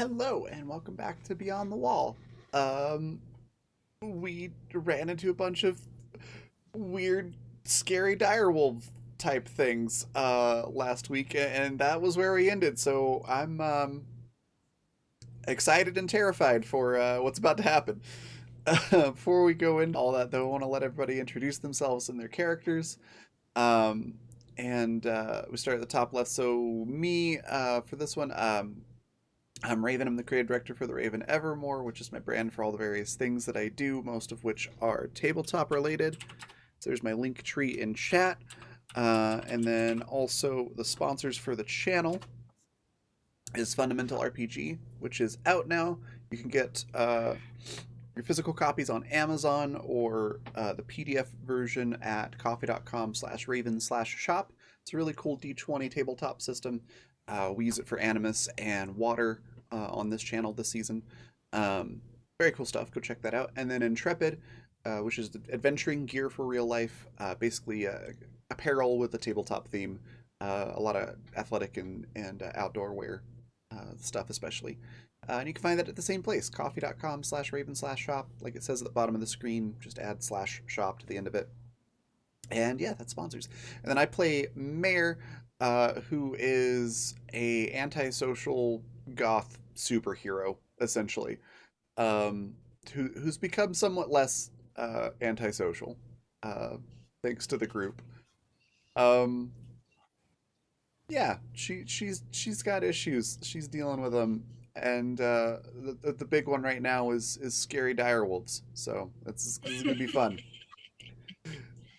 Hello and welcome back to Beyond the Wall. Um, we ran into a bunch of weird, scary direwolf type things last week, and that was where we ended. So I'm excited and terrified for what's about to happen. Before we go into all that, though, I want to let everybody introduce themselves and their characters. Um, and we start at the top left. So me, for this one, I'm Raven. I'm the creative director for the Raven Evermore, which is my brand for all the various things that I do, most of which are tabletop related. So there's my link tree in chat. And then also the sponsors for the channel is Fundamental RPG, which is out now. You can get your physical copies on Amazon or the PDF version at coffee.com/raven/shop. It's a really cool D20 tabletop system. We use it for Animus and Water on this channel this season. Very cool stuff. Go check that out. And then Intrepid, which is the adventuring gear for real life, basically apparel with a tabletop theme. A lot of athletic and outdoor wear stuff, especially. And you can find that at the same place, coffee.com/raven/shop. Like it says at the bottom of the screen, just add /shop to the end of it. And yeah, that's sponsors. And then I play Mayor, who is a antisocial goth superhero, essentially, who's become somewhat less antisocial, thanks to the group. Um, yeah, she's got issues. She's dealing with them, and the big one right now is scary direwolves. So this is gonna be fun.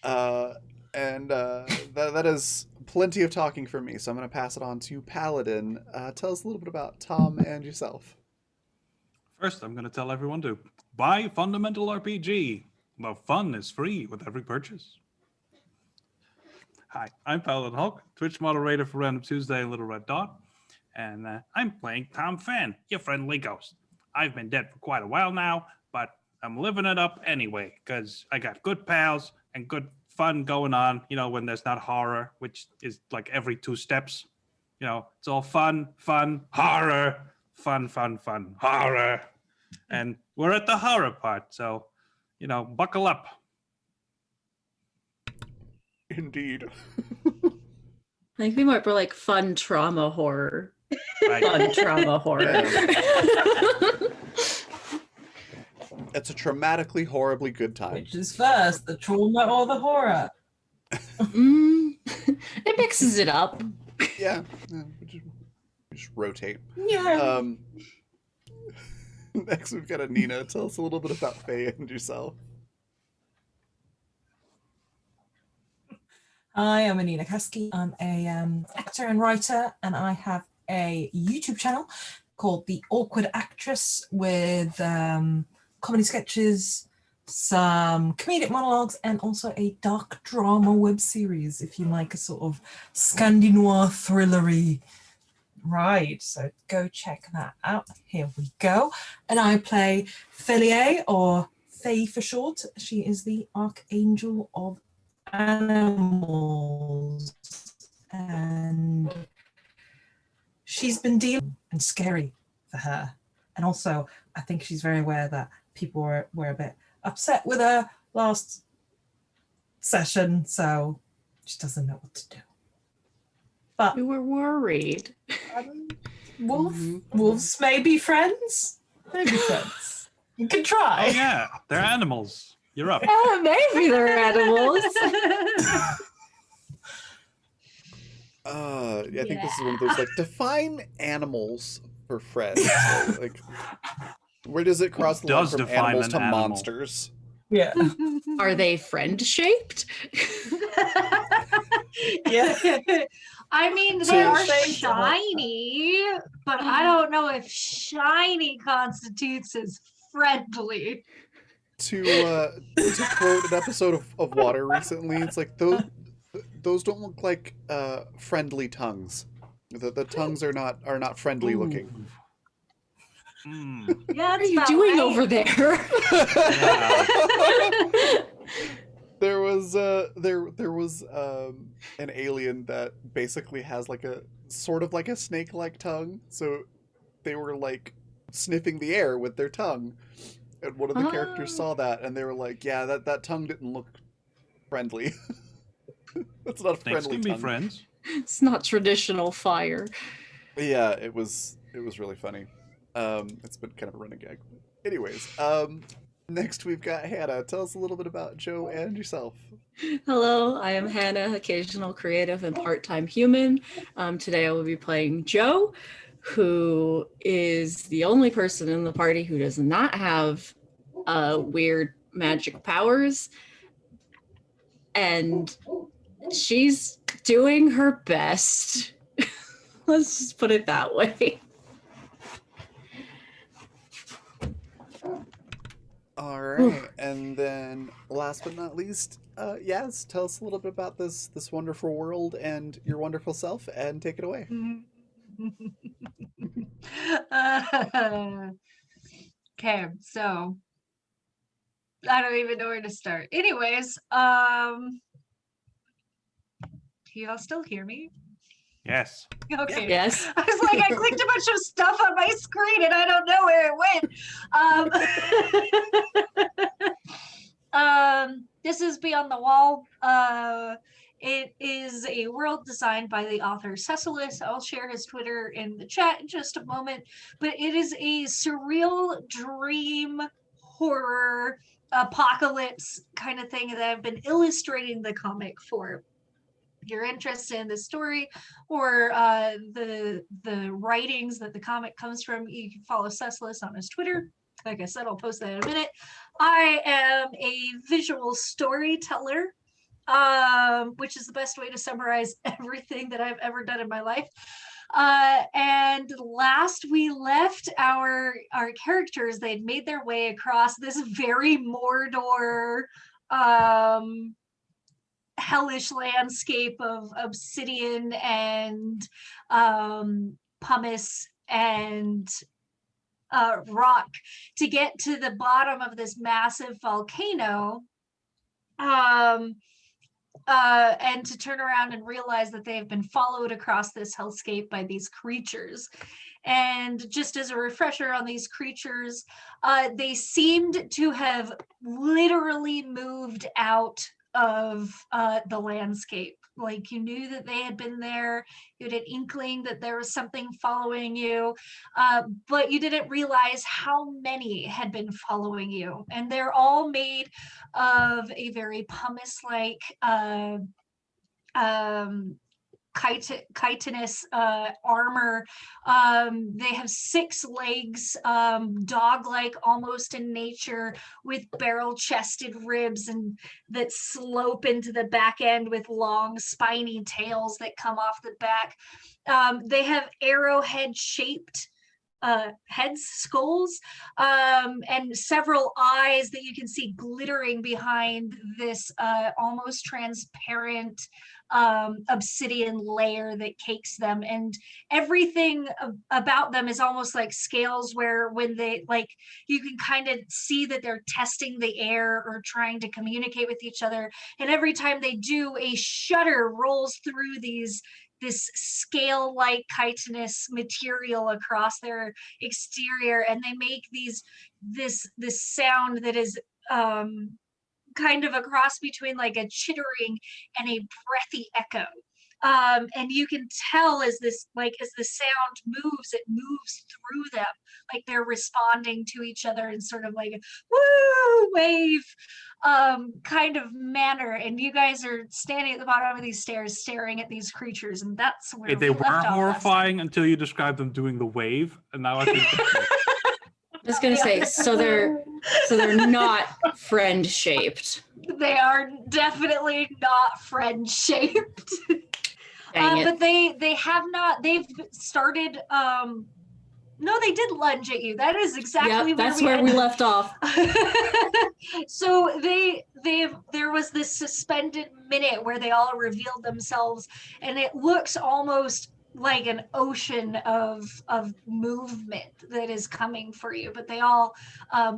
Uh, and that is plenty of talking for me, so I'm going to pass it on to Paladin. Tell us a little bit about Tom and yourself. First, I'm going to tell everyone to buy Fundamental RPG. The fun is free with every purchase. Hi, I'm Paladin Hulk, Twitch moderator for Random Tuesday and Little Red Dot, and I'm playing Tom Fenn, your friendly ghost. I've been dead for quite a while now, but I'm living it up anyway, because I got good pals and good fun going on, when there's not horror, which is like every 2 steps. It's all fun, horror, fun, horror. And we're at the horror part, so, buckle up. Indeed. I think we might be like fun trauma horror. Right. Fun trauma horror. It's a traumatically, horribly good time. Which is first, the trauma or the horror? It mixes it up. Yeah, just rotate. Yeah. Next, we've got Nina. Tell us a little bit about Faye and yourself. Hi, I'm Anina Kasky. I'm a actor and writer, and I have a YouTube channel called The Awkward Actress with comedy sketches, some comedic monologues, and also a dark drama web series if you like a sort of Scandinois thrillery ride. So go check that out. Here we go. And I play Felie, or Faye for short. She is the archangel of animals, and she's been dealing and scary for her. And also, I think she's very aware that people were a bit upset with her last session, so she doesn't know what to do. But We were worried. wolves may be friends. Maybe friends. You can try. Oh, yeah, they're animals. You're up. Maybe they're animals. I think this is one of those, like, define animals for friends. So, like, where does it cross the line Does from define animals an to animal? monsters? Yeah. Are they friend-shaped? Yeah. I mean, So- they are Shaped. shiny, but I don't know if shiny constitutes as friendly. To quote an episode of Water recently, it's like those don't look like friendly tongues. The tongues are not friendly looking. Yeah, What are you doing over there? Yeah. There was an alien that basically has like a sort of like a snake-like tongue. So they were like sniffing the air with their tongue. And one of the characters Oh. saw that and they were like, yeah, that tongue didn't look friendly. That's not a Snakes friendly can be tongue. friends. It's not traditional fire. Yeah, it was really funny. It's been kind of a running gag. Anyways, next we've got Hannah. Tell us a little bit about Joe and yourself. Hello, I am Hannah, occasional creative and part-time human. Today I will be playing Joe, who is the only person in the party who does not have weird magic powers. And she's doing her best. Let's just put it that way. All right, and then last but not least, Yaz, tell us a little bit about this wonderful world and your wonderful self, and take it away. Okay, so I don't even know where to start. Anyways, do y'all still hear me? Yes. Okay. Yes. I was like, I clicked a bunch of stuff on my screen and I don't know where it went. This is Beyond the Wall. It is a world designed by the author Cecilis. I'll share his Twitter in the chat in just a moment. But it is a surreal dream horror apocalypse kind of thing that I've been illustrating the comic for. If you're interested in the story or the writings that the comic comes from, you can follow Cecilis on his Twitter. Like I said, I'll post that in a minute. I am a visual storyteller, which is the best way to summarize everything that I've ever done in my life. And last we left our characters, they'd made their way across this very Mordor hellish landscape of obsidian and pumice and rock to get to the bottom of this massive volcano, and to turn around and realize that they have been followed across this hellscape by these creatures. And just as a refresher on these creatures, they seemed to have literally moved out of the landscape. Like, you knew that they had been there, you had an inkling that there was something following you, but you didn't realize how many had been following you. And they're all made of a very pumice-like chitinous armor. They have 6 legs, dog-like almost in nature, with barrel-chested ribs and that slope into the back end with long spiny tails that come off the back. They have arrowhead-shaped heads, skulls, and several eyes that you can see glittering behind this almost transparent obsidian layer that cakes them. And everything about them is almost like scales, where when they, like, you can kind of see that they're testing the air or trying to communicate with each other. And every time they do, a shudder rolls through this scale-like chitinous material across their exterior, and they make this sound that is kind of a cross between like a chittering and a breathy echo. And you can tell as the sound moves, it moves through them, like they're responding to each other in sort of like a woo wave kind of manner. And you guys are standing at the bottom of these stairs staring at these creatures, and that's where They we were left off last time. horrifying until you described them doing the wave, and now I think I was gonna say, so they're not friend shaped. They are definitely not friend shaped. Dang it. But they have not, they've started no, they did lunge at you. That is exactly Yep, that's where we ended. left off. So there was this suspended minute where they all revealed themselves, and it looks almost like an ocean of movement that is coming for you, but they all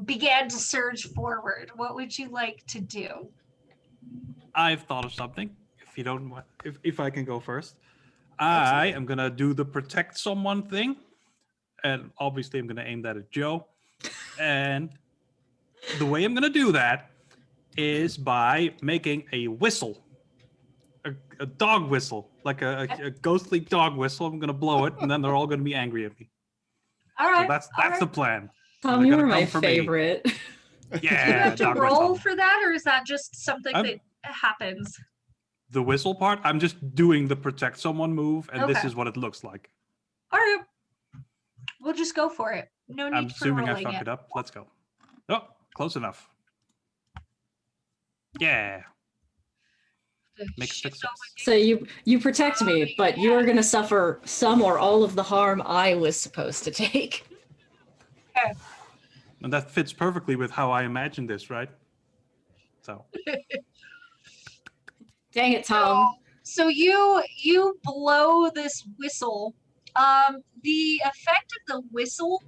began to surge forward. What would you like to do? I've thought of something. If you don't want, if I can go first, I am gonna do the protect someone thing. and obviously I'm going to aim that at Joe. And the way I'm going to do that is by making a whistle, a dog whistle, like a ghostly dog whistle. I'm going to blow it, and then they're all going to be angry at me. All So right. that's all the right. plan. Tom, They're you gonna were my come for me. favorite. Do you Yeah, have to dog roll whistle. for that, or is that just something I'm- that happens? The whistle part, I'm just doing the protect someone move, and this Okay. is what it looks like. All right. We'll just go for it. No need I'm for assuming I rolling fuck it up. Let's go. Oh, close enough. Yeah. Make a Shift success. over So you protect me, but you are going to suffer some or all of the harm I was supposed to take. And that fits perfectly with how I imagined this, right? So, Dang it, Tom. So you blow this whistle. The effect of the whistle,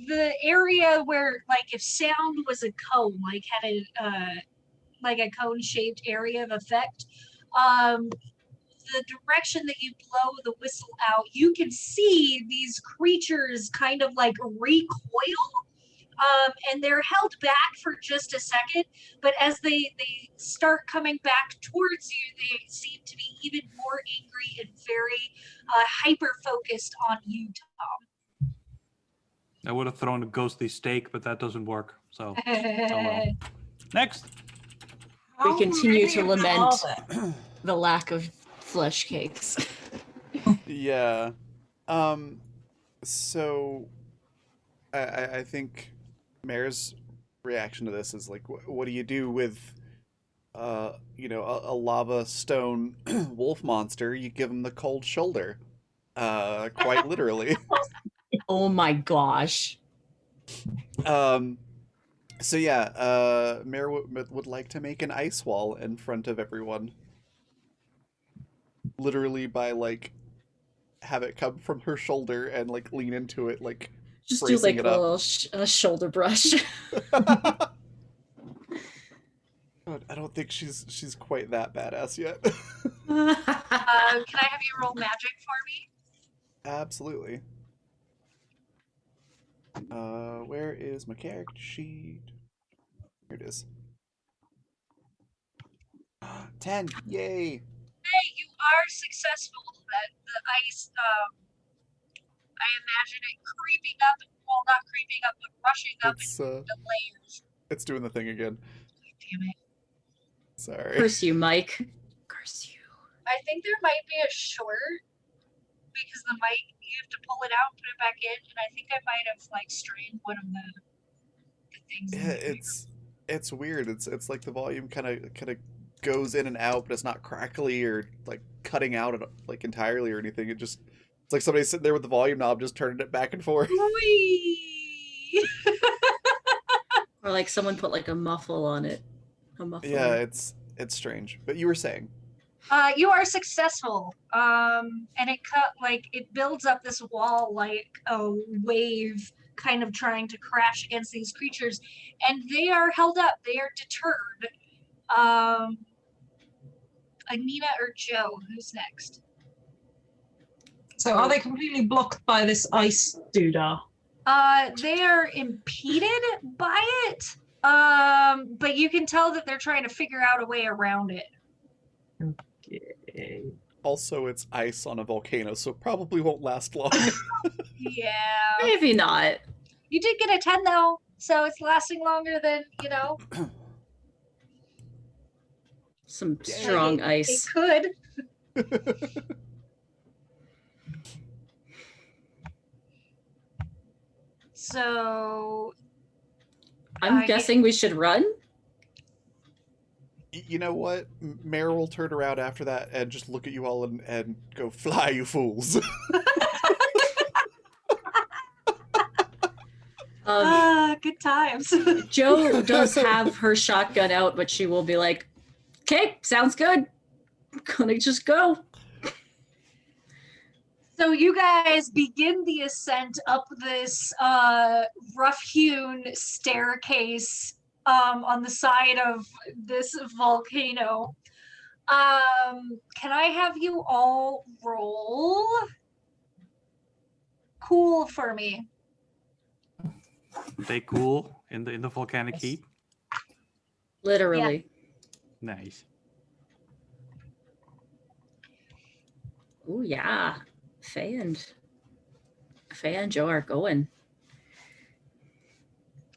the area where, like, if sound was a cone, like had a like a cone shaped area of effect, the direction that you blow the whistle out, you can see these creatures kind of like recoil, and they're held back for just a second, but as they start coming back towards you, they seem to be even more angry and very hyper focused on you, I would have thrown a ghostly stake, but that doesn't work. So, Tom. oh well. Next. We continue to many lament. are there? The lack of flesh cakes. Yeah. So I think Mare's reaction to this is like, what do you do with, a lava stone wolf monster? You give him the cold shoulder, quite literally. Oh my gosh. So yeah, Mare would like to make an ice wall in front of everyone. Literally by like have it come from her shoulder and like lean into it, like Just do bracing like it a up. little shoulder brush. God, I don't think she's quite that badass yet. Can I have you roll magic for me? Absolutely. Where is my character sheet? Here it is. 10. Yay. Hey, you are successful. That the ice, I imagine it creeping up, well, not creeping up, but rushing up It's the layers. it's doing the thing again. Damn it. Sorry. Curse you, Mike. Curse you. I think there might be a short because the mic, you have to pull it out and put it back in, and I think I might have like strained one of the things. Yeah, it's weird. It's like the volume kind of goes in and out, but it's not crackly or like cutting out like entirely or anything. It's like somebody sitting there with the volume knob just turning it back and forth. Whee! Or like someone put like a muffle on it. A muffler. Yeah, it's strange. But you were saying. You are successful. And it builds up this wall like a wave, kind of trying to crash against these creatures, and they are held up. They are deterred. Anina or Joe, who's next? So are they completely blocked by this ice doodah? They are impeded by it. But you can tell that they're trying to figure out a way around it. Okay. Also, it's ice on a volcano, so it probably won't last long. Yeah. Maybe not. You did get a 10 though, so it's lasting longer than, Some strong it ice. could. So I'm I- guessing we should run. You know what? Mare will turn around after that and just look at you all and go, "Fly, you fools!" good times. Joe does have her shotgun out, but she will be like, "Okay, sounds good. Gonna just go." So you guys begin the ascent up this rough-hewn staircase on the side of this volcano. Can I have you all roll cool for me? They cool in the volcanic Yes. heat. Literally. Nice. Oh yeah. Faye and Joe are going.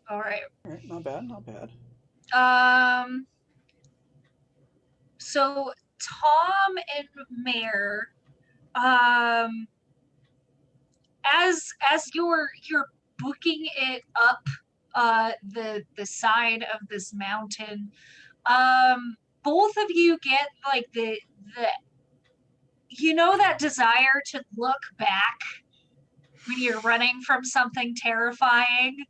All right. All right, not bad, not bad. So Tom and Mare, as you're booking it up the side of this mountain, both of you get like the that desire to look back when you're running from something terrifying.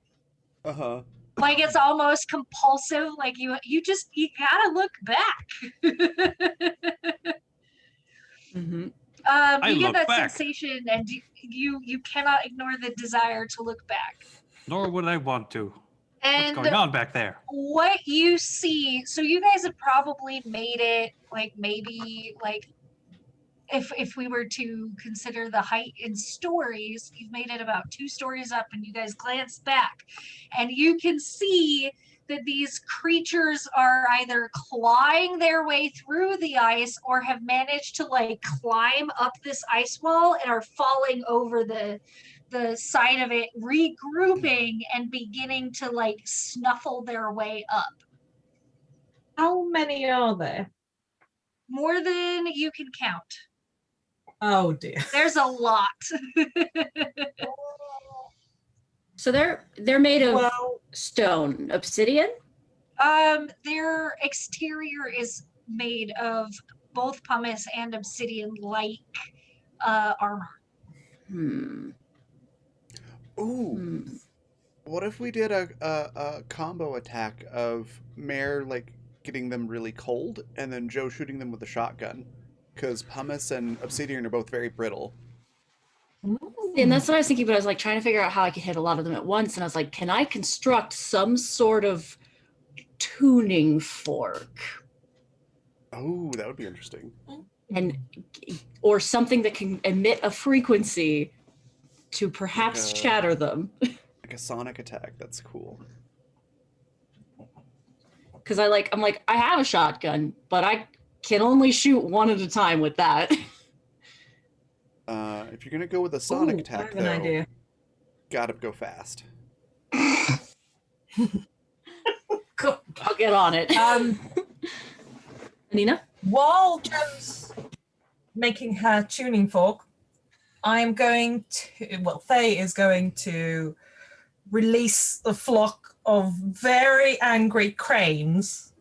Uh-huh. Like it's almost compulsive. Like you gotta look back. Mm-hmm. I You get look that back. sensation, and you cannot ignore the desire to look back. Nor would I want to. What's And going on back there? what you see, so you guys have probably made it like maybe like if we were to consider the height in stories, you've made it about 2 stories up, and you guys glance back and you can see that these creatures are either clawing their way through the ice or have managed to like climb up this ice wall and are falling over the side of it, regrouping and beginning to like snuffle their way up. How many are there? More than you can count. Oh dear. There's a lot. So they're made of Well, stone, obsidian. Their exterior is made of both pumice and obsidian like armor. Hmm. Ooh, Hmm. what if we did a combo attack of Mare like getting them really cold, and then Joe shooting them with a shotgun? Because pumice and obsidian are both very brittle. And that's what I was thinking, but I was like trying to figure out how I could hit a lot of them at once. And I was like, can I construct some sort of tuning fork Oh, that would be interesting. and or something that can emit a frequency to perhaps Like a- shatter them? Like a sonic attack. That's cool. Because I'm like, I have a shotgun, but I can only shoot one at a time with that. If you're gonna go with a sonic ooh, I attack, have an though, idea. gotta go fast. Cool. I'll get on it. Nina? While Joe's making her tuning fork, I'm going to, well, Faye is going to release a flock of very angry cranes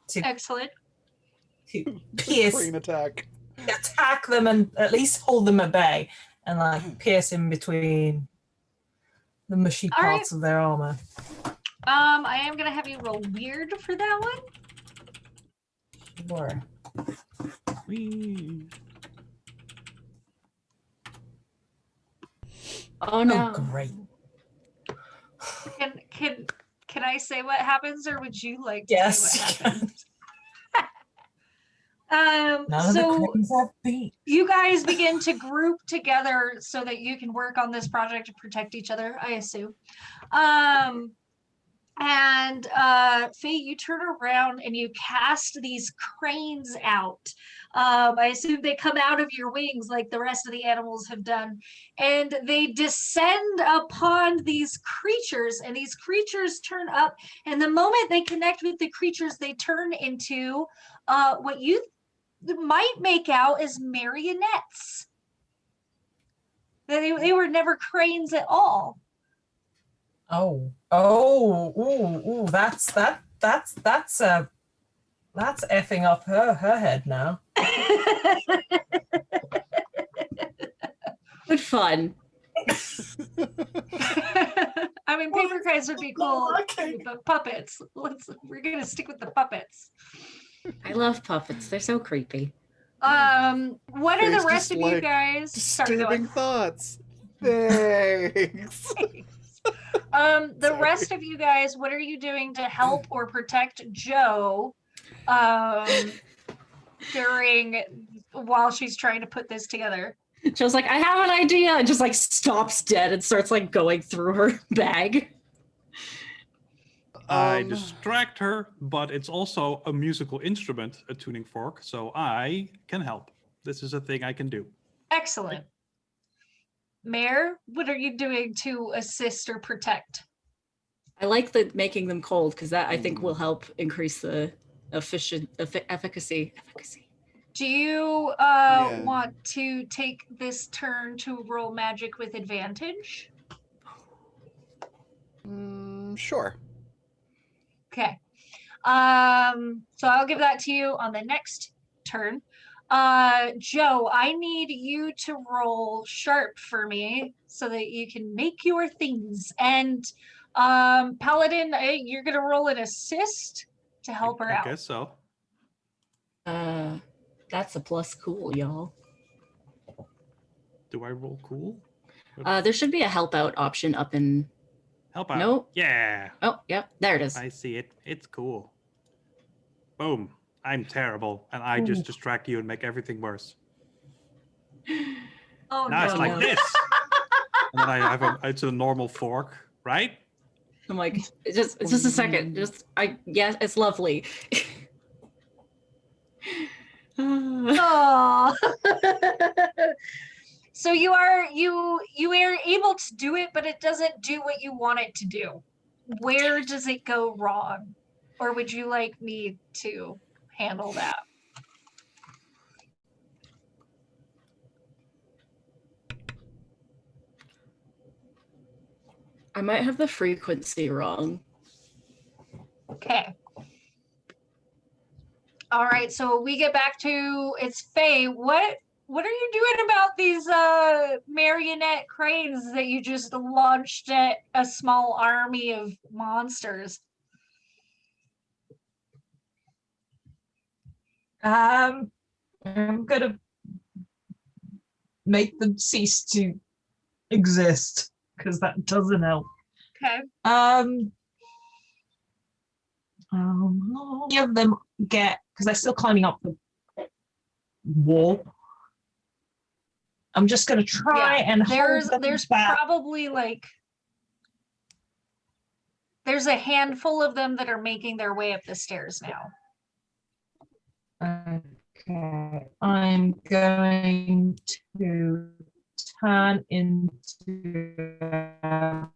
to Excellent. pierce, Crane attack. attack them and at least hold them at bay and like pierce in between the mushy All right. parts of their armor. I am gonna have you roll weird for that one. Sure. Whee. Oh no. Oh, great. Can I say what happens, or would you like to Yes. say what happens? None of the So cranes have beat. you guys begin to group together so that you can work on this project to protect each other, I assume. And Faye, you turn around and you cast these cranes out. I assume they come out of your wings like the rest of the animals have done. And they descend upon these creatures, and these creatures turn up. And the moment they connect with the creatures, they turn into what you might make out as marionettes. They were never cranes at all. Oh, ooh, that's effing up her head now. Good fun. I mean, paper cranes would be cool, Okay. but puppets. We're gonna stick with the puppets. I love puppets. They're so creepy. What are Faye's the rest just of you like, guys? Sorry, go Disturbing on. thoughts. Thanks. The Sorry. rest of you guys, what are you doing to help or protect Joe? while she's trying to put this together. Joe's like, I have an idea, and just like stops dead and starts like going through her bag. I Um, distract her, but it's also a musical instrument, a tuning fork, so I can help. This is a thing I can do. Excellent. Mayor, what are you doing to assist or protect? I like the making them cold because that I think will help increase the efficacy. Do you Yeah. want to take this turn to roll magic with advantage? Sure. Okay. So I'll give that to you on the next turn. Joe, I need you to roll sharp for me so that you can make your things. And Paladin, you're gonna roll an assist to help her I out. guess so. That's a plus cool, y'all. Do I roll cool? There should be a help out option up in. Help out. Nope. Yeah. Oh, yep, there it is. I see it. It's cool. Boom. I'm terrible, and I just distract you and make everything worse. Oh Now it's no. like this. And then I have it's a normal fork, right? I'm like, it's just a second. Yeah, it's lovely. Aw. So you are able to do it, but it doesn't do what you want it to do. Where does it go wrong? Or would you like me to handle that? I might have the frequency wrong. Okay. All right, so we get back to it's Faye. What are you doing about these marionette cranes that you just launched at a small army of monsters? I'm gonna make them cease to exist because that doesn't help. Okay. Many of them get because they're still climbing up the wall. I'm just gonna try and hold them there's back. probably like there's a handful of them that are making their way up the stairs now. Okay, I'm going to turn into a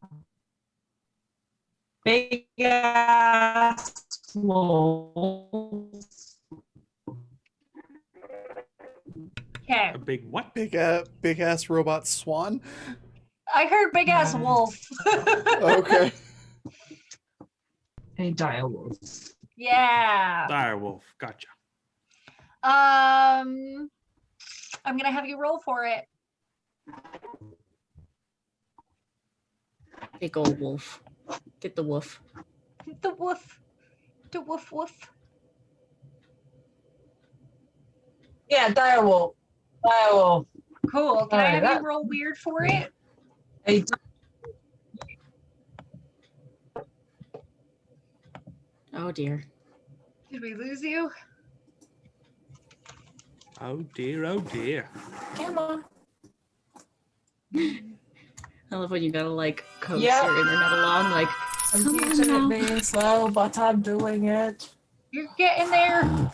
big ass wolf. Okay. A big what? Big ass robot swan. I heard big ass Nice. wolf. Okay. A dire wolf. Yeah. Direwolf. Gotcha. I'm gonna have you roll for it. Big old wolf. Get the wolf. The woof. The woof woof. Yeah, dire wolf. Dire wolf. Cool. Can I Alright, have that- you roll weird for it? A Oh dear. Did we lose you? Oh dear, oh dear. Come on. I love when you gotta like coax Yeah. your internet along, like, I'm come on using now. it being slow, but I'm doing it. You're getting there.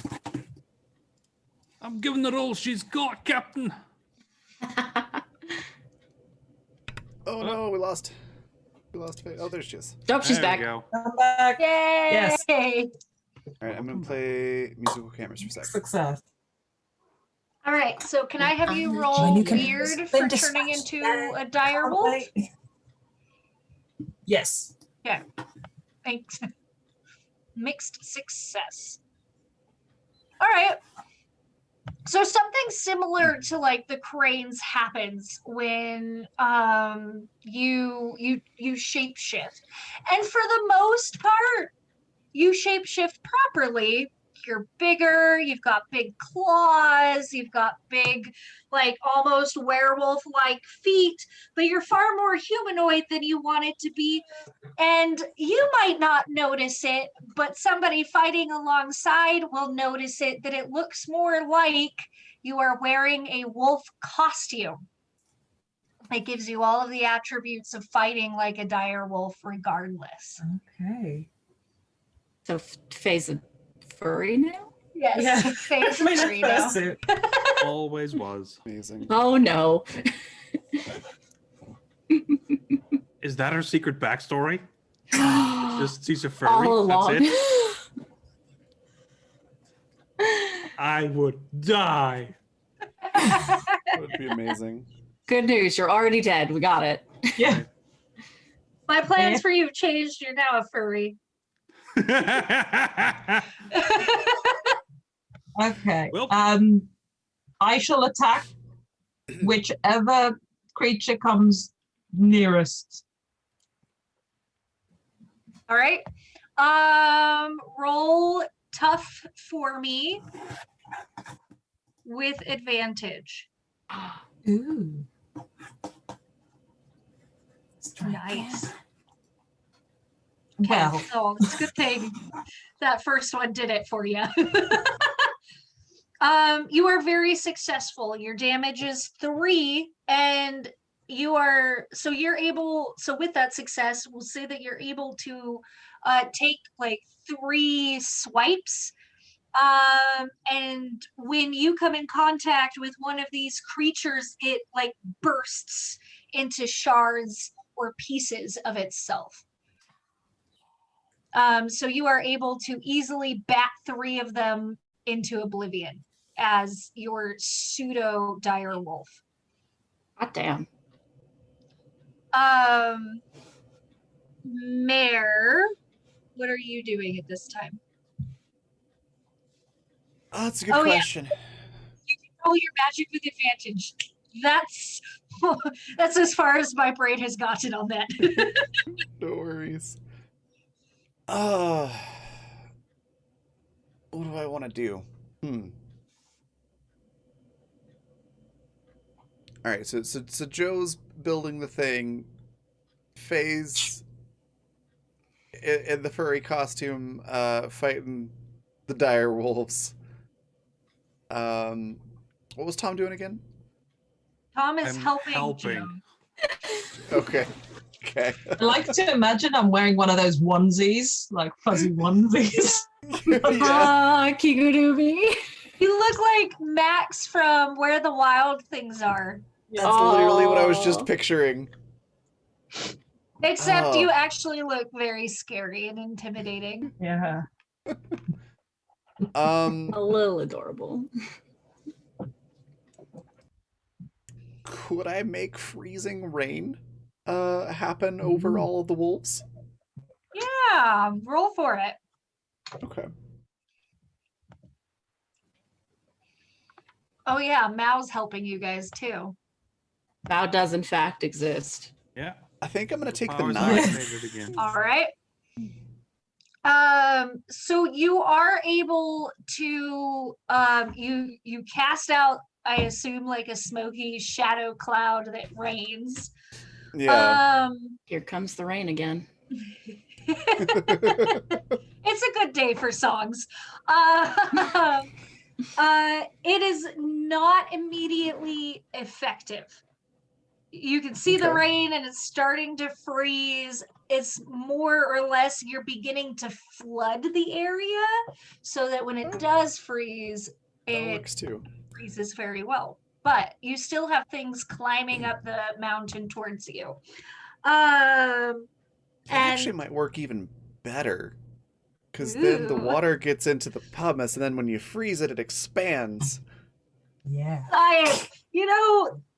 I'm giving her all she's got, Captain. Oh no, we lost. Faye. Oh, there's Jess. Nope, she's There back. we go. Come back. Yay! Yes. All right, I'm gonna play musical cameras for a sec. Success. All right, so can I have you When roll you can weird then for dispatch turning into that a dire wolf? Yes. Thanks. Mixed success. All right. So something similar to like the cranes happens when you shapeshift. And for the most part, you shapeshift properly. you're bigger, you've got big claws, you've got big, like almost werewolf-like feet, but you're far more humanoid than you want it to be. And you might not notice it, but somebody fighting alongside will notice it, that it looks more like you are wearing a wolf costume. It gives you all of the attributes of fighting like a dire wolf regardless. Okay. So Faye's a furry now? Yes, Yeah. Faye's furry now. Fursuit. Always was. Amazing. Oh no. Is that her secret backstory? Just she's a furry. All along. That's it. I would die. That would be amazing. Good news, you're already dead. We got it. Yeah. My plans for you have changed. You're now a furry. Okay. Well- I shall attack whichever creature comes nearest. All right. Roll tough for me with advantage. Ooh. Let's try Nice. again. Okay, Well, so it's a good thing that first one did it for you. You are very successful. Your damage is 3, and you're able. So with that success, we'll say that you're able to take like 3 swipes. And when you come in contact with one of these creatures, it like bursts into shards or pieces of itself. So you are able to easily bat 3 of them into oblivion as your pseudo dire wolf. God damn. Mare, what are you doing at this time? Oh, that's a good Oh, yeah. question. You can roll your magic with advantage. That's as far as my brain has gotten on that. No worries. What do I want to do? All right, so Joe's building the thing. Faye's in the furry costume, fighting the dire wolves. What was Tom doing again? Tom is I'm helping. helping. Jim. Okay. Okay. I like to imagine I'm wearing one of those onesies, like fuzzy onesies. Yeah. Kigurubi. You look like Max from Where the Wild Things Are. That's literally what I was just Oh. picturing. Except Oh. you actually look very scary and intimidating. Yeah. A little adorable. Could I make freezing rain happen over all of the wolves? Yeah, roll for it. Okay. Oh yeah, Mao's helping you guys too. Mao does in fact exist. Yeah. I think I'm gonna take the Powers 9. activated again. All right. So you are able to you cast out, I assume, like a smoky shadow cloud that rains. Yeah. Here comes the rain again. It's a good day for songs. It is not immediately effective. You can see the Okay. rain and it's starting to freeze. It's more or less you're beginning to flood the area so that when it does freeze, That it works too. freezes very well. But you still have things climbing up the mountain towards you. That And actually might work even better. Because then the Ooh. water gets into the pumice, and then when you freeze it, it expands. Yeah. science,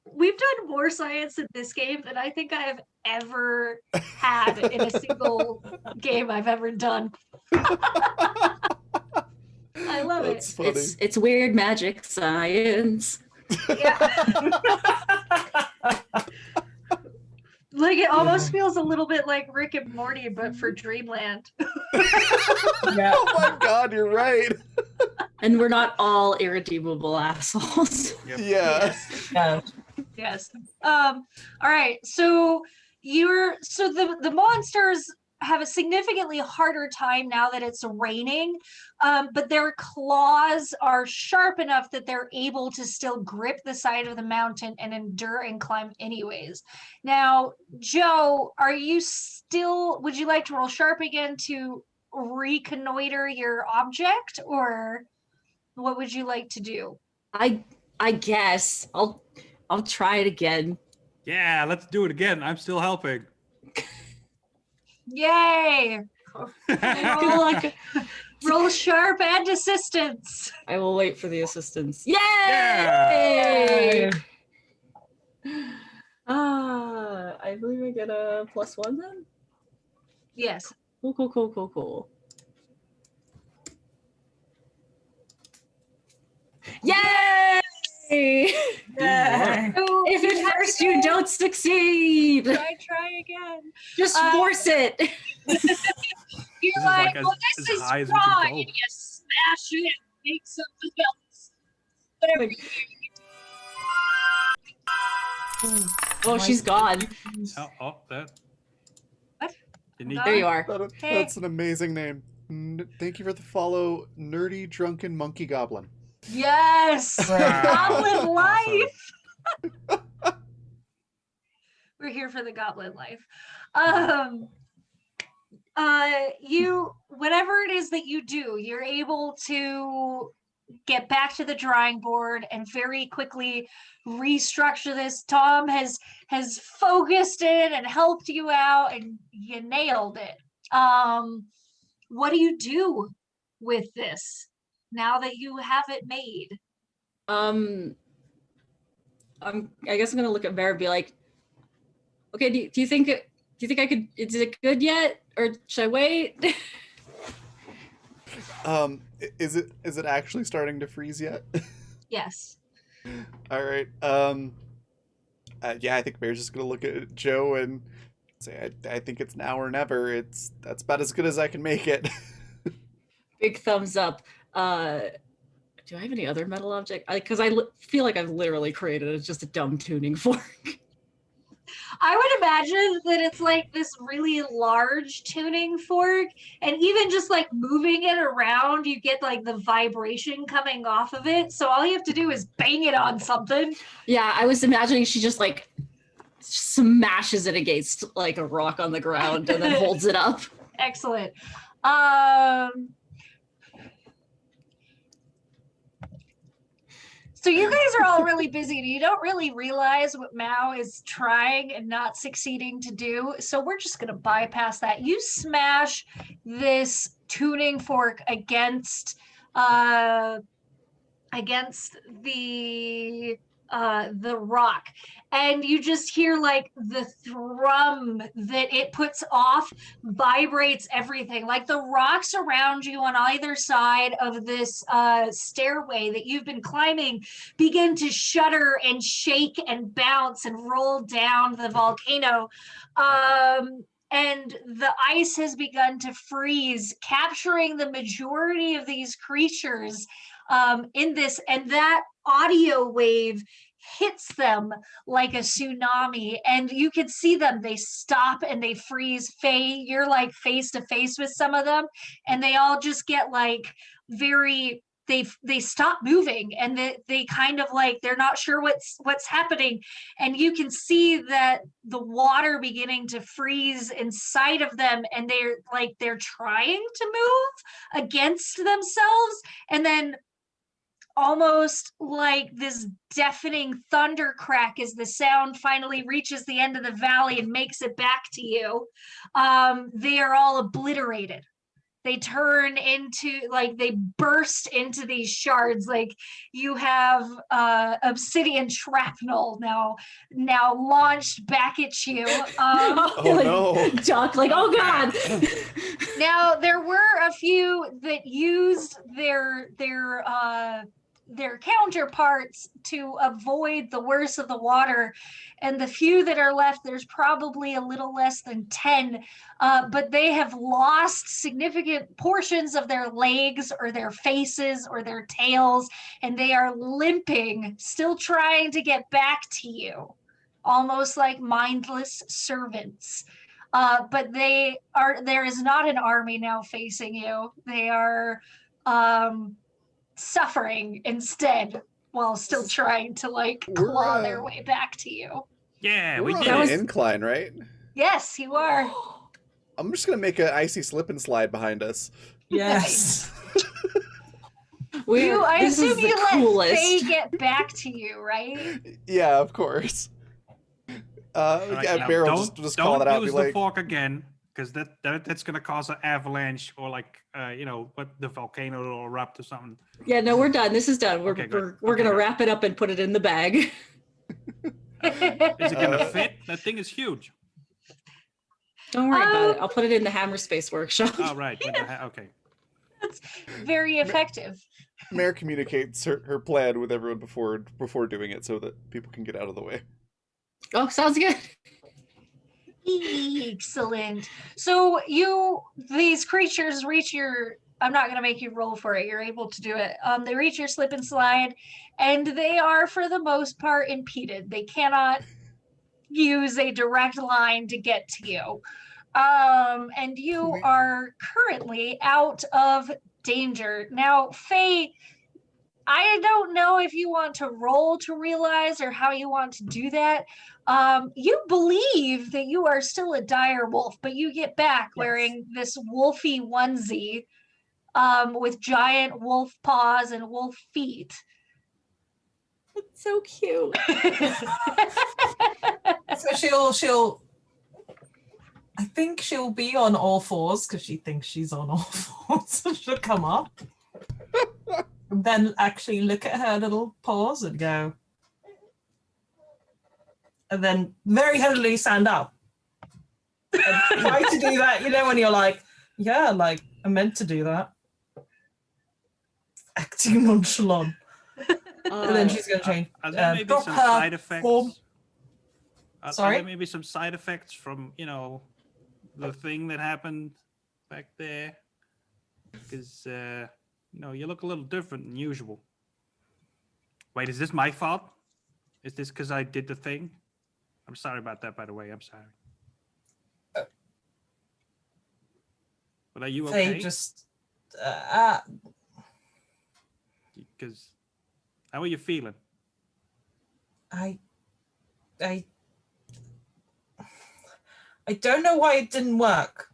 we've done more science in this game than I think I have ever had in a single game I've ever done. I love it. That's funny. It's weird magic science. Yeah. Like it almost feels a little bit like Rick and Morty, but for Dreamland. Yeah. Oh my god, you're right. And we're not all irredeemable assholes. Yep. Yeah. Yeah. Yes. All right. So the monsters have a significantly harder time now that it's raining, but their claws are sharp enough that they're able to still grip the side of the mountain and endure and climb anyways. Now, Joe, would you like to roll sharp again to reconnoiter your object, or what would you like to do? I guess I'll try it again. Yeah, let's do it again. I'm still helping. Yay! Good luck. Roll sharp and assistance. I will wait for the assistance. Yeah! Yay! I believe I get a +1 then. Yes. Cool. Yay! Yeah. So If at first you don't succeed, try again. just force it. You're This is like, like well, as this is high as we can wrong, go. and you smash it and make something else. Whatever you do. Oh, she's gone. Oh, that. What? You need There you are. Hey. That's an amazing name. Thank you for the follow, Nerdy Drunken Monkey Goblin. Yes. Goblin Awesome. life. We're here for the goblin life. You, whatever it is that you do, you're able to get back to the drawing board and very quickly restructure this. Tom has focused it and helped you out, and you nailed it. What do you do with this now that you have it made? I guess I'm gonna look at Bear and be like, okay, do you think I could? Is it good yet, or should I wait? Is it actually starting to freeze yet? Yes. All right. Yeah, I think Bear's just gonna look at Joe and say, I think it's now or never. That's about as good as I can make it. Big thumbs up. Do I have any other metal object? Because I feel like I've literally created just a dumb tuning fork. I would imagine that it's like this really large tuning fork, and even just like moving it around, you get like the vibration coming off of it. So all you have to do is bang it on something. Yeah, I was imagining she just like smashes it against like a rock on the ground and then holds it up. Excellent. So you guys are all really busy and you don't really realize what Mao is trying and not succeeding to do. So we're just going to bypass that. You smash this tuning fork against the rock, and you just hear like the thrum that it puts off vibrates everything. Like the rocks around you on either side of this stairway that you've been climbing begin to shudder and shake and bounce and roll down the volcano. And the ice has begun to freeze, capturing the majority of these creatures in this, and that audio wave hits them like a tsunami, and you can see them. They stop and they freeze. Faye, you're like face to face with some of them, and they all just get like very, they stop moving, and they kind of like, they're not sure what's happening. And you can see that the water beginning to freeze inside of them, and they're trying to move against themselves, and then almost like this deafening thunder crack as the sound finally reaches the end of the valley and makes it back to you. They are all obliterated. They turn into, like, they burst into these shards. Like you have obsidian shrapnel now launched back at you. Oh Like, no. Duck, like, oh god. Now there were a few that used their counterparts to avoid the worst of the water. And the few that are left, there's probably a little less than 10, but they have lost significant portions of their legs or their faces or their tails, and they are limping, still trying to get back to you, almost like mindless servants. But there is not an army now facing you. They are suffering instead while still trying to like claw their way back to you. Yeah, We're we on did an it. incline, right? Yes, you are. I'm just gonna make an icy slip and slide behind us. Yes. I This is assume the you let coolest. Faye get back to you, right? Yeah, of course. All right, Yeah, now, Beryl just call it out. Don't Be use the like, fork again, because that's gonna cause an avalanche or like what the volcano will erupt or something. Yeah, no, we're done. This is done. We're Okay, good. we're Okay, gonna good. wrap it up and put it in the bag. Is it gonna Uh, fit? That thing is huge. Don't worry about it. I'll put it in the Hammer Space Workshop. All right, with okay. That's very effective. Mare communicates her plan with everyone before doing it, so that people can get out of the way. Oh, sounds good. Excellent. So these creatures reach your, I'm not going to make you roll for it. You're able to do it. They reach your slip and slide, and they are, for the most part, impeded. They cannot use a direct line to get to you. And you are currently out of danger. Now, Faye, I don't know if you want to roll to realize or how you want to do that. You believe that you are still a dire wolf, but you get back wearing this wolfy onesie with giant wolf paws and wolf feet. It's so cute. So she'll I think she'll be on all fours because she thinks she's on all fours. So she'll come up and then actually look at her little paws and go, and then very heavily stand up and try to do that, when you're like, yeah, like I meant to do that, acting nonchalant. And then she's going to change. Are there maybe drop some her side effects? form. Are Sorry? there maybe some side effects from the thing that happened back there? Because you look a little different than usual. Wait, is this my fault? Is this because I did the thing? I'm sorry about that, by the way. I'm sorry. But are you okay? They just Because how are you feeling? I don't know why it didn't work.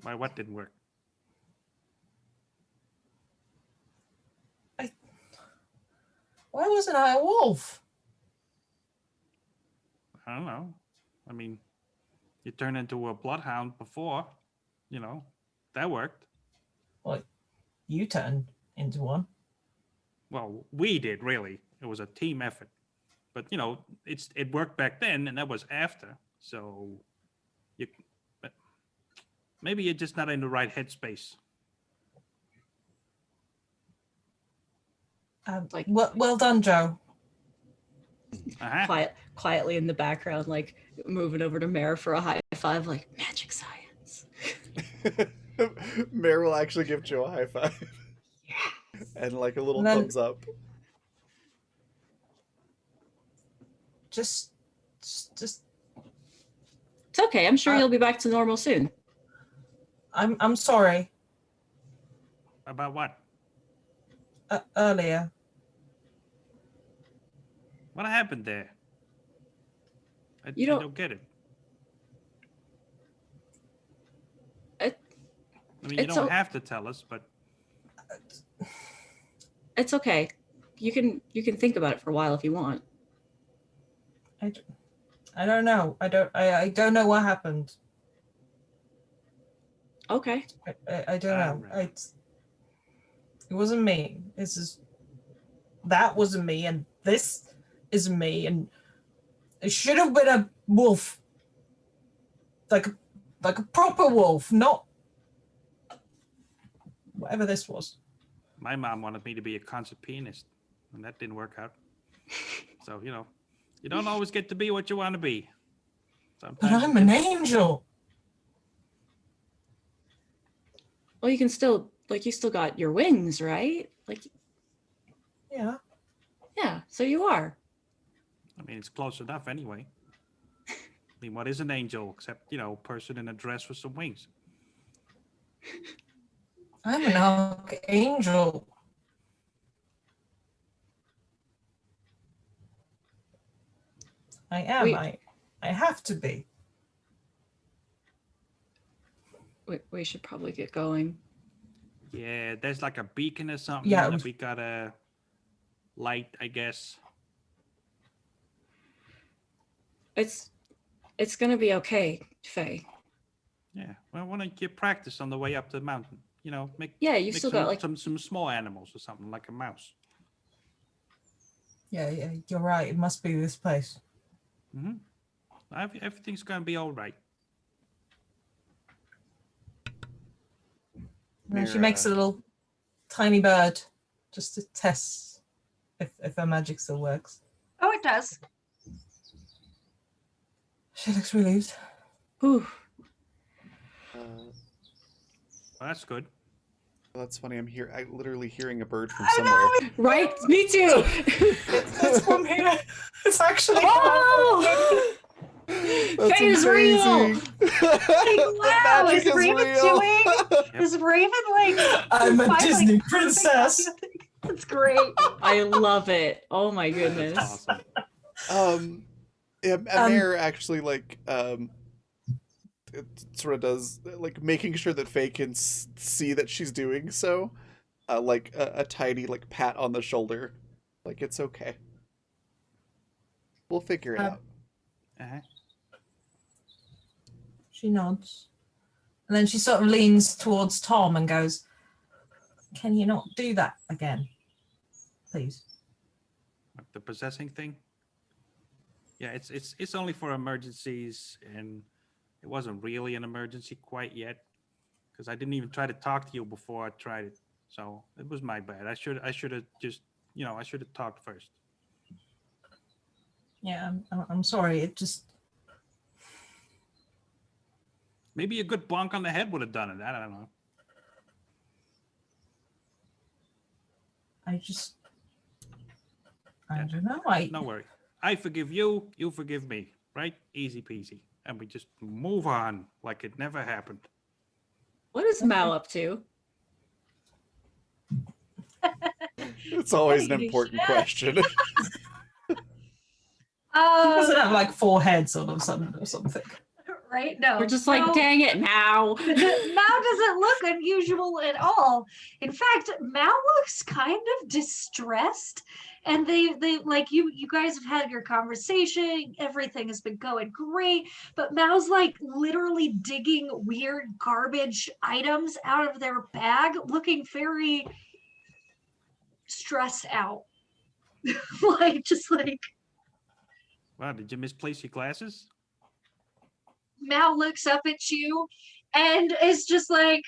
Why? What didn't work? Why wasn't I a wolf? I don't know. I mean, you turned into a bloodhound before. That worked. Well, you turned into one. Well, we did, really. It was a team effort. But it worked back then, and that was after. So maybe you're just not in the right headspace. Well done, Joe. Uh-huh. Quietly in the background, like moving over to Mare for a high five, like magic science. Mare will actually give Joe a high five. And like a little And then- thumbs up. Just It's okay. I'm sure you'll be back to normal soon. I'm sorry. About what? Earlier. What happened there? I You don't- don't get it. It- I mean, you it's don't o- have to tell us, but It's okay. You can think about it for a while if you want. I don't know. I don't know what happened. Okay. I don't know. Alright. It wasn't me. That wasn't me, and this isn't me, and it should have been a wolf, like a proper wolf, not whatever this was. My mom wanted me to be a concert pianist, and that didn't work out. So, you don't always get to be what you want to be. But Sometimes I'm an angel. Well, you can still, like, you still got your wings, right? Like, Yeah. yeah, so you are. I mean, it's close enough anyway. I mean, what is an angel except, person in a dress with some wings? I'm an archangel. I am. Wait. I have to be. We should probably get going. Yeah, there's like a beacon or something Yeah. that we gotta light, I guess. It's gonna be okay, Faye. Yeah. Well, why don't you practice on the way up the mountain? Make Yeah, you make still some, got like some small animals or something like a mouse. Yeah, you're right. It must be this place. Mm-hmm. Everything's gonna be all right. And then she Mira, makes a little tiny bird just to test if her magic still works. Oh, it does. She looks relieved. whew. Well, that's good. that's funny. I'm literally hearing a bird from I somewhere. Right? Me too. It's from here. It's actually. Oh! That's Faye's real. amazing. The Wow, magic is Raven real. Is Raven like? I'm a finally Disney perfect? princess. That's great. I love it. Oh my goodness. That's awesome. Yeah, Mare actually it sort of does like making sure that Faye can see that she's doing so, like a tiny like pat on the shoulder, like it's okay. We'll figure it out. Uh-huh. She nods. And then she sort of leans towards Tom and goes, "Can you not do that again? Please." Like the possessing thing. Yeah, it's only for emergencies, and it wasn't really an emergency quite yet, because I didn't even try to talk to you before I tried it. So it was my bad. I should have just I should have talked first. Yeah, I'm sorry. It just. Maybe a good bonk on the head would have done it. I don't know. I Yeah. don't know. No worry. I forgive you. You forgive me. Right? Easy peasy. And we just move on like it never happened. What is Mal up to? It's always an Holy important shit. question. He doesn't have like 4 heads on or something. Right? No. We're just like, no. dang it, Mal. Mao doesn't look unusual at all. In fact, Mao looks kind of distressed. And they like you guys have had your conversation, everything has been going great, but Mao's like literally digging weird garbage items out of their bag, looking very stressed out. like Wow, did you misplace your glasses? Mao looks up at you and is just like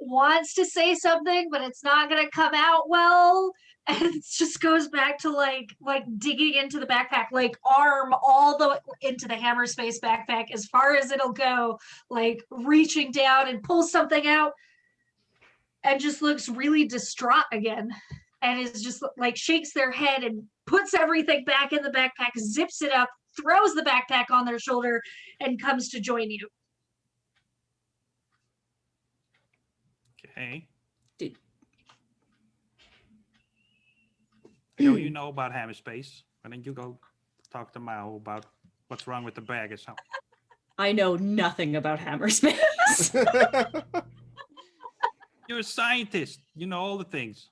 wants to say something, but it's not gonna come out well. And it just goes back to like digging into the backpack, like arm all the way into the hammer space backpack as far as it'll go, like reaching down and pull something out, and just looks really distraught again. And is just like shakes their head and puts everything back in the backpack, zips it up, throws the backpack on their shoulder, and comes to join you. Okay. Did- You know about hammer space. Why don't you go talk to Mao about what's wrong with the bag or something? I know nothing about hammer space. You're a scientist. You know all the things.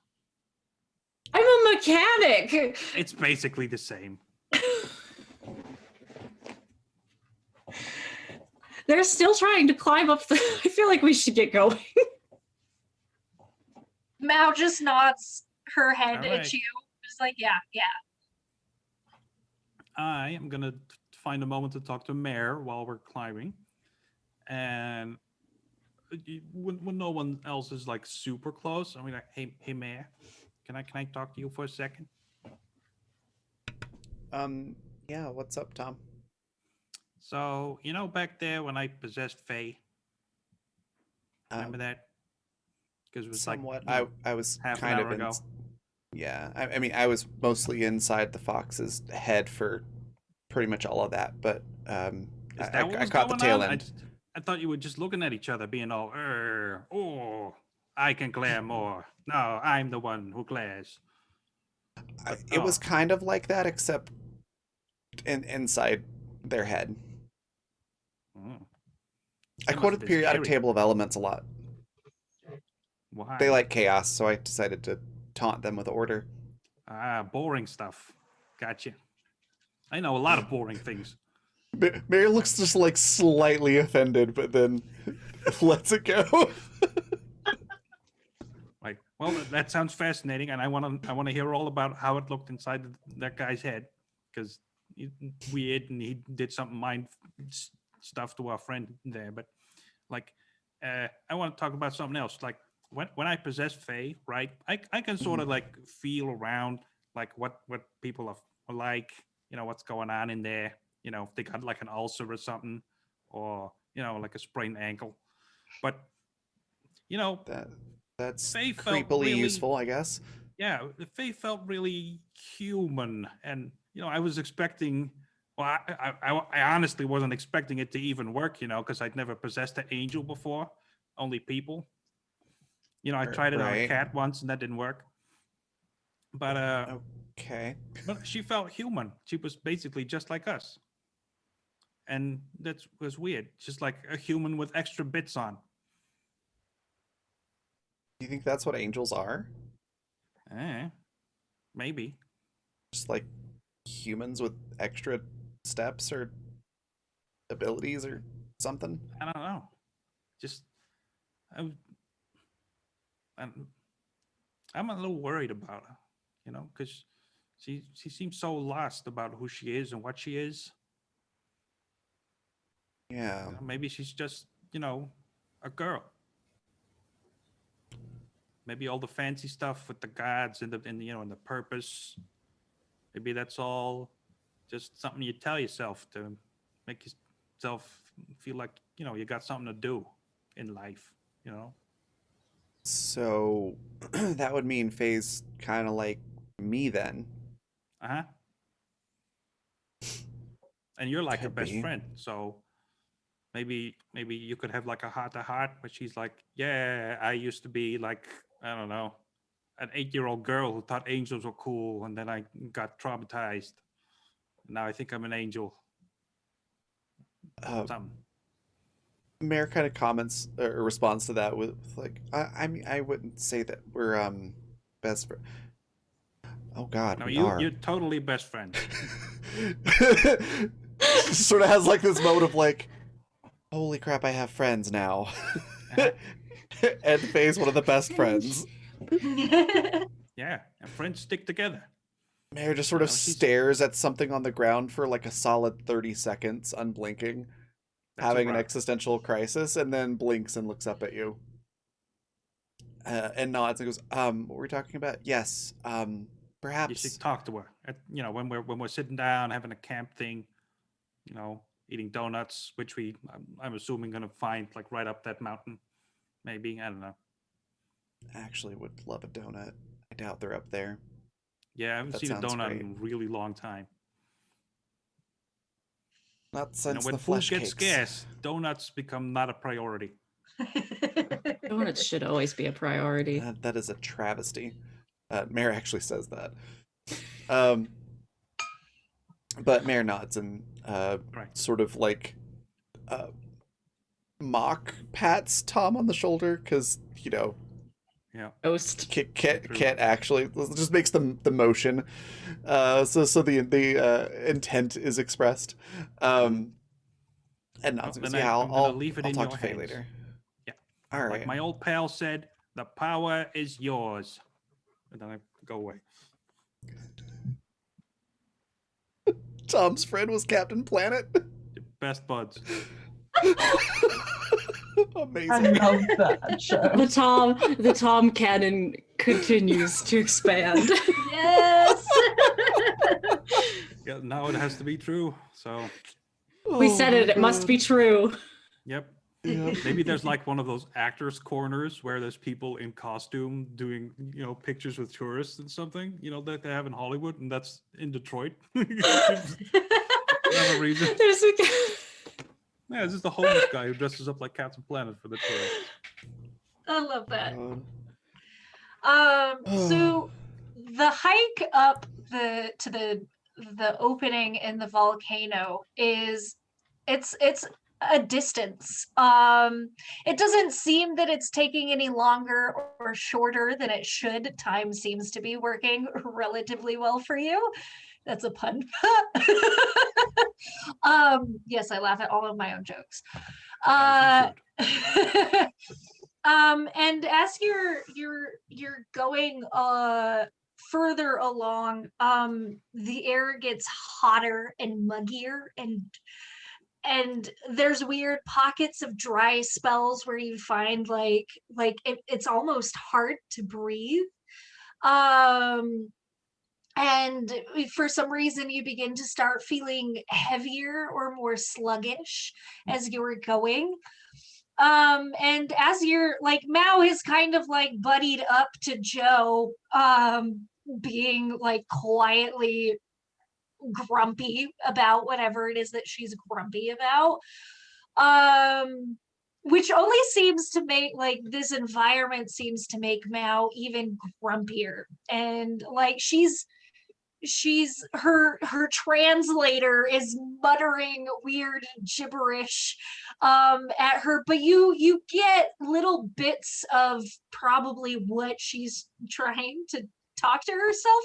I'm a mechanic. It's basically the same. They're still trying to climb up the. I feel like we should get going. Mao just nods her head All at right. you. Just like, yeah. I am gonna find a moment to talk to Mare while we're climbing, and when no one else is like super close, I mean, like, hey, Mayor, can I talk to you for a second? Yeah, what's up, Tom? So back there when I possessed Faye, remember Um, that? Because it was like somewhat. I was half an kind of hour in. ago. Yeah, I mean, I was mostly inside the fox's head for pretty much all of that, but Is I that what I was caught the going tail on? end. I thought you were just looking at each other, being all, oh, I can glare more. No, I'm the one who glares. But It was kind of like that, except inside their head. mm, I that must quoted have the been periodic scary. table of elements a lot. They Why? like chaos, so I decided to taunt them with order. Boring stuff. Gotcha. I know a lot of boring things. Mary looks just like slightly offended, but then lets it go. Like, well, that sounds fascinating, and I want to hear all about how it looked inside that guy's head, because weird, and he did something stuff to our friend there. But like, I want to talk about something else. Like when I possess Faye, right? I can sort of like feel around, like what people are like, what's going on in there. If they got like an ulcer or something, or like a sprained ankle. But you know, that that's Faye felt creepily really, useful, I guess. yeah, Faye felt really human, and I was expecting. Well, I honestly wasn't expecting it to even work, because I'd never possessed an angel before, only people. I tried it on a Right. cat once, and that didn't work. But Okay. but she felt human. She was basically just like us, and that was weird. Just like a human with extra bits on. Do you think that's what angels are? Eh, maybe. Just like humans with extra steps or abilities or something? I don't know. Just I, I'm, I'm a little worried about her, because she seems so lost about who she is and what she is. Yeah. Maybe she's just a girl. Maybe all the fancy stuff with the gods and the purpose. Maybe that's all just something you tell yourself to make yourself feel like you got something to do in life. You know. So that would mean Faye's kind of like me then. Uh huh. And you're like her Could best be. friend, so maybe you could have like a heart to heart, but she's like, yeah, I used to be like, I don't know, an 8-year-old girl who thought angels were cool, and then I got traumatized. Now I think I'm an angel. Uh, Something. Mare kind of comments or responds to that with like, I mean, I wouldn't say that we're best friends. Oh God, No, we you're are. totally best friends. Sort of has like this moment of like, holy crap, I have friends now. Uh-huh. And Faye's one of the best friends. Yeah, and friends stick together. Mare just sort of She's stares at something on the ground for like a solid 30 seconds, unblinking, that's a having an rug. existential crisis, and then blinks and looks up at you. And nods and goes, what were we talking about? Yes, You perhaps. should talk to her. When we're sitting down having a camp thing, eating donuts, which I'm assuming gonna find like right up that mountain. Maybe, I don't know. Actually would love a donut. I doubt they're up there. Yeah, I haven't That seen a sounds donut great. in a really long time. Not since When the food flesh gets cakes. scarce, donuts become not a priority. Donuts should always be a priority. That is a travesty. Mare actually says that. Um, but Mare nods and Right. sort of like uh, mock pats Tom on the shoulder because Yeah. Ghost. can't actually just makes the motion. So the intent is expressed. And nods and goes, Then yeah, I'm gonna leave it I'll in talk your to Faye hands. later. Yeah. All Like right. my old pal said, the power is yours. And then I go away. Tom's friend was Captain Planet. Best buds. I Amazing. love that show. The Tom canon continues to expand. Yes. Yeah, now it has to be true. So, We said it, it must be true. yep. Yep. Maybe there's like one of those actors' corners where there's people in costume doing, pictures with tourists and something, that they have in Hollywood, and that's in Detroit. For whatever reason. There's a Yeah, it's just a homeless guy who dresses up like Captain Planet for the tourists. I love that. God. So the hike up to the opening in the volcano is it's a distance. It doesn't seem that it's taking any longer or shorter than it should. Time seems to be working relatively well for you. That's a pun. Yes, I laugh at all of my own jokes. As you should. And as you're going further along, the air gets hotter and muggier, and there's weird pockets of dry spells where you find it's almost hard to breathe. And for some reason you begin to start feeling heavier or more sluggish as you're going. And as you're like, Mao is kind of like buddied up to Joe, being like quietly grumpy about whatever it is that she's grumpy about. Which only seems to make like this environment seems to make Mao even grumpier. And like she's her translator is muttering weird gibberish at her, but you get little bits of probably what she's trying to talk to herself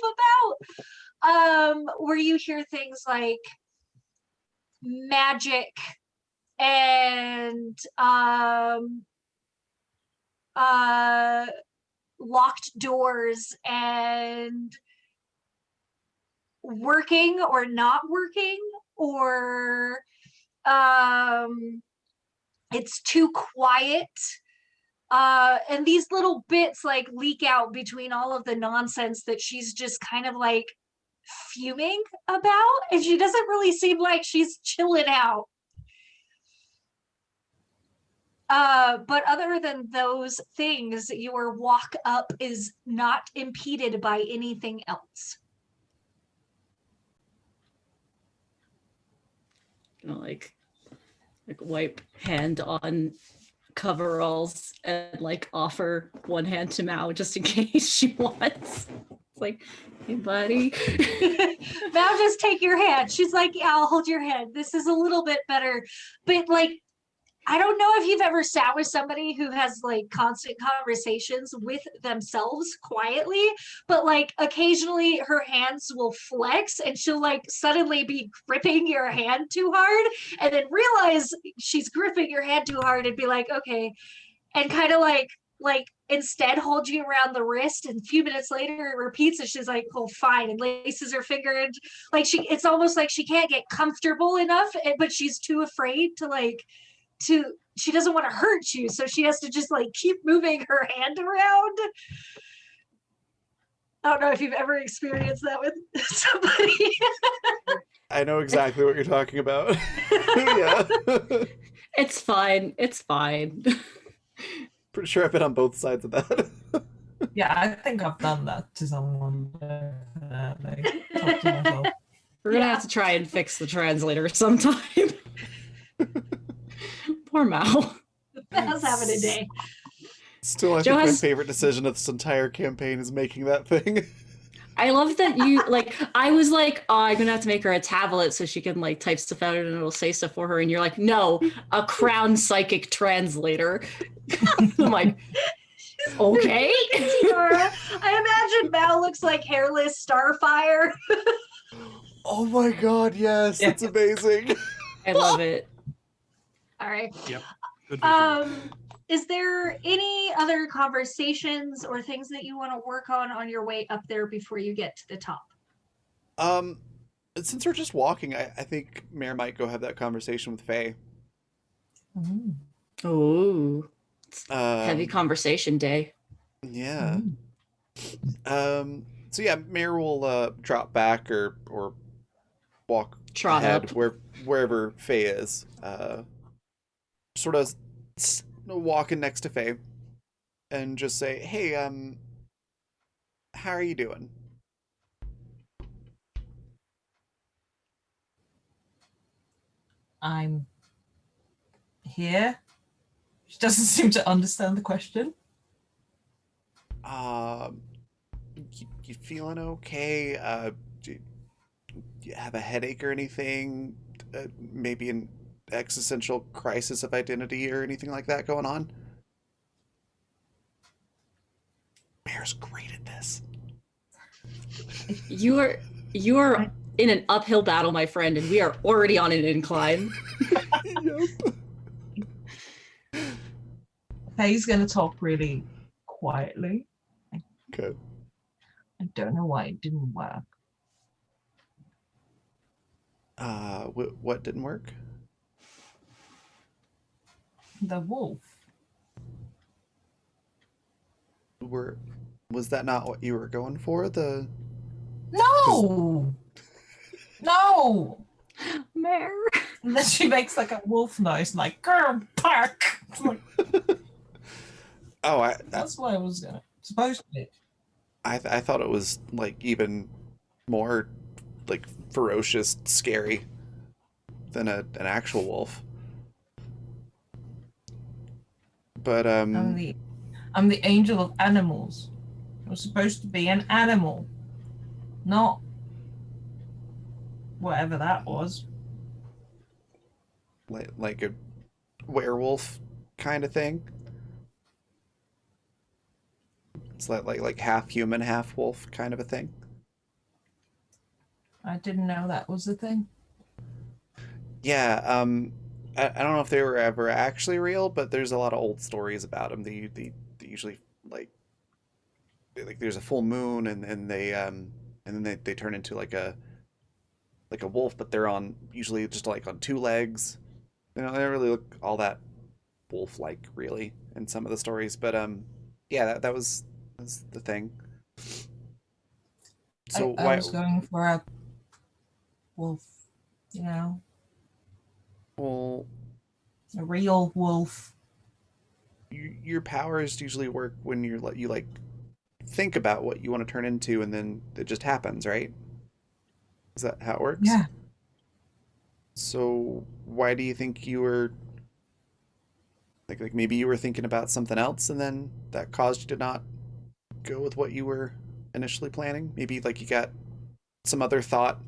about, where you hear things like magic and locked doors and working or not working, or it's too quiet, and these little bits like leak out between all of the nonsense that she's just kind of like fuming about, and she doesn't really seem like she's chilling out. But other than those things, your walk up is not impeded by anything else. Like wipe hand on coveralls and like offer one hand to Mao just in case she wants. It's like, hey buddy. Mao, just take your hand. She's like, yeah, I'll hold your hand. This is a little bit better. But like, I don't know if you've ever sat with somebody who has like constant conversations with themselves quietly, but like occasionally her hands will flex and she'll like suddenly be gripping your hand too hard and then realize she's gripping your hand too hard and be like, okay, and kind of like instead hold you around the wrist, and a few minutes later it repeats and she's like, oh fine, and laces her finger, and like it's almost like she can't get comfortable enough, but she's too afraid she doesn't want to hurt you, so she has to just like keep moving her hand around. I don't know if you've ever experienced that with somebody. I know exactly what you're talking about. Yeah. It's fine. It's fine. Pretty sure I've been on both sides of that. Yeah, I think I've done that to someone. Definitely. Talk to myself. We're gonna have to try and fix the translator sometime. Poor Mao. How's having a day? Still, I Joe think my has- favorite decision of this entire campaign is making that thing. I love that you like. I was like, oh, I'm gonna have to make her a tablet so she can like type stuff out and it'll say stuff for her. And you're like, no, a crown psychic translator. I'm like, okay. Tiara. I imagine Mal looks like hairless Starfire. Oh my god, yes, Yeah. it's amazing. I love it. All right. Yep. Good visual. Is there any other conversations or things that you want to work on your way up there before you get to the top? Since we're just walking, I think Mare might go have that conversation with Faye. Mm. Oh, heavy Um, conversation day. yeah. Mm. So yeah, Mayor will drop back or walk Trot ahead up. wherever Faye is. Sort of walking next to Faye and just say, "Hey, how are you doing?" I'm here. She doesn't seem to understand the question. Um, you feeling okay? Do you have a headache or anything? Maybe an existential crisis of identity or anything like that going on? Bear's great at this. You are you are in an uphill battle, my friend, and we are already on an incline. Yep. Faye's going to talk really quietly. Okay. I don't know why it didn't work. What didn't work? The wolf. Were Was that not what you were going for? The No! No! Mare. And then she makes like a wolf noise, like, girl, park! Like, Oh, that's what I was supposed to be. I thought it was like even more like ferocious, scary than an actual wolf. But I'm the angel of animals. I was supposed to be an animal, not whatever that was. like a werewolf kind of thing. It's like half human, half wolf kind of a thing. I didn't know that was the thing. Yeah. I don't know if they were ever actually real, but there's a lot of old stories about them. They usually like there's a full moon and then they turn into like a wolf, but they're on usually just like on two legs. You know, they don't really look all that wolf like really in some of the stories, but yeah, that's the thing. So I why? was going for a wolf, you know, Well, a real wolf. your powers usually work when you like think about what you want to turn into, and then it just happens, right? Is that how it works? Yeah, So why do you think you were like maybe you were thinking about something else, and then that caused you to not go with what you were initially planning? Maybe like you got some other thought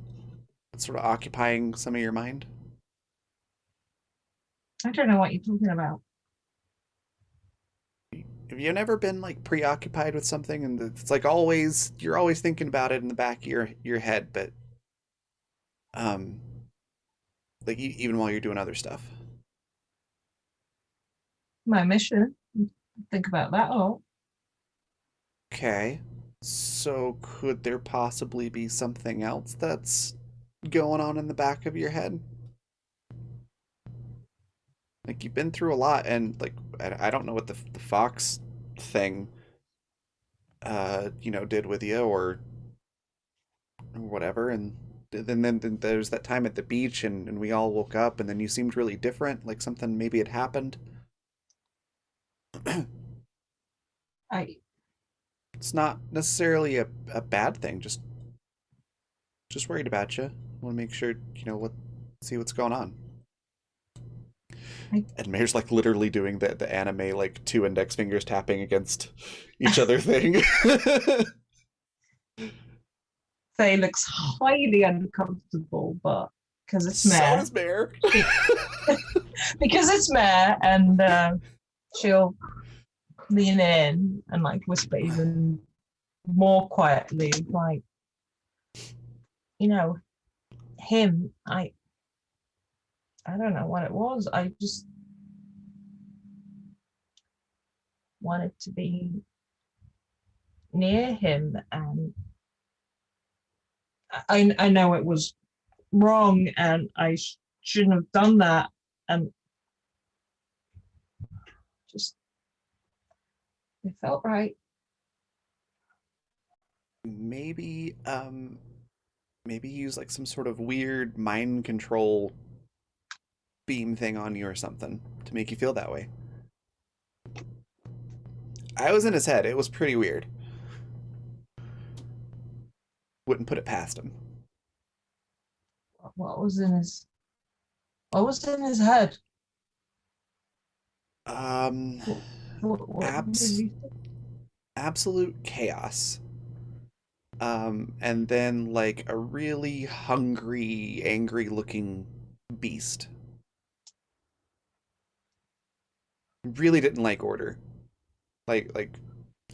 that's sort of occupying some of your mind. I don't know what you're talking about. Have you never been like preoccupied with something and it's like always you're always thinking about it in the back of your head, but um like even while you're doing other stuff? My mission. Think about that a lot. Okay. So could there possibly be something else that's going on in the back of your head? Like you've been through a lot, and like I don't know what the fox thing did with you or whatever, and then there's that time at the beach and we all woke up and then you seemed really different, like something maybe had happened. I It's not necessarily a bad thing, just worried about you. Want to make sure see what's going on. I And Mayor's like literally doing the anime like two index fingers tapping against each other thing. Faye looks highly uncomfortable, but because it's So Mare, does Mayor. because it's Mare, and she'll lean in and like whisper even more quietly, like, you know, him. I don't know what it was. I just wanted to be near him, and I know it was wrong, and I shouldn't have done that, and Just it felt right. Maybe maybe use like some sort of weird mind control beam thing on you or something to make you feel that way. I was in his head. It was pretty weird. Wouldn't put it past him. What was in his what was in his head? Um, What did abs he absolute chaos. And then like a really hungry, angry looking beast. Really didn't like order. Like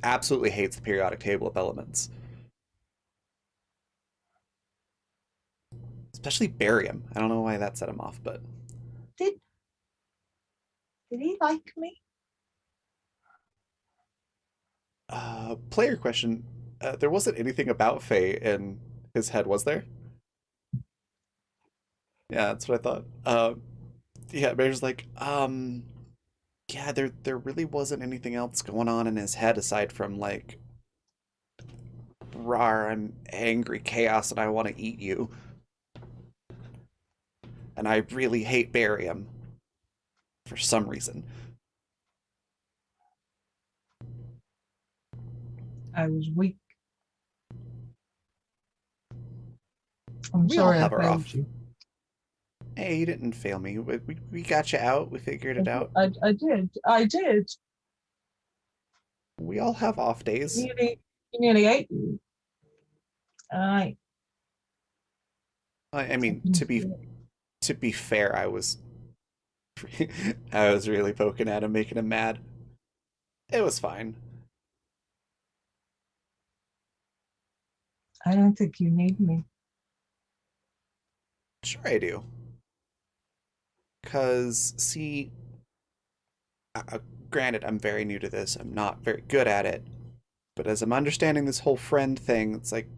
absolutely hates the periodic table of elements. Especially barium. I don't know why that set him off, but did did he like me? player question. There wasn't anything about Faye in his head, was there? Yeah, that's what I thought. Yeah, Bear's like, yeah, there really wasn't anything else going on in his head aside from like, rar, I'm angry, chaos, and I want to eat you. And I really hate barium for some reason. I was weak. I'm We all sorry I have our failed off. you. Hey, you didn't fail me. We got you out. We figured it out. I did. I did. We all have off days. You nearly ate you. I I mean, to be fair, I was really poking at him, making him mad. It was fine. I don't think you need me. Sure, I do. Cause see, granted, I'm very new to this. I'm not very good at it. But as I'm understanding this whole friend thing, it's like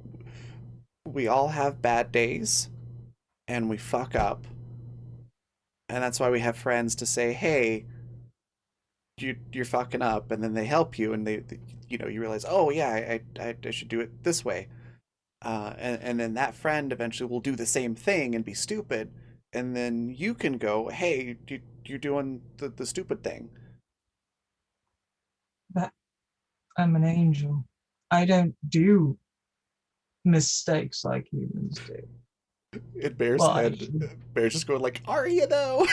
we all have bad days, and we fuck up, and that's why we have friends to say, "Hey, you're fucking up," and then they help you, and you realize, "Oh yeah, I should do it this way." And then that friend eventually will do the same thing and be stupid, and then you can go, "Hey, you're doing the stupid thing." But I'm an angel. I don't do mistakes like humans do. In Bear's Well, I head, should. Bear's just going like, "Are you though?"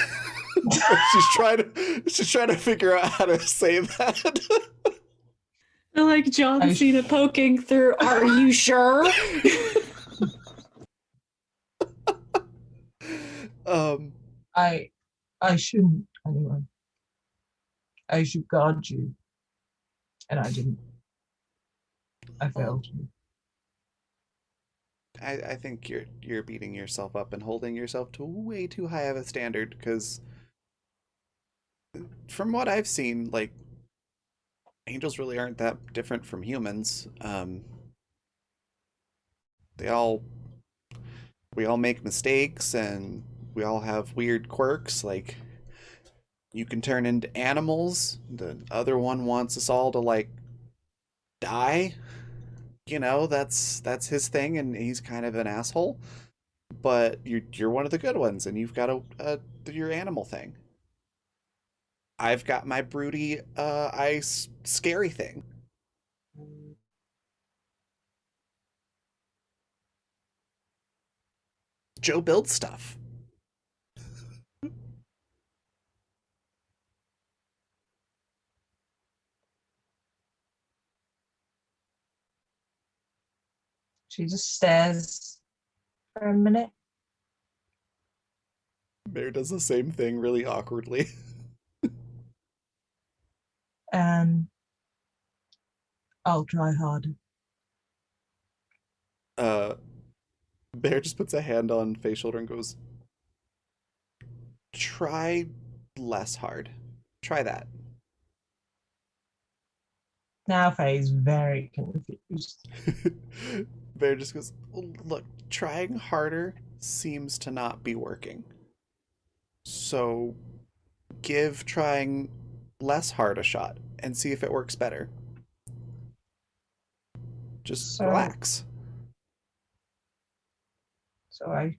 She's trying to figure out how to say that. I like John I Cena poking through. Are you sure? um, I I shouldn't anyway. I should guard you. And I didn't. I failed you. I think you're beating yourself up and holding yourself to way too high of a standard because from what I've seen, like angels really aren't that different from humans. They all we all make mistakes and we all have weird quirks. Like you can turn into animals. The other one wants us all to like die. That's his thing, and he's kind of an asshole. But you're one of the good ones, and you've got your animal thing. I've got my broody, ice scary thing. Joe builds stuff. She just stares for a minute. Bear does the same thing really awkwardly. And I'll try harder. Uh, Bear just puts a hand on Faye's shoulder and goes, "Try less hard. Try that." Now Faye's very confused. Bear just goes, "Look, trying harder seems to not be working. So give trying less hard a shot and see if it works better. Just So- relax. So I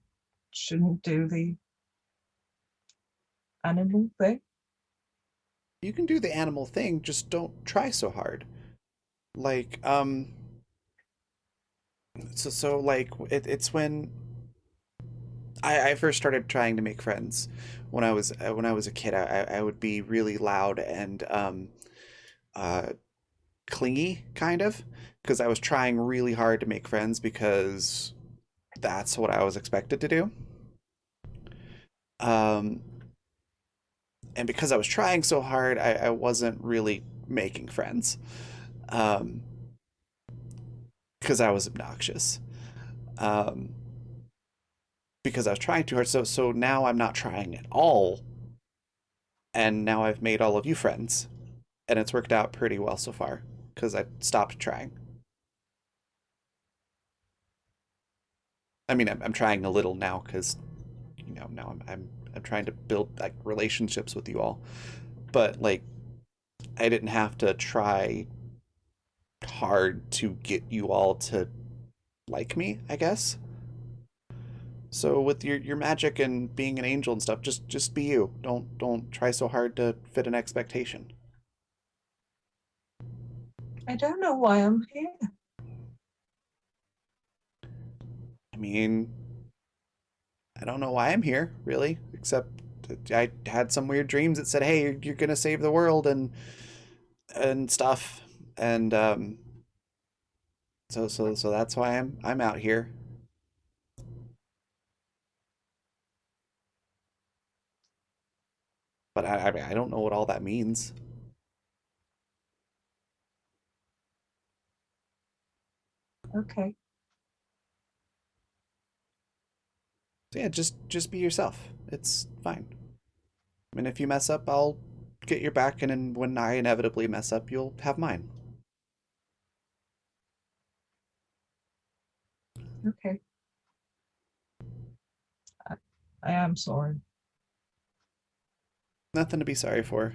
shouldn't do the animal thing. You can do the animal thing, just don't try so hard. Like, so like it's when I first started trying to make friends when I was a kid. I would be really loud and uh clingy kind of because I was trying really hard to make friends because that's what I was expected to do. Um and because I was trying so hard, I wasn't really making friends. Um because I was obnoxious. Um because I was trying too hard. So now I'm not trying at all. And now I've made all of you friends. And it's worked out pretty well so far because I stopped trying. I mean, I'm trying a little now because, now I'm trying to build like relationships with you all. But like, I didn't have to try hard to get you all to like me, I guess. So with your magic and being an angel and stuff, just be you. Don't try so hard to fit an expectation. I don't know why I'm here. I mean, I don't know why I'm here, really, except that I had some weird dreams that said, "Hey, you're gonna save the world and stuff," and so that's why I'm out here. But I mean, I don't know what all that means. Okay. So yeah, just be yourself. It's fine. I mean, if you mess up, I'll get your back, and then when I inevitably mess up, you'll have mine. Okay. I am sorry. Nothing to be sorry for.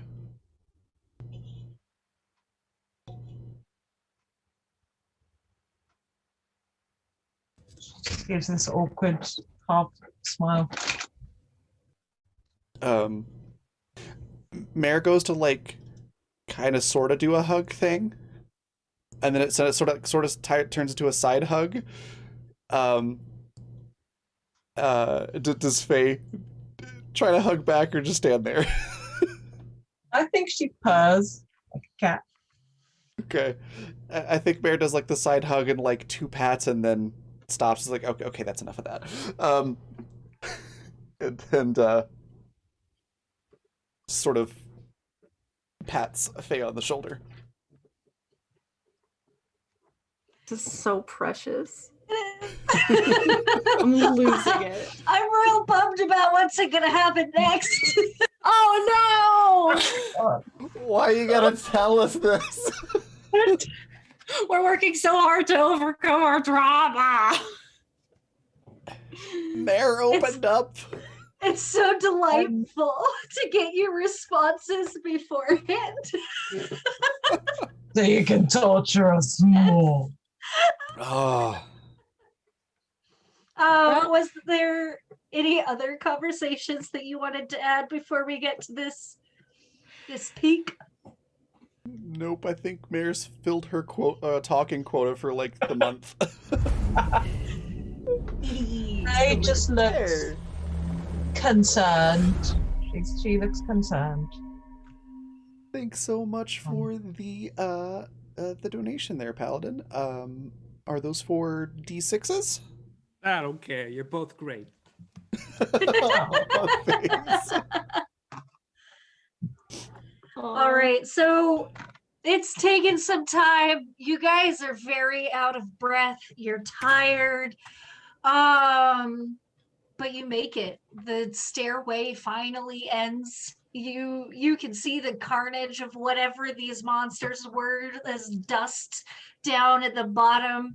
Gives this awkward half smile. Um, Mare goes to like kind of sort of do a hug thing, and then it sort of turns into a side hug. Um, does Faye try to hug back or just stand there? I think she purrs like a cat. Okay, I think Mare does like the side hug and like two pats and then stops. It's like okay, that's enough of that. And sort of pats Faye on the shoulder. This is so precious. I'm losing it. I'm real bummed about what's gonna happen next. Oh Why you gotta tell us this? no! We're working so hard to overcome our trauma. Mare opened up. It's so delightful to get your responses beforehand. So you can torture us more. Oh, Was there any other conversations that you wanted to add before we get to this peak? nope. I think Mare's filled her talking quota for like the month. Ray just looks concerned. She looks concerned. Thanks so much for the donation there, Paladin. Are those for D6s? I don't care. You're both great. Oh, thanks. All right, so it's taken some time. You guys are very out of breath. You're tired. But you make it. The stairway finally ends. You can see the carnage of whatever these monsters were as dust down at the bottom.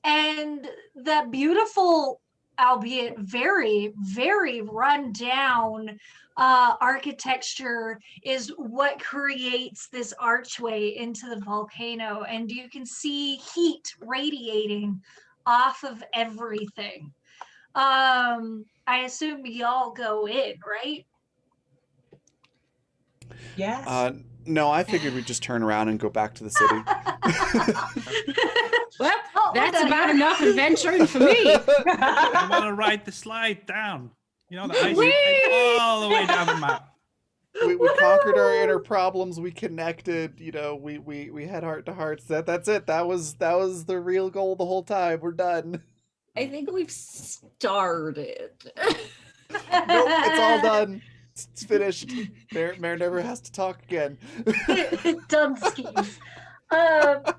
And that beautiful albeit very, very run down architecture is what creates this archway into the volcano. And you can see heat radiating off of everything. I assume y'all go in, right? Yes. No, I figured we'd just turn around and go back to the city. Well, Oh, that's what the about heck? enough adventuring for me. I want to ride the slide down. You know, the ice Whee! all the way down the mountain. We conquered our inner problems. We connected. You know, we had heart to hearts. That's it. That was the real goal the whole time. We're done. I think we've started. Nope, it's all done. It's finished. Mare never has to talk again. Dumb skis.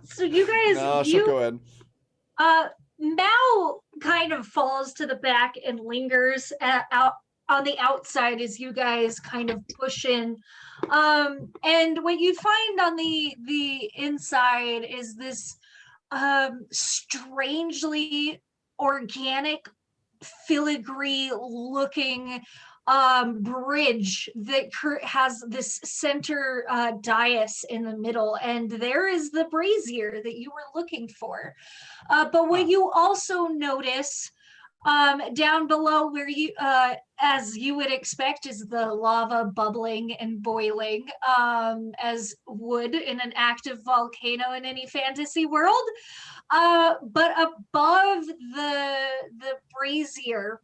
So you guys, No, she'll go in. Mal kind of falls to the back and lingers out on the outside as you guys kind of push in. And what you find on the inside is this strangely organic, filigree looking bridge that has this center dais in the middle, and there is the brazier that you were looking for. But what you also notice down below, where you as you would expect, is the lava bubbling and boiling, as would in an active volcano in any fantasy world. But above the brazier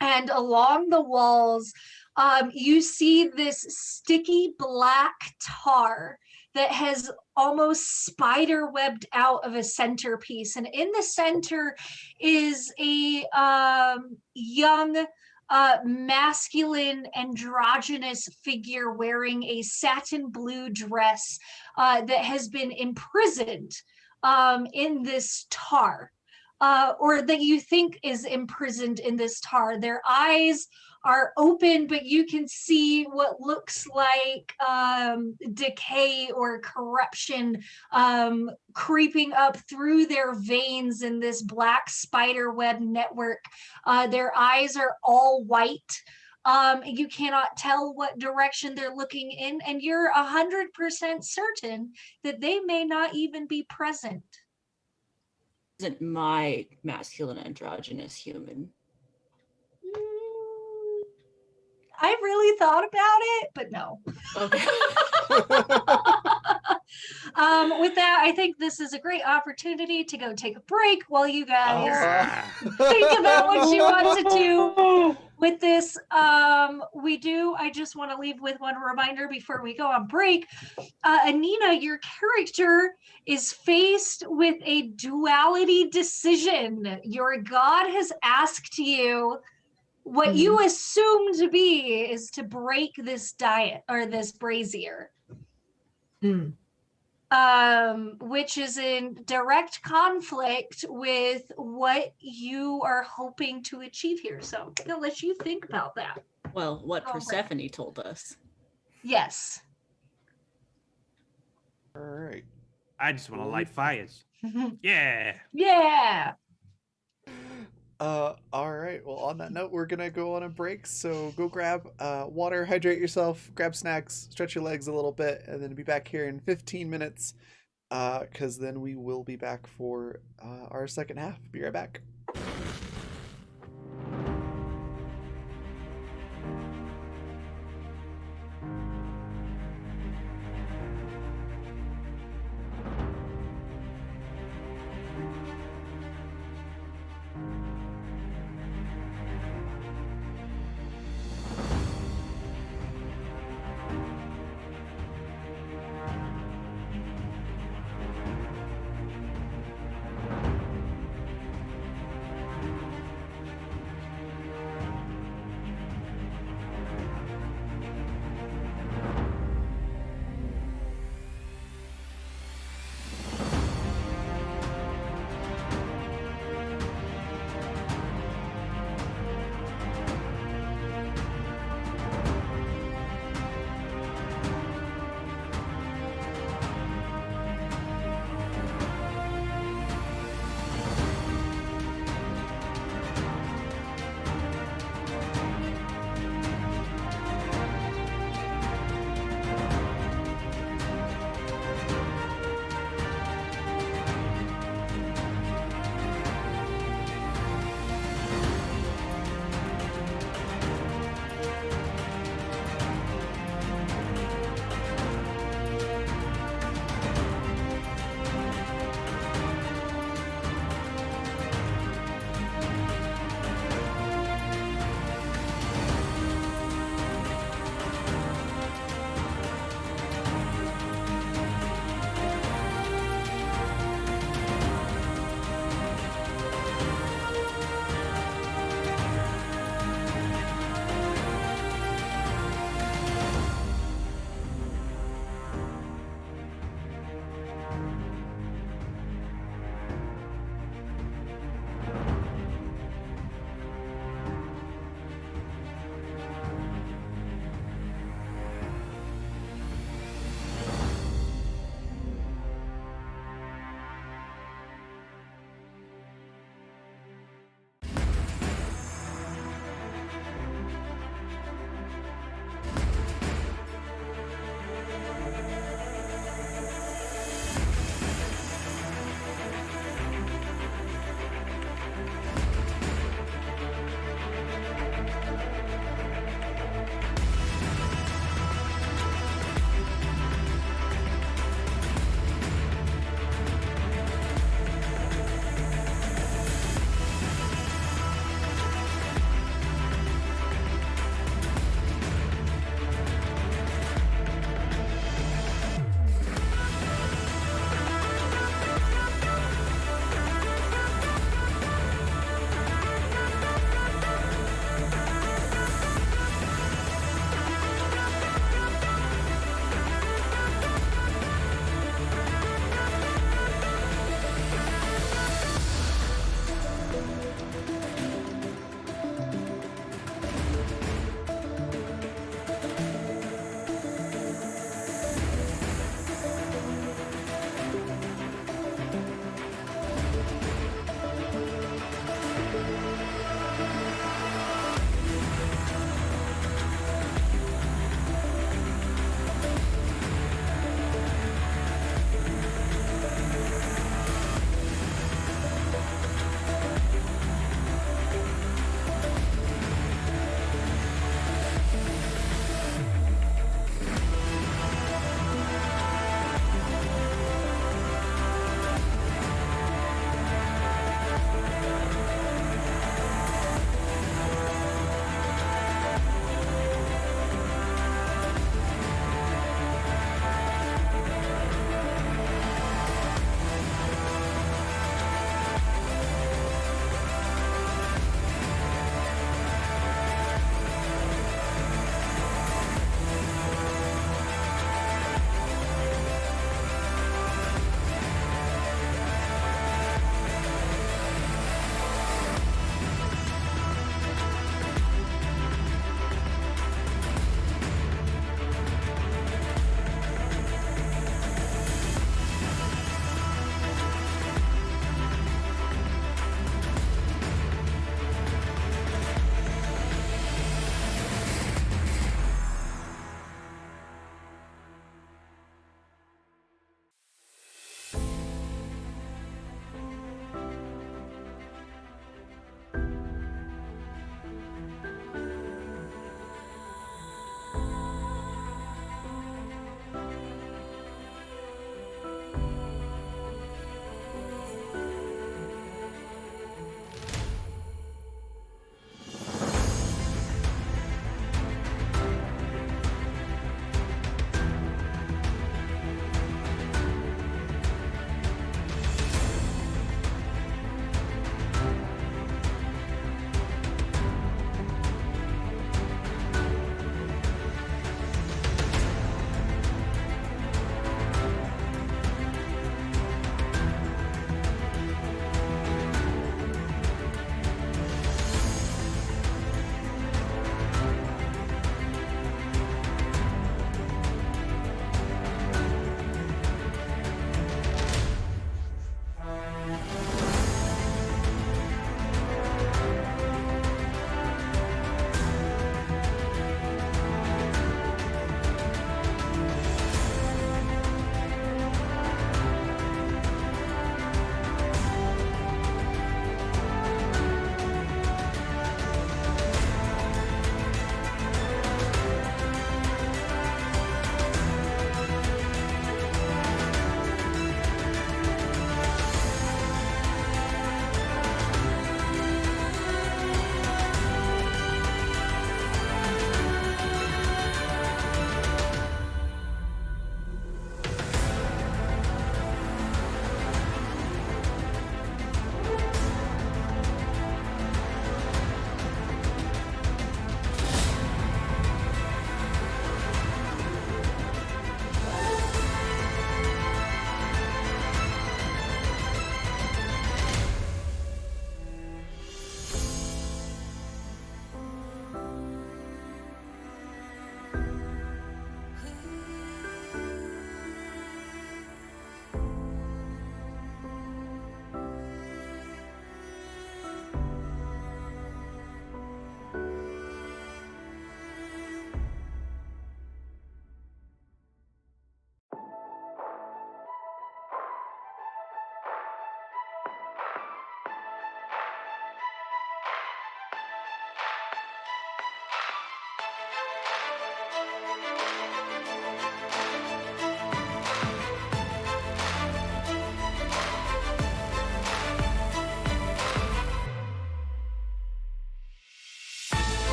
and along the walls, you see this sticky black tar that has almost spider webbed out of a centerpiece. And in the center is a young, masculine, androgynous figure wearing a satin blue dress that has been imprisoned in this tar. Or that you think is imprisoned in this tar. Their eyes are open, but you can see what looks like decay or corruption creeping up through their veins in this black spider web network. Their eyes are all white. You cannot tell what direction they're looking in, and you're 100% certain that they may not even be present. Isn't my masculine androgynous human? I really thought about it, but no. Okay. With that, I think this is a great opportunity to go take a break while you guys think about what you want to do with this. I just want to leave with one reminder before we go on break. Anina, your character is faced with a duality decision. Your god has asked you what you assume to be is to break this diet or this brazier. Which is in direct conflict with what you are hoping to achieve here. So I'm gonna let you think about that. Well, what Go Persephone told us. Yes. All right. I just want to light fires. Yeah. Yeah. All right. Well, on that note, we're gonna go on a break. So go grab water, hydrate yourself, grab snacks, stretch your legs a little bit, and then be back here in 15 minutes. Because then we will be back for our second half. Be right back.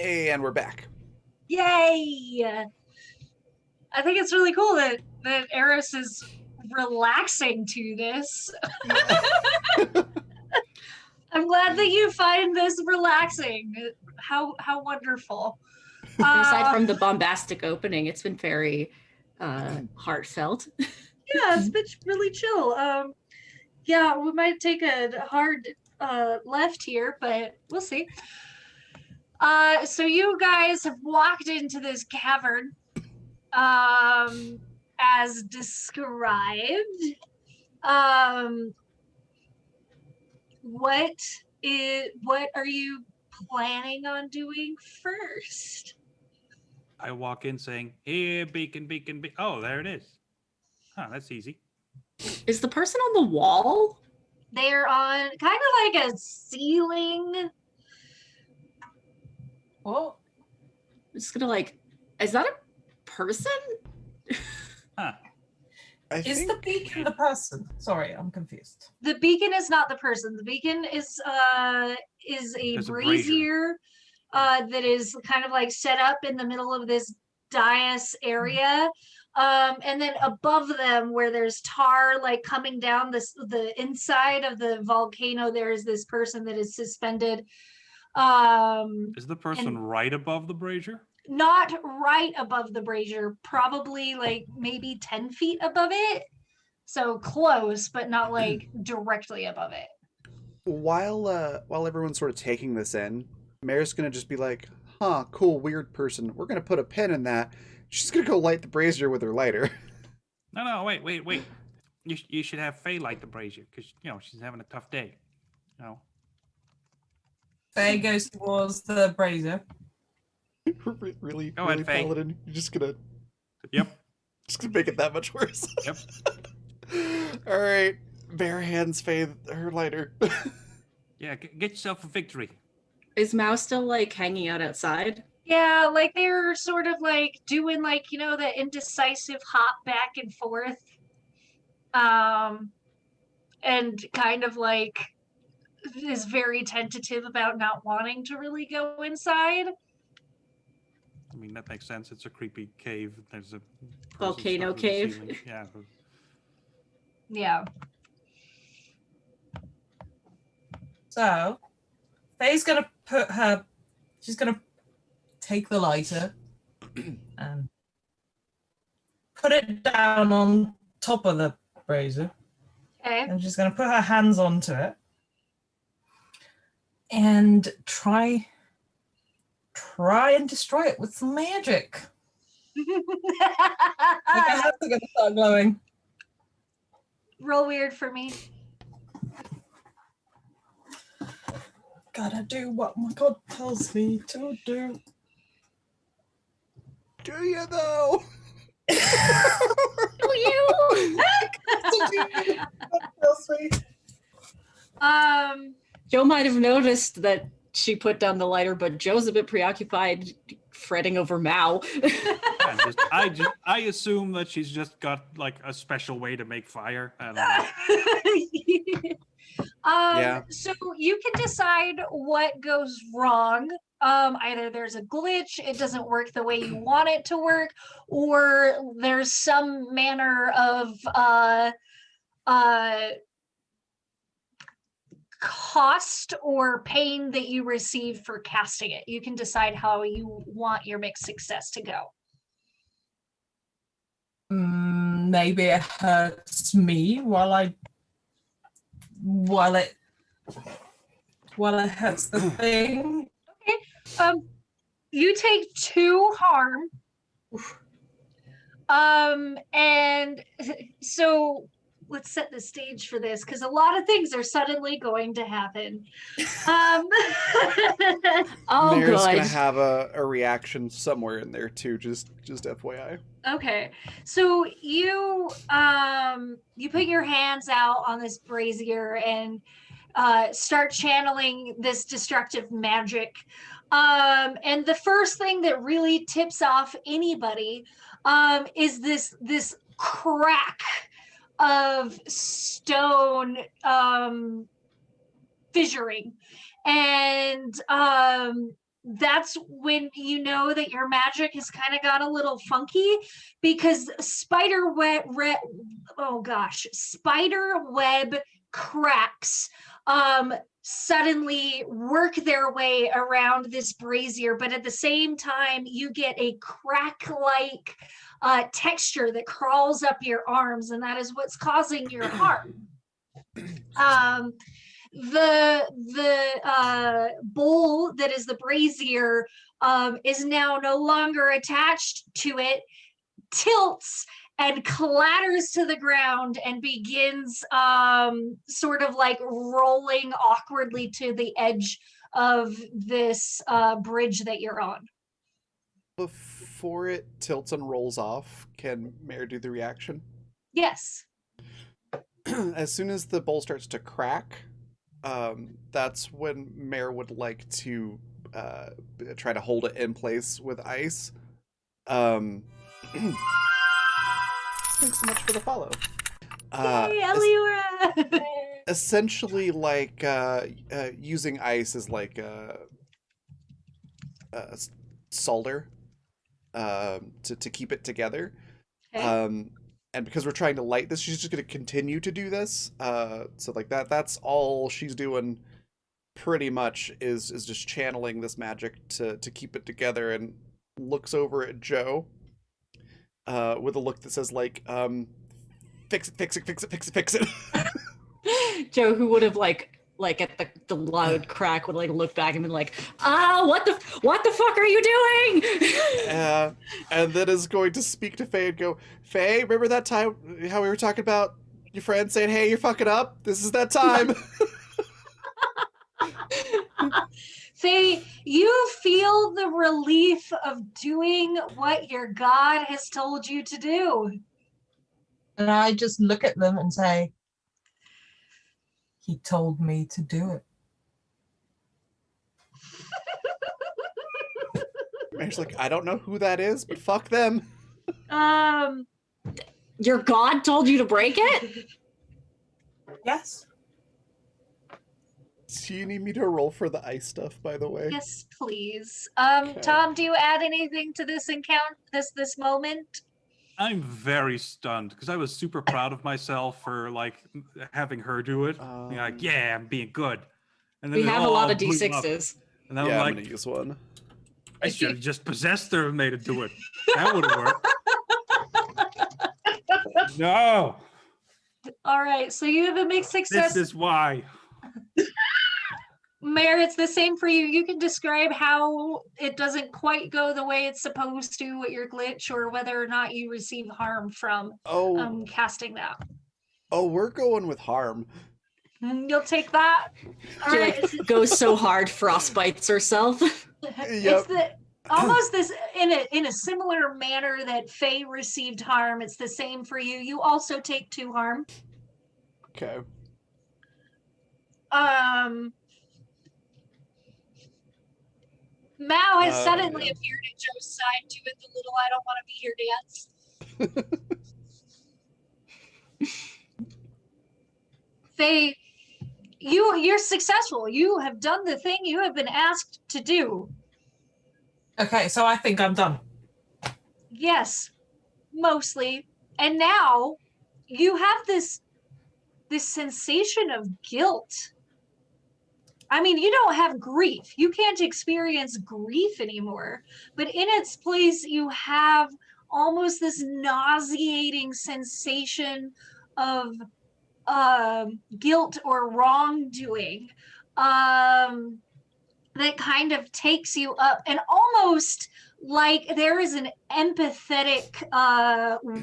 And we're back. Yay! I think it's really cool that Eris is relaxing to this. I'm glad that you find this relaxing. How wonderful. Aside from the bombastic opening, it's been very heartfelt. Yeah, it's been really chill. Yeah, we might take a hard left here, but we'll see. So you guys have walked into this cavern, as described. What are you planning on doing first? I walk in saying, "Here, beacon, beacon, beacon." Oh, there it is. Huh, that's easy. Is the person on the wall? They're on kind of like a ceiling. What? I'm just gonna is that a person? Huh. Is the beacon the person? Sorry, I'm confused. The beacon is not the person. The beacon is a There's a brazier that is kind of like set up in the middle of this dais area. And then above them, where there's tar like coming down the inside of the volcano, there is this person that is suspended. Is the person right above the brazier? Not right above the brazier, probably like maybe 10 feet above it. So close, but not like directly above it. While everyone's sort of taking this in, Mare's gonna just be like, "Huh, cool, weird person. We're gonna put a pin in that." She's gonna go light the brazier with her lighter. No, wait. You should have Faye light the brazier because she's having a tough day. Faye goes towards the brazier. really, Go ahead, Faye. Paladin. You're just gonna Yep. make it that much worse. Yep. All right, bare hands Faye her lighter. Yeah, get yourself a victory. Is Mao still like hanging out outside? Yeah, like they're sort of like doing like, the indecisive hop back and forth. And kind of like is very tentative about not wanting to really go inside. I mean, that makes sense. It's a creepy cave. There's a person Volcano stuck in the cave. ceiling. Yeah. Yeah. So, Faye's she's gonna take the lighter and put it down on top of the brazier. Okay. And she's gonna put her hands onto it and try and destroy it with some magic. Like her hands are gonna start glowing. Real weird for me. Gotta do what my god tells me to do. Do you though? Do you? Joe might have noticed that she put down the lighter, but Joe's a bit preoccupied fretting over Mao. I assume that she's just got like a special way to make fire. I don't know. Yeah. So you can decide what goes wrong. Either there's a glitch, it doesn't work the way you want it to work, or there's some manner of cost or pain that you receive for casting it. You can decide how you want your mixed success to go. Maybe it hurts me while it hurts the thing. You take 2 harm. And so let's set the stage for this because a lot of things are suddenly going to happen. Oh, Mare's good. gonna have a reaction somewhere in there too. Just FYI. Okay, so you put your hands out on this brazier and start channeling this destructive magic. And the first thing that really tips off anybody is this crack of stone fissuring, and that's when you know that your magic has kind of got a little funky, because spider web cracks suddenly work their way around this brazier, but at the same time you get a crack like texture that crawls up your arms, and that is what's causing your harm. The bowl that is the brazier is now no longer attached to it, tilts and clatters to the ground and begins sort of like rolling awkwardly to the edge of this bridge that you're on. Before it tilts and rolls off, can Mare do the reaction? Yes. As soon as the bowl starts to crack, that's when Mare would like to try to hold it in place with ice. Thanks so much for the follow. Hey, Eliora! Essentially, like using ice as like a solder to keep it together. Okay. And because we're trying to light this, she's just going to continue to do this. So like that's all she's doing pretty much is just channeling this magic to keep it together, and looks over at Joe with a look that says like, fix it, fix it, fix it, fix it, fix it. Joe, who would have like at the loud crack, would like look back and be like, what the fuck are you doing? And then is going to speak to Faye and go, Faye, remember that time how we were talking about your friend saying, hey, you're fucking up? This is that time. Faye, you feel the relief of doing what your god has told you to do. And I just look at them and say, he told me to do it. Mare's like, I don't know who that is, but fuck them. Your god told you to break it? Yes. Do you need me to roll for the ice stuff, by the way? Yes, please. Okay. Tom, do you add anything to this encounter, this moment? I'm very stunned because I was super proud of myself for like having her do it. Being like, yeah, I'm being good. And then We it have a all lot of blew up. D6s. And then Yeah, I'm I'm like, gonna use one. I should have just possessed her and made her do it. That would have worked. No, All right, so you have a mixed success. this is why. Mare, it's the same for you. You can describe how it doesn't quite go the way it's supposed to with your glitch, or whether or not you receive harm from Oh, casting that. we're going with harm. You'll take that. All She right. like goes so hard, frostbites herself. It's the almost this in a similar manner that Faye received harm. It's the same for you. You also take 2 harm. Okay. Mao has suddenly yeah. appeared at Joe's side doing the little I don't want to be here dance. Faye, you're successful. You have done the thing you have been asked to do. Okay, so I think I'm done. Yes, mostly. And now you have this sensation of guilt. I mean, you don't have grief. You can't experience grief anymore. But in its place, you have almost this nauseating sensation of guilt or wrongdoing that kind of takes you up, and almost like there is an empathetic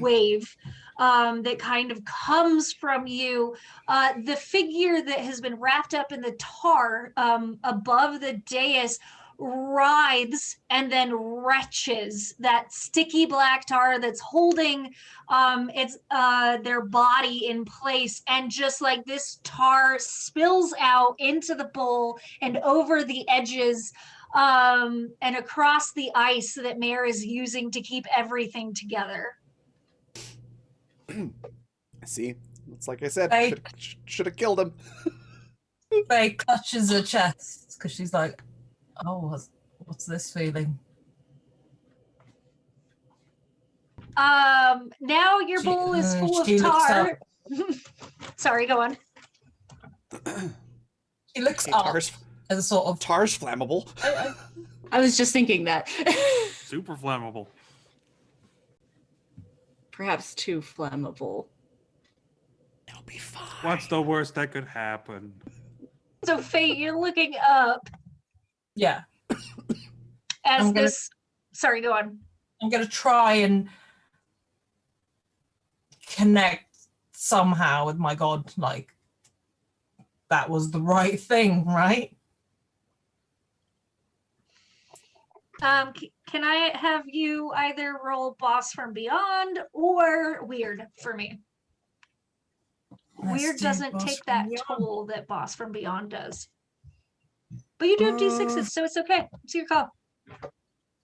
wave that kind of comes from you. The figure that has been wrapped up in the tar above the dais writhes and then retches, that sticky black tar that's holding their body in place, and just like this tar spills out into the bowl and over the edges and across the ice that Mare is using to keep everything together. See, it's like I said, Hey. should have killed him. Faye clutches her chest because she's like, oh, What's this feeling? Now your bowl is full of She looks tar. Sorry, go on. She looks Hey, up tar's, as a sort of. tar's flammable. I was just thinking that. Super flammable. Perhaps too flammable. It'll be fine. What's the worst that could happen? So, Fate, you're looking up Yeah, as I'm gonna- this. Sorry, go on. I'm gonna try and connect somehow with my god. Like that was the right thing, right? Can I have you either roll Boss from Beyond or Weird for me? Let's Weird do doesn't Boss take from that Beyond. toll that Boss from Beyond does. But you do have D6s, so it's okay. It's your call.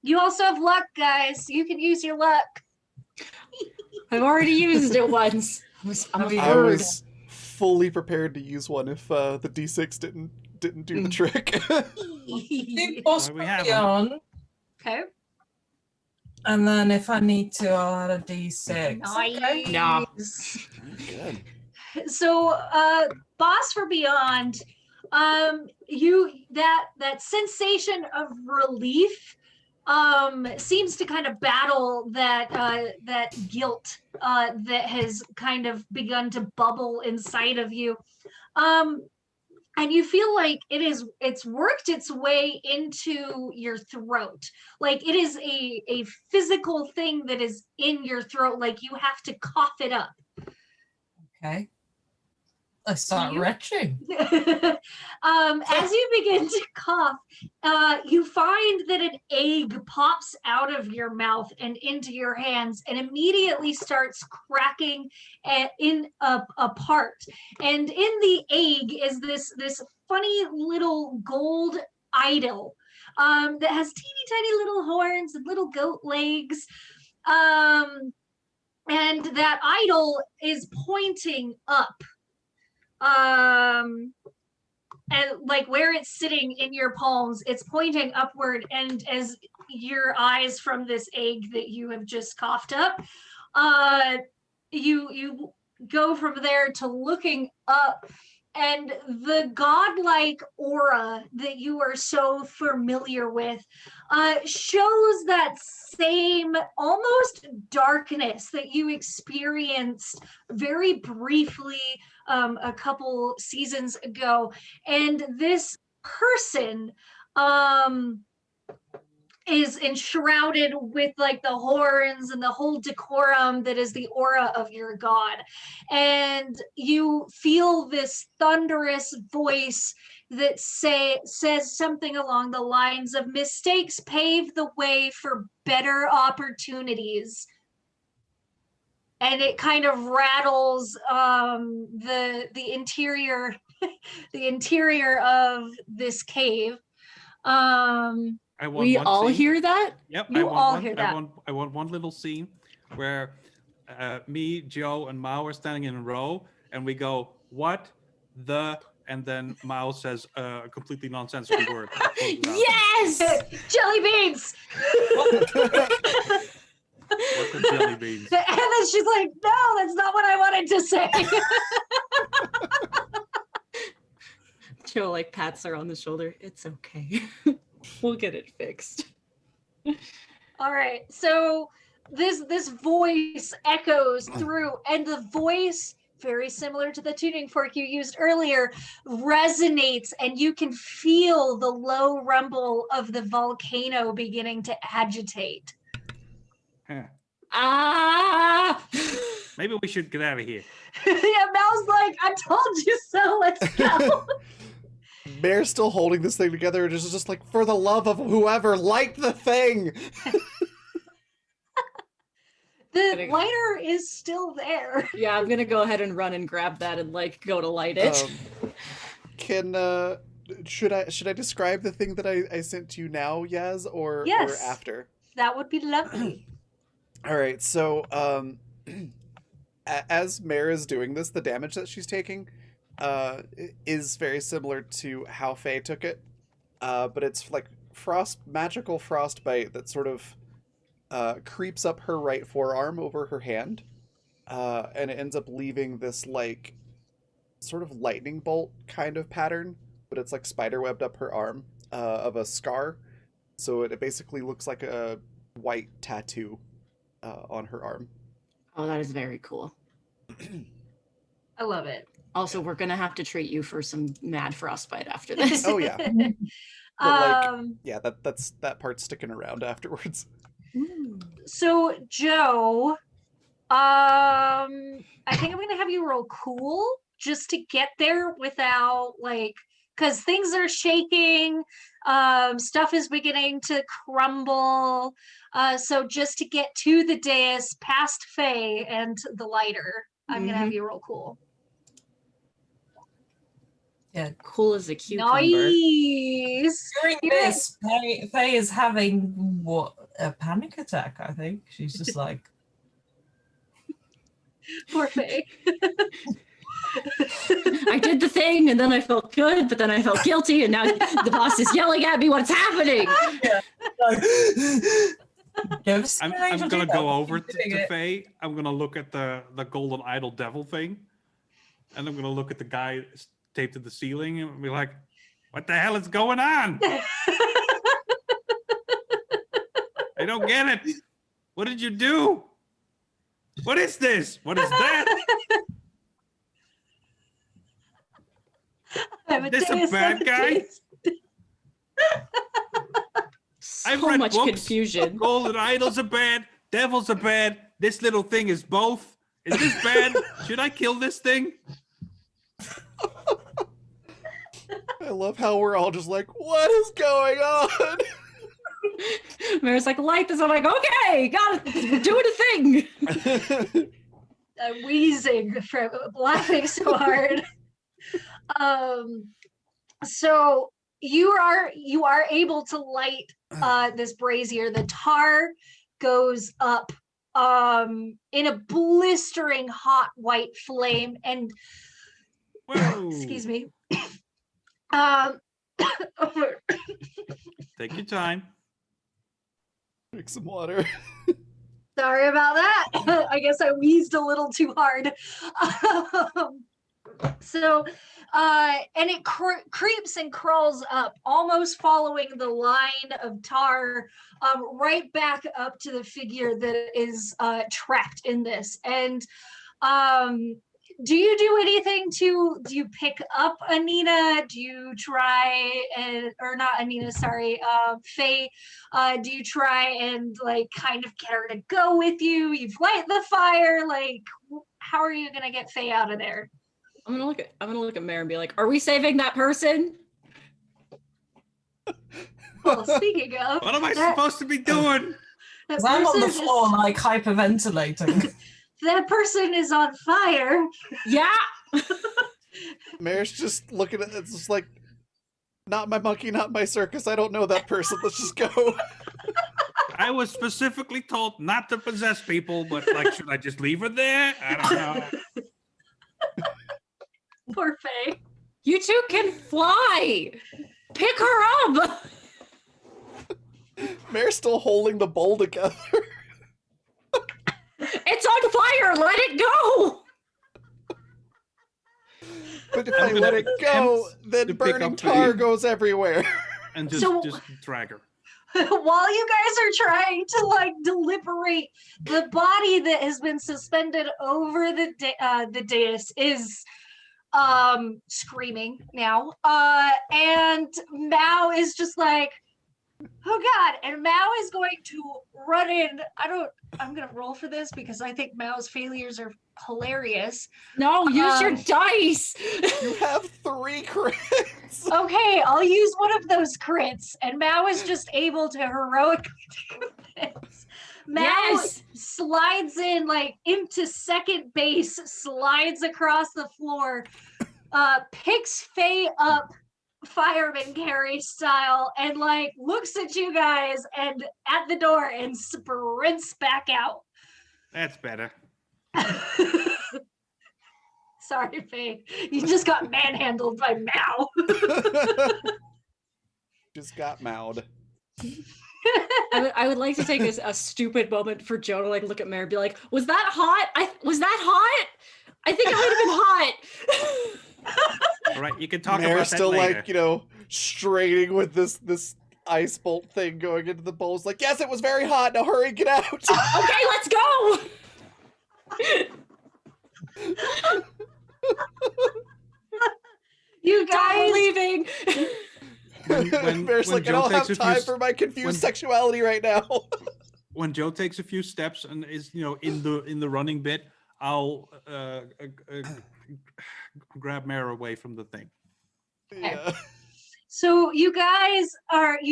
You also have luck, guys. You can use your luck. I've already used it once. I'm a I I bird. was fully prepared to use one if the D6 didn't do the trick. Do Boss Why we from have 'em. Beyond, Okay. and then if I need to, I'll add a D6. Okay. Nah. Good. So Boss for Beyond, you that sensation of relief seems to kind of battle that guilt that has kind of begun to bubble inside of you, and you feel like it's worked its way into your throat, like it is a physical thing that is in your throat, like you have to cough it up. Okay. I start You- retching. As you begin to cough, you find that an egg pops out of your mouth and into your hands and immediately starts cracking apart. And in the egg is this funny little gold idol that has teeny tiny little horns and little goat legs. And that idol is pointing up. And like where it's sitting in your palms, it's pointing upward, and as your eyes from this egg that you have just coughed up, you go from there to looking up, and the godlike aura that you are so familiar with shows that same almost darkness that you experienced very briefly a couple seasons ago. And this person is enshrouded with like the horns and the whole decorum that is the aura of your god. And you feel this thunderous voice that says something along the lines of mistakes pave the way for better opportunities. And it kind of rattles the interior the interior of this cave. I want We one all scene. hear that? Yep, You all hear that. I want one little scene where me, Joe, and Mao are standing in a row, and we go, "What the?" And then Mao says a completely nonsensical word. Yes! Jelly beans. What the jelly beans? And then she's like, no, that's not what I wanted to say. Joe like pats her on the shoulder. It's okay. We'll get it fixed. All right. So this voice echoes through, and the voice, very similar to the tuning fork you used earlier, resonates, and you can feel the low rumble of the volcano beginning to agitate. Huh. Ah! Maybe we should get out of here. Yeah, Mal's like, I told you so. Let's go. Mare's still holding this thing together and is just like, for the love of whoever, light the thing! The lighter is still there. Yeah, I'm gonna go ahead and run and grab that and like go to light it. Should I describe the thing that I sent to you now, Yaz, or Yes. after? That would be lovely. All right, so as Mare is doing this, the damage that she's taking is very similar to how Faye took it. but it's like magical frostbite that sort of creeps up her right forearm over her hand, and it ends up leaving this like sort of lightning bolt kind of pattern, but it's like spiderwebbed up her arm of a scar. So it basically looks like a white tattoo on her arm. Oh, that is very cool. I love it. Also, we're gonna have to treat you for some mad frostbite after this. Oh yeah, but um, yeah, that part's sticking around afterwards. so Joe, I think I'm gonna have you roll cool just to get there without like, because things are shaking, stuff is beginning to crumble. So just to get to the dais, past Faye and the lighter, I'm gonna have you roll cool. Yeah. Cool as a cucumber. Nice. During Yeah. this, Faye is having a panic attack. I think she's just like, Poor Faye. I did the thing and then I felt good, but then I felt guilty, and now the boss is yelling at me. What's happening? I'm gonna go over to Faye. I'm gonna look at the golden idol devil thing, and I'm gonna look at the guy taped to the ceiling and be like, "What the hell is going on? I don't get it. What did you do? What is this? What is that? Is this a bad guy? I've So read much books. confusion. Golden idols are bad. Devils are bad. This little thing is both. Is this bad? Should I kill this thing?" I love how we're all just like, what is going on? Mary's like, light this. I'm like, okay, got it. Doing a thing. I'm wheezing from laughing so hard. So you are able to light this brazier. The tar goes up in a blistering hot white flame, and Whoa. excuse me. Take your time. Drink some water. Sorry about that. I guess I wheezed a little too hard. And it creeps and crawls up, almost following the line of tar, right back up to the figure that is trapped in this. And do you do anything do you pick up Anina? Do you try or not Anina, sorry, Faye, do you try and like kind of get her to go with you? You've lighted the fire, like how are you gonna get Faye out of there? I'm gonna look at Mary and be like, are we saving that person? Well, speaking of, What am I supposed to be doing? that I'm on the person floor like hyperventilating. that person is on fire. Yeah. Mary's just looking at it. It's just like, not my monkey, not my circus. I don't know that person. Let's just go. I was specifically told not to possess people, but like, should I just leave her there? I don't know. Poor Faye. You two can fly. Pick her up. Mary's still holding the bowl together. It's on fire. Let it go. But if I let it go, then to pick burning up tar the- goes everywhere. And just So- drag her. While you guys are trying to like deliberate, the body that has been suspended over the dais is screaming now, and Mao is just like, oh god, and Mao is going to run in. I'm gonna roll for this because I think Mao's failures are hilarious. No, use your dice. You have 3 crits. Okay, I'll use one of those crits, and Mao is just able to heroically do this. Mao Yes. slides in like into second base, slides across the floor, picks Faye up fireman carry style, and like looks at you guys and at the door and sprints back out. That's better. Sorry, Faye. You just got manhandled by Mao. Just got mowed. I would like to take a stupid moment for Joe to like look at Mare and be like, "Was that hot? Was that hot? I think it might have been hot." All right, you can talk Mare's about that still later. like, you know, straining with this ice bolt thing going into the bowls. Like, yes, it was very hot. Now hurry, get out. Okay, let's go. You Stop guys, leaving. Mare's like, I Joe don't have takes a time few for my confused when- sexuality right now. When Joe takes a few steps and is in the running bit, I'll grab Mare away from the thing. Yeah. so you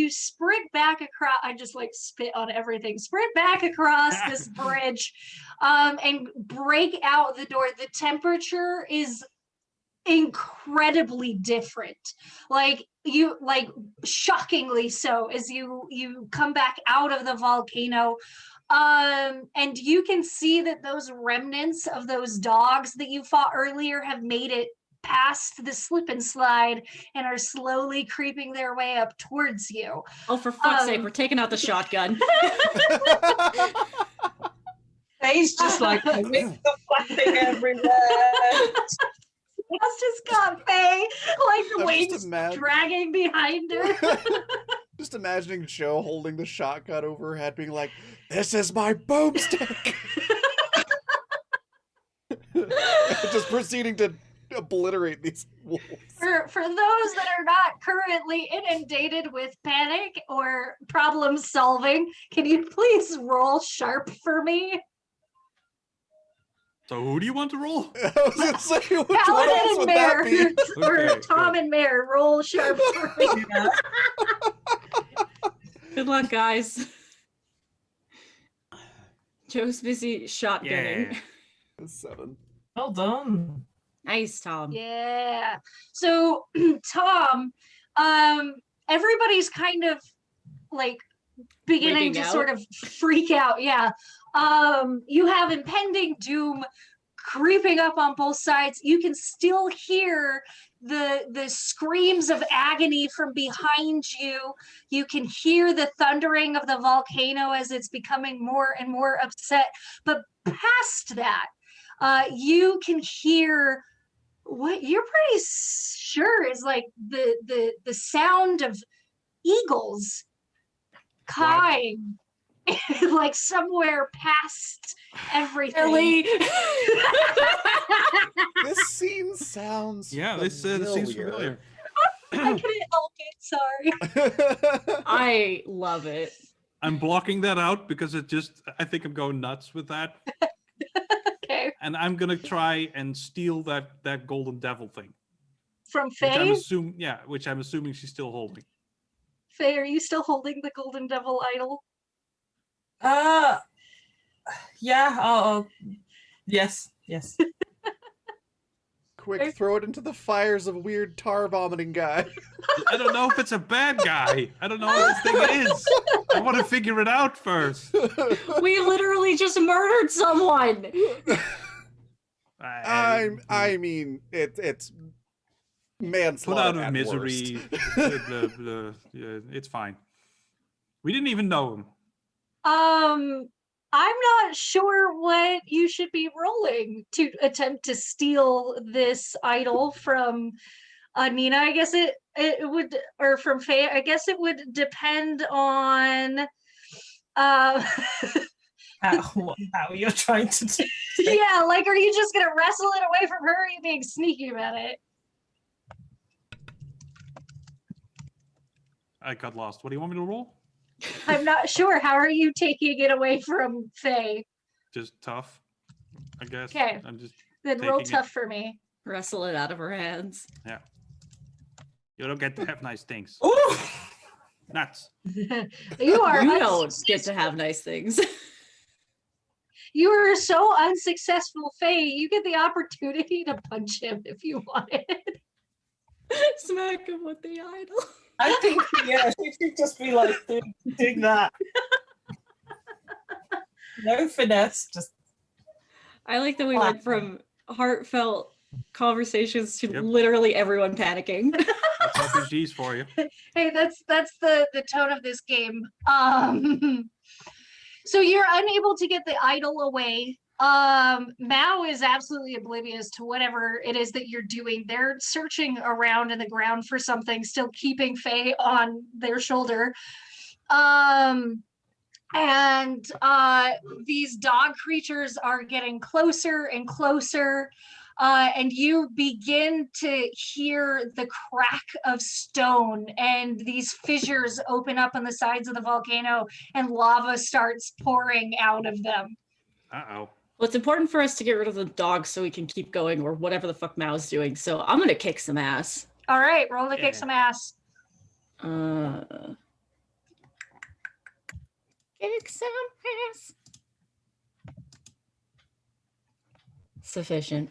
sprint back across. I just like spit on everything. Sprint back across this bridge, and break out the door. The temperature is incredibly different, like shockingly so, as you come back out of the volcano, and you can see that those remnants of those dogs that you fought earlier have made it past the slip and slide and are slowly creeping their way up towards you. Oh, for fuck's sake, we're taking out the shotgun. He's just like, with the flapping everywhere. That's just got Faye, like the I'm wings just dragging behind her. Just imagining Joe holding the shotgun over her head, being like, "This is my boomstick," just proceeding to obliterate these wolves. For those that are not currently inundated with panic or problem solving, can you please roll sharp for me? So who do you want to roll? I was gonna say, which one Paladin else and would that Mare, be? or Okay, Tom good. and Mare, roll sharp for me. Good luck, guys. Joe's busy shotgunning. Yeah. 7. Well done. Nice, Tom. Yeah. So Tom, everybody's kind of like beginning Freaking to out? sort of freak out. Yeah. You have impending doom creeping up on both sides. You can still hear the screams of agony from behind you. You can hear the thundering of the volcano as it's becoming more and more upset. But past that, you can hear what you're pretty sure is like the sound of eagles cawing like somewhere past everything. Really? This scene sounds Yeah, this seems familiar. I couldn't help it, sorry. I love it. I'm blocking that out because I think I'm going nuts with that. Okay. And I'm gonna try and steal that golden devil thing. From Which I'm assuming she's still holding. Faye, are you still holding the golden devil idol? Yeah. Yes. Quick, throw it into the fires of weird tar vomiting guy. I don't know if it's a bad guy. I don't know what this thing is. I want to figure it out first. We literally just murdered someone. I mean, it's put manslaughter out of at misery. worst. Yeah, it's fine. We didn't even know him. I'm not sure what you should be rolling to attempt to steal this idol from Nina. I guess it would, or from Faye. I guess it would depend on How you're trying to do. yeah, like, are you just gonna wrestle it away from her, or are you being sneaky about it? I got lost. What do you want me to roll? I'm not sure. How are you taking it away from Faye? Just tough, I guess. Okay. I'm just Then roll taking it. tough for me. Wrestle it out of her hands. You don't get to have nice things. Ooh! Nuts. You are You don't get to have nice things. You are so unsuccessful, Faye. You get the opportunity to punch him if you wanted. Smack him with the idol. I think, yeah, she should just be like, doing that. No finesse, just I like that we went from heartfelt conversations to Yep. literally everyone panicking. That's RPGs for you. Hey, that's the tone of this game. So you're unable to get the idol away. Mao is absolutely oblivious to whatever it is that you're doing. They're searching around in the ground for something, still keeping Faye on their shoulder. And these dog creatures are getting closer and closer. And you begin to hear the crack of stone, and these fissures open up on the sides of the volcano, and lava starts pouring out of them. Uh-oh. Well, it's important for us to get rid of the dogs so we can keep going, or whatever the fuck Mao's doing. So I'm gonna kick some ass. All right, roll to kick Yeah. some ass. Kick some ass. Sufficient.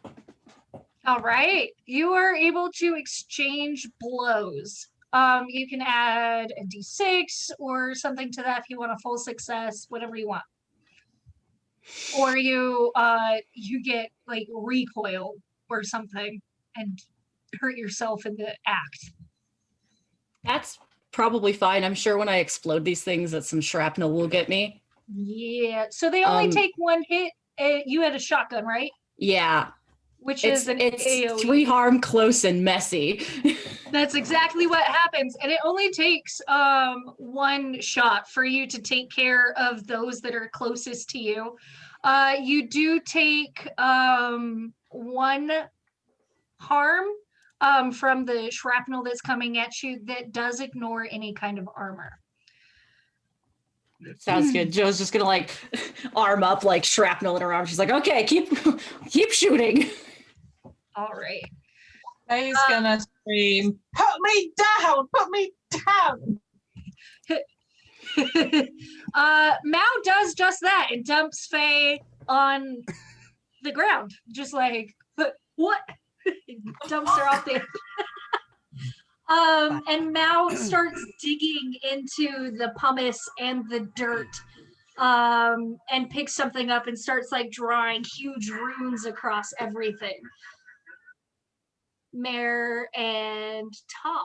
All right, you are able to exchange blows. You can add a d6 or something to that if you want a full success, whatever you want. Or you get like recoil or something and hurt yourself in the act. That's probably fine. I'm sure when I explode these things that some shrapnel will get me. Yeah, so they only take one hit. You had a shotgun, right? Yeah. Which It's is an AoE. 3 harm, close, and messy. That's exactly what happens, and it only takes one shot for you to take care of those that are closest to you. You do take 1 harm from the shrapnel that's coming at you that does ignore any kind of armor. Sounds good. Joe's just gonna like arm up, like shrapnel in her arm. She's like, okay, keep shooting. All right. Faye's gonna scream, "Put me down! Put me down!" Mao does just that and dumps Faye on the ground, just like what? Dumps her off the. And Mao starts digging into the pumice and the dirt, and picks something up and starts like drawing huge runes across everything. Mare and Tom.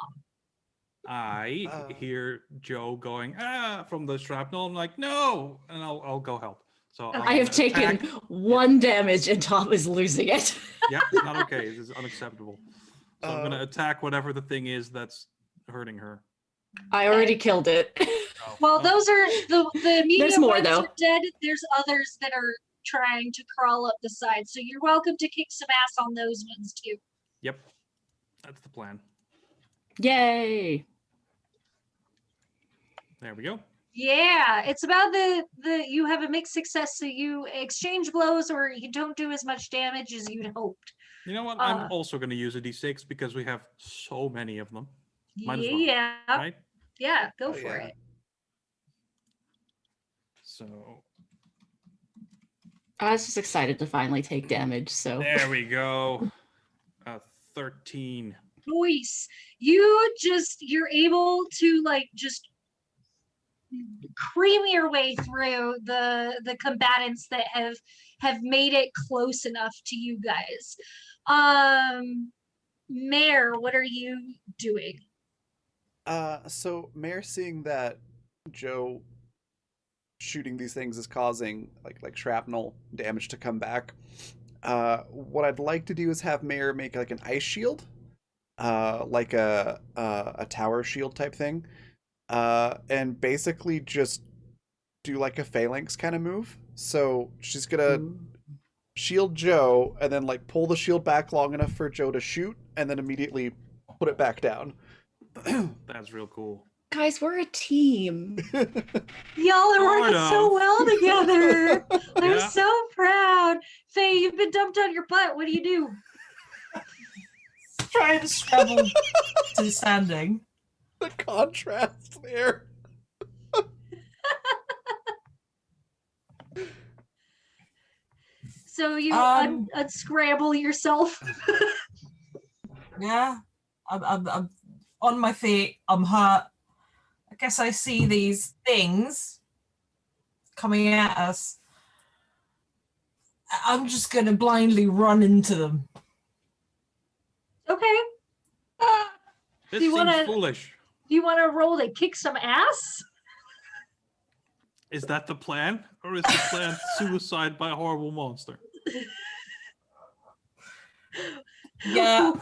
I hear Joe going from the shrapnel. I'm like, no, and I'll go help. So I have taken 1 damage and Tom is losing it. Yeah, not okay. This is unacceptable. So I'm gonna attack whatever the thing is that's hurting her. I already killed it. Oh, Well, those are the medium There's more, ones though. are dead. There's others that are trying to crawl up the side. So you're welcome to kick some ass on those ones too. Yep, that's the plan. Yay. There we go. Yeah, it's about the you have a mixed success, so you exchange blows or you don't do as much damage as you'd hoped. You know what? I'm also going to use a d6 because we have so many of them. Might as well, Yeah, right? yeah, go Oh, for yeah. it. So I was just excited to finally take damage, so. there we go. 13. Nice. You're able to like just cream your way through the combatants that have made it close enough to you guys. Mare, what are you doing? So Mare, seeing that Joe shooting these things is causing like shrapnel damage to come back, what I'd like to do is have Mare make like an ice shield, like a tower shield type thing, and basically just do like a phalanx kind of move. So she's gonna shield Joe and then like pull the shield back long enough for Joe to shoot and then immediately put it back down. That's real cool. Guys, we're a team. Y'all are working Sort so of. well together. I'm Yeah. so proud. Faye, you've been dumped on your butt. What do you do? Trying to scrabble to standing. The contrast there. So you Um, unscramble yourself. Yeah, I'm on my feet. I'm hurt. I guess I see these things coming at us. I'm just gonna blindly run into them. Okay. This Do you seems wanna- foolish. Do you want to roll to kick some ass? Is that the plan? Or is the plan suicide by a horrible monster? Yeah.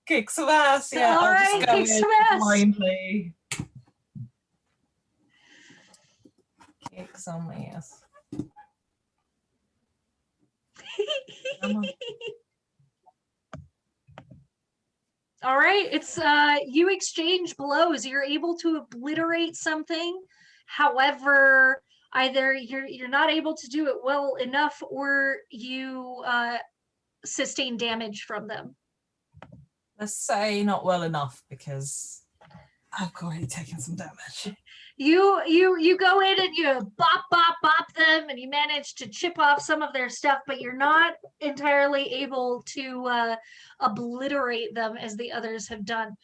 Kick some ass. Yeah, All I'll right, just go kick in some ass. blindly. Kick some ass. Come on. All right, it's you exchange blows. You're able to obliterate something. However, either you're not able to do it well enough, or you sustain damage from them. Let's say not well enough because I've already taken some damage. You go in and you bop them, and you manage to chip off some of their stuff, but you're not entirely able to obliterate them as the others have done.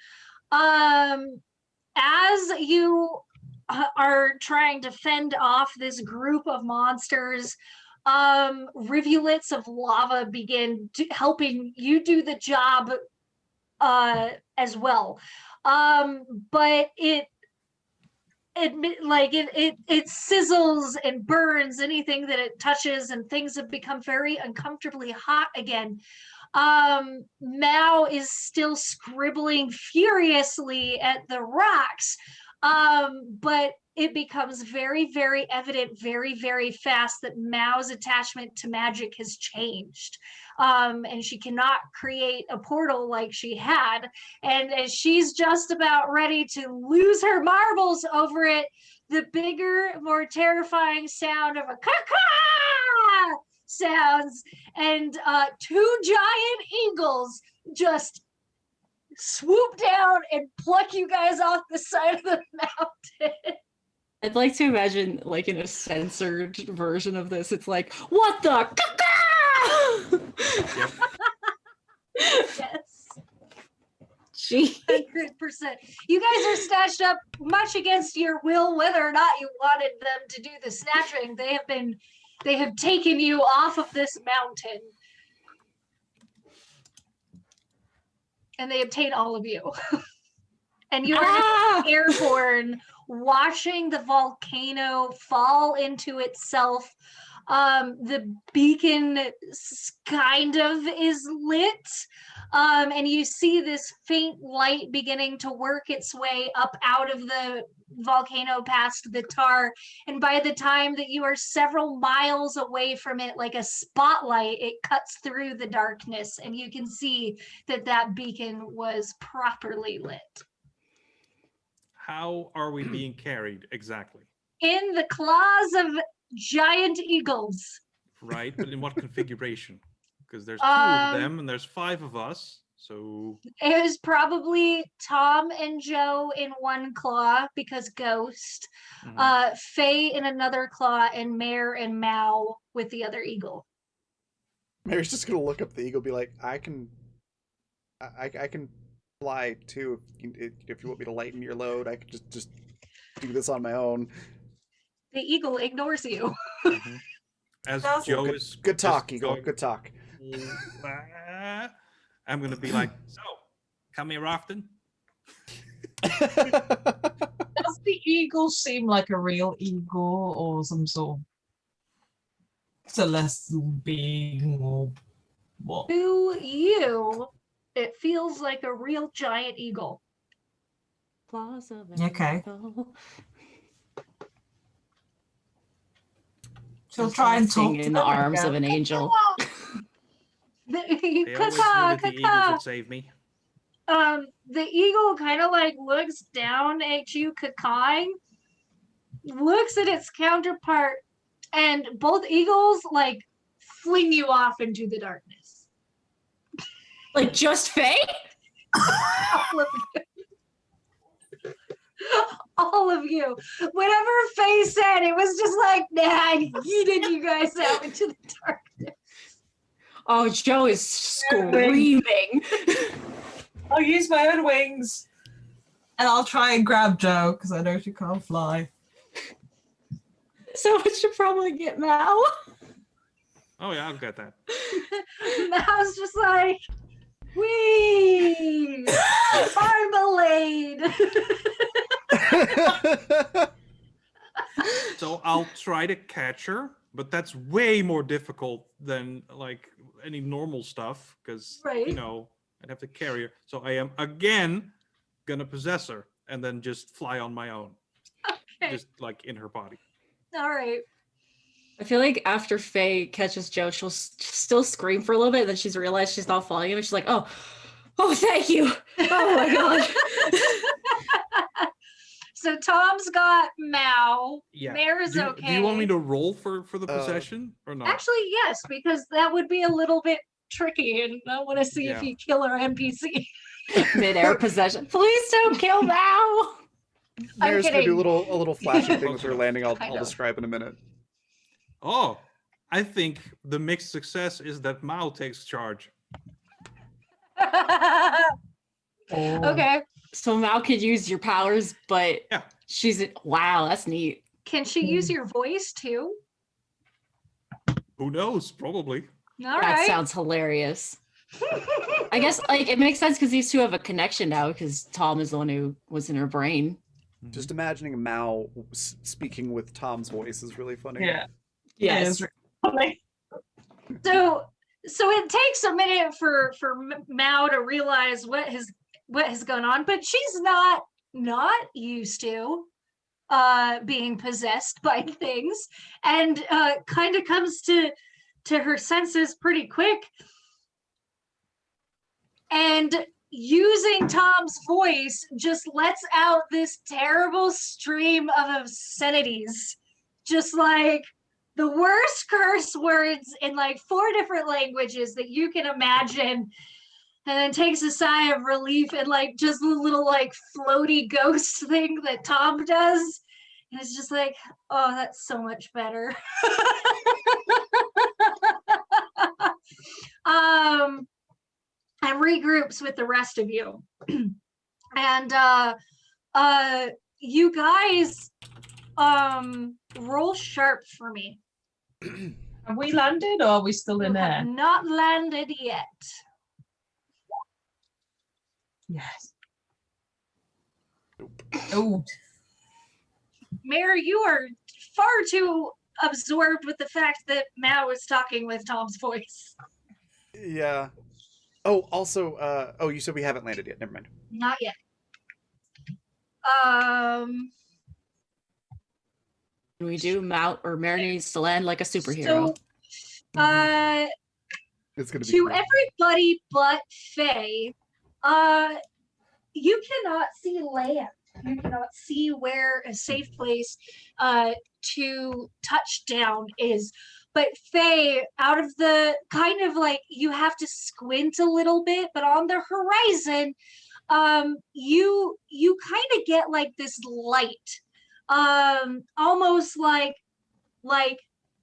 As you are trying to fend off this group of monsters, rivulets of lava begin helping you do the job as well. But it sizzles and burns anything that it touches, and things have become very uncomfortably hot again. Mao is still scribbling furiously at the rocks, but it becomes very, very evident very, very fast that Mao's attachment to magic has changed. And she cannot create a portal like she had. And as she's just about ready to lose her marbles over it, the bigger, more terrifying sound of a caw sounds, and two giant eagles just swoop down and pluck you guys off the side of the mountain. I'd like to imagine, like, in a censored version of this, it's like, what the? Yep. Yes. Gee. 100%. You guys are snatched up much against your will, whether or not you wanted them to do the snatching. They have taken you off of this mountain. And they obtain all of you. And you are Ah! airborne, watching the volcano fall into itself. The beacon kind of is lit, and you see this faint light beginning to work its way up out of the volcano past the tar. And by the time that you are several miles away from it, like a spotlight, it cuts through the darkness, and you can see that that beacon was properly lit. How are we being carried exactly? In the claws of giant eagles. Right, but in what configuration? Because there's two of them and there's 5 of us. So It was probably Tom and Joe in one claw because ghost, Faye in another claw, and Mare and Mao with the other eagle. Mary's just gonna look up the eagle, be like, I can fly too. If you want me to lighten your load, I could just do this on my own. The eagle ignores you. as That's Joe Good, is good talk, just eagle. going, Good talk. I'm gonna be like, so come here often. Does the eagle seem like a real eagle or some sort of celestial being or what? To you, it feels like a real giant eagle. Claws of an Okay. eagle. She'll try and talk Sing to in them the and arms go, of an angel. They always knew Caw, that the eagles caw. would save me. The eagle kind of like looks down at you, cawing, looks at its counterpart, and both eagles like fling you off into the darkness. Like, just Faye? All of you. All of you. Whatever Faye said, it was just like, nah, I yeeted you guys out into the darkness. Oh, Joe is screaming. I'll use my own wings and I'll try and grab Joe because I know she can't fly. So it should probably get Mal. Oh yeah, I'll get that. And I was just like, Whee! Marmalade! So I'll try to catch her, but that's way more difficult than like any normal stuff because Right. I'd have to carry her. So I am again gonna possess her and then just fly on my own, Okay. just like in her body. All right. I feel like after Faye catches Joe, she'll still scream for a little bit, then she's realized she's not following him, and she's like, oh, thank you. Oh my god. So Tom's got Mao. Yeah. Mare's Do okay. you want me to roll for the possession or not? Actually, yes, because that would be a little bit tricky, and I want to see if Yeah. you kill our NPC. Midair possession. Please don't kill Mao. Mare's gonna do kidding. a little flashing thing with her landing. I'll Kind of. describe in a minute. Oh, I think the mixed success is that Mao takes charge. Okay. So Mao could use your powers, but Yeah. wow, that's neat. Can she use your voice too? Who knows? Probably. All That right. sounds hilarious. I guess like it makes sense because these two have a connection now because Tom is the one who was in her brain. Just imagining Mao speaking with Tom's voice is really funny. Yeah. Yes. Funny. So it takes a minute for Mao to realize what has gone on, but she's not used to being possessed by things, and kind of comes to her senses pretty quick, and using Tom's voice just lets out this terrible stream of obscenities, just like the worst curse words in like 4 different languages that you can imagine, and then takes a sigh of relief and like just a little like floaty ghost thing that Tom does, and it's just like, oh, that's so much better. And regroups with the rest of you. And you guys roll sharp for me. Have we landed or are we still in You have there? not landed yet. Yes. Oh, Mary, you are far too absorbed with the fact that Mao is talking with Tom's voice. Yeah. Oh, also, you said we haven't landed yet. Never mind. Not yet. Can we do Mao or Mare needs to land like a superhero? So, It's gonna be to great. everybody but Faye, you cannot see land. You cannot see where a safe place to touch down is. But Faye, out of the kind of like, you have to squint a little bit, but on the horizon, you kind of get like this light, almost like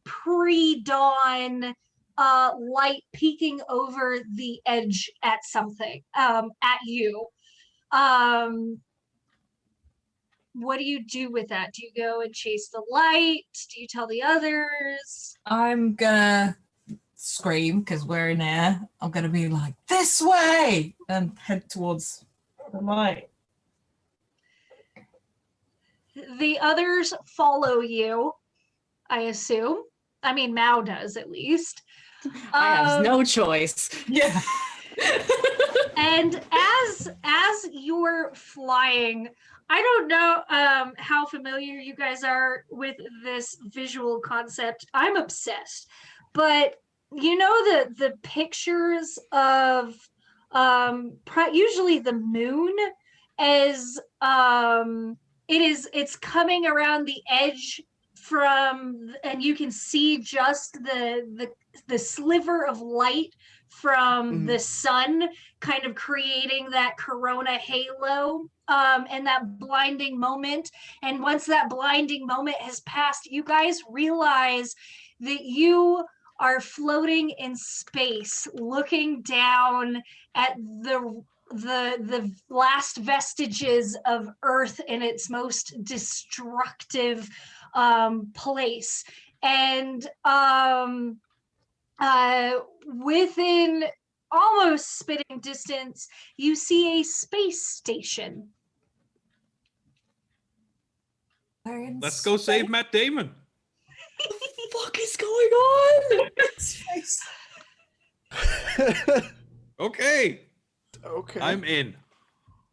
pre-dawn light peeking over the edge at something, at you. What do you do with that? Do you go and chase the light? Do you tell the others? I'm gonna scream because we're in air. I'm gonna be like, this way, and head towards the light. The others follow you, I assume. I mean, Mao does at least. I have no choice. Yeah. And as you're flying, I don't know how familiar you guys are with this visual concept. I'm obsessed, but you know the pictures of usually the moon as it's coming around the edge from, and you can see just the sliver of light from the sun kind of creating that corona halo, and that blinding moment. And once that blinding moment has passed, you guys realize that you are floating in space, looking down at the last vestiges of Earth in its most destructive place. And within almost spitting distance, you see a space station. Let's go save Matt Damon. Fuck is going on? Space. Okay, Okay. I'm in.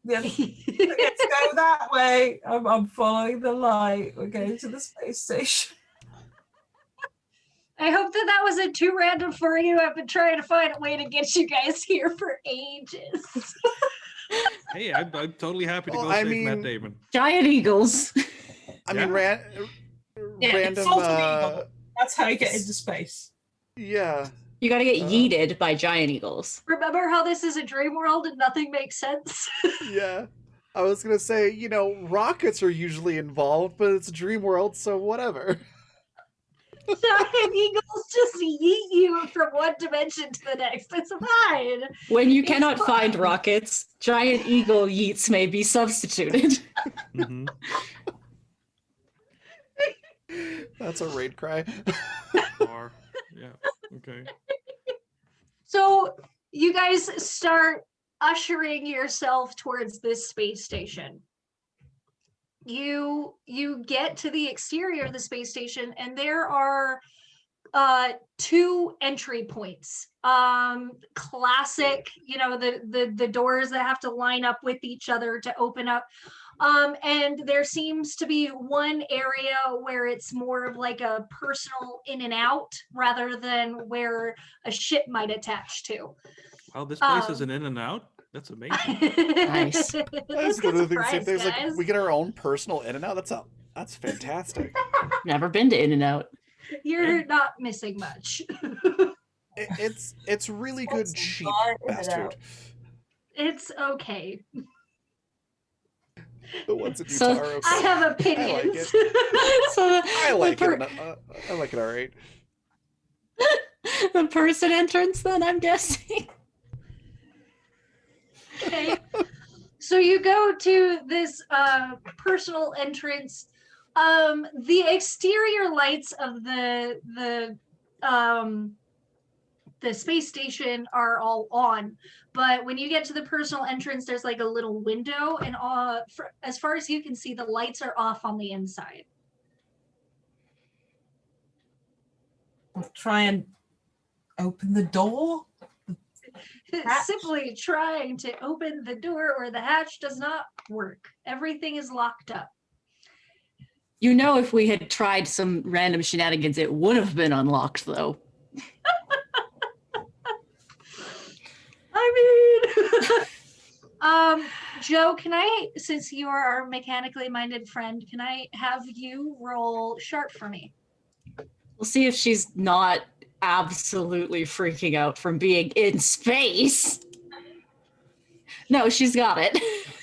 Yeah, let's go that way. I'm following the light. We're going to the space station. I hope that that wasn't too random for you. I've been trying to find a way to get you guys here for ages. Hey, I'm totally happy to Well, go I save mean- Matt Damon. Giant eagles. I mean, Yeah. random. Salt of eagle. That's how you get into space. Yeah. You gotta get yeeted by giant eagles. Remember how this is a dream world and nothing makes sense? Yeah. I was gonna say, rockets are usually involved, but it's a dream world, so whatever. Giant eagles just yeet you from one dimension to the next. It's fine. When you It's cannot find fine. rockets, giant eagle yeets may be substituted. Mhm. That's a raid cry. Or, yeah, okay. So you guys start ushering yourself towards this space station. You get to the exterior of the space station, and there are two entry points. Classic, the doors that have to line up with each other to open up. And there seems to be one area where it's more of like a personal in and out rather than where a ship might attach to. Wow, this place is an in and out? That's amazing. Nice. That's Good one of the things. surprise, There's guys. we get our own personal in and out. That's fantastic. Never been to In and Out. You're not missing much. It's really good What's cheap bar in fast and food. out? It's okay. The ones in So- Utah are okay. I have opinions. So I like the, it. I like it all right. the person entrance, then I'm guessing. Okay. So you go to this personal entrance. The exterior lights of the space station are all on, but when you get to the personal entrance, there's like a little window, and as far as you can see, the lights are off on the inside. I'll try and open the door. Hatch? Simply trying to open the door or the hatch does not work. Everything is locked up. You know, if we had tried some random shenanigans, it would have been unlocked, though. I mean, Joe, can I, since you are our mechanically minded friend, can I have you roll sharp for me? We'll see if she's not absolutely freaking out from being in space. No, she's got it.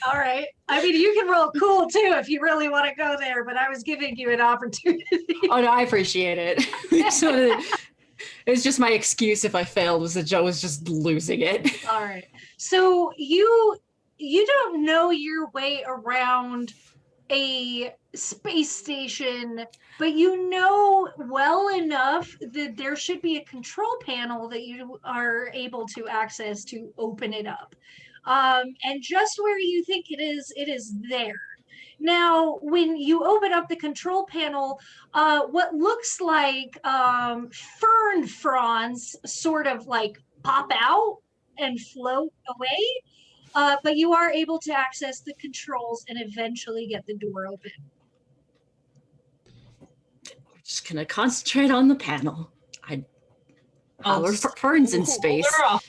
All right. I mean, you can roll cool too if you really want to go there, but I was giving you an opportunity. Oh no, I appreciate it. It was just my excuse if I failed was that Joe was just losing it. All right. So you don't know your way around a space station, but you know well enough that there should be a control panel that you are able to access to open it up. And just where you think it is there. Now, when you open up the control panel, what looks like fern fronds sort of like pop out and float away. But you are able to access the controls and eventually get the door open. We're just gonna concentrate on the panel. I'll Our just ferns in hold space. her up.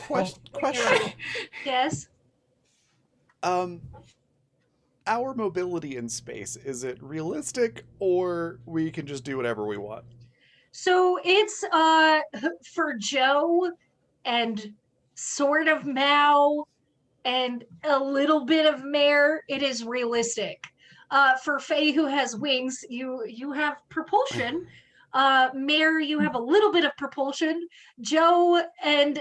Question. Yes. Our mobility in space, is it realistic or we can just do whatever we want? So it's for Joe and sort of Mao and a little bit of Mare, it is realistic. For Faye, who has wings, you have propulsion. Mare, you have a little bit of propulsion. Joe and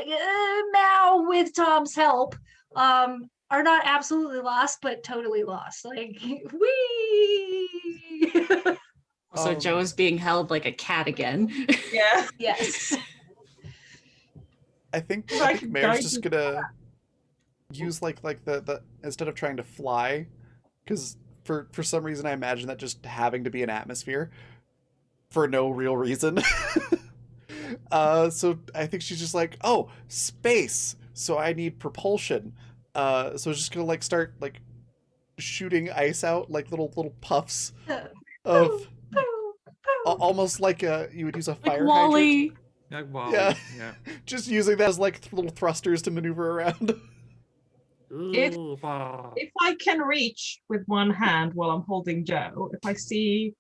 Mao, with Tom's help, are not absolutely lost, but totally lost. Like, wee. So Joe's being held like a cat again. Yeah. Yes. I think I can Mayor's guide just you. gonna use like the instead of trying to fly, because for some reason I imagine that just having to be an atmosphere for no real reason. So I think she's just like, oh, space. So I need propulsion. So it's just gonna like start like shooting ice out like little puffs of Pooh, pooh, pooh. almost like you would use a Like fire hydrant. Wally. Like Wally. Yeah. Yeah. Just using that as like little thrusters to maneuver around. If- Ooh, ah. If I can reach with one hand while I'm holding Joe, if I see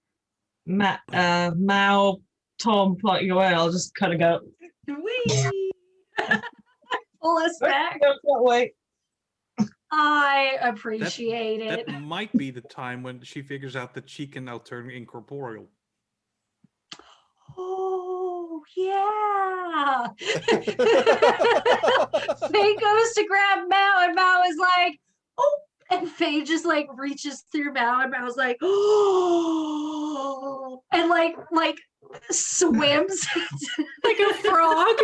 Mao, Tom floating away, I'll just kind of go. Whee! Pull us back. Go that way. I appreciate That it. might be the time when she figures out that she can now turn incorporeal. Oh, yeah. Faye goes to grab Mao, and Mao is like, oh. And Faye just like reaches through Mao, and Mao's like, oh. And like swims Like a frog.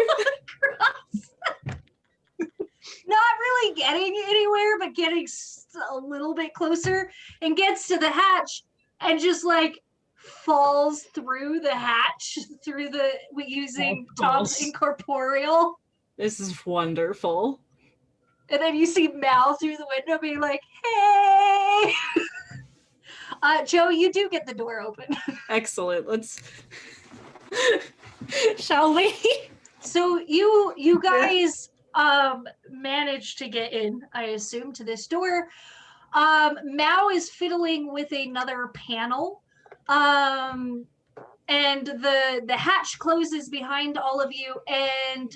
not really getting anywhere, but getting a little bit closer, and gets to the hatch and just like falls through the hatch through the using Of Tom's course. incorporeal. This is wonderful. And then you see Mal through the window being like, hey. Joe, you do get the door open. Excellent. Let's. Shall we? So you guys managed to get in, I assume, to this door. Mao is fiddling with another panel. And the hatch closes behind all of you, and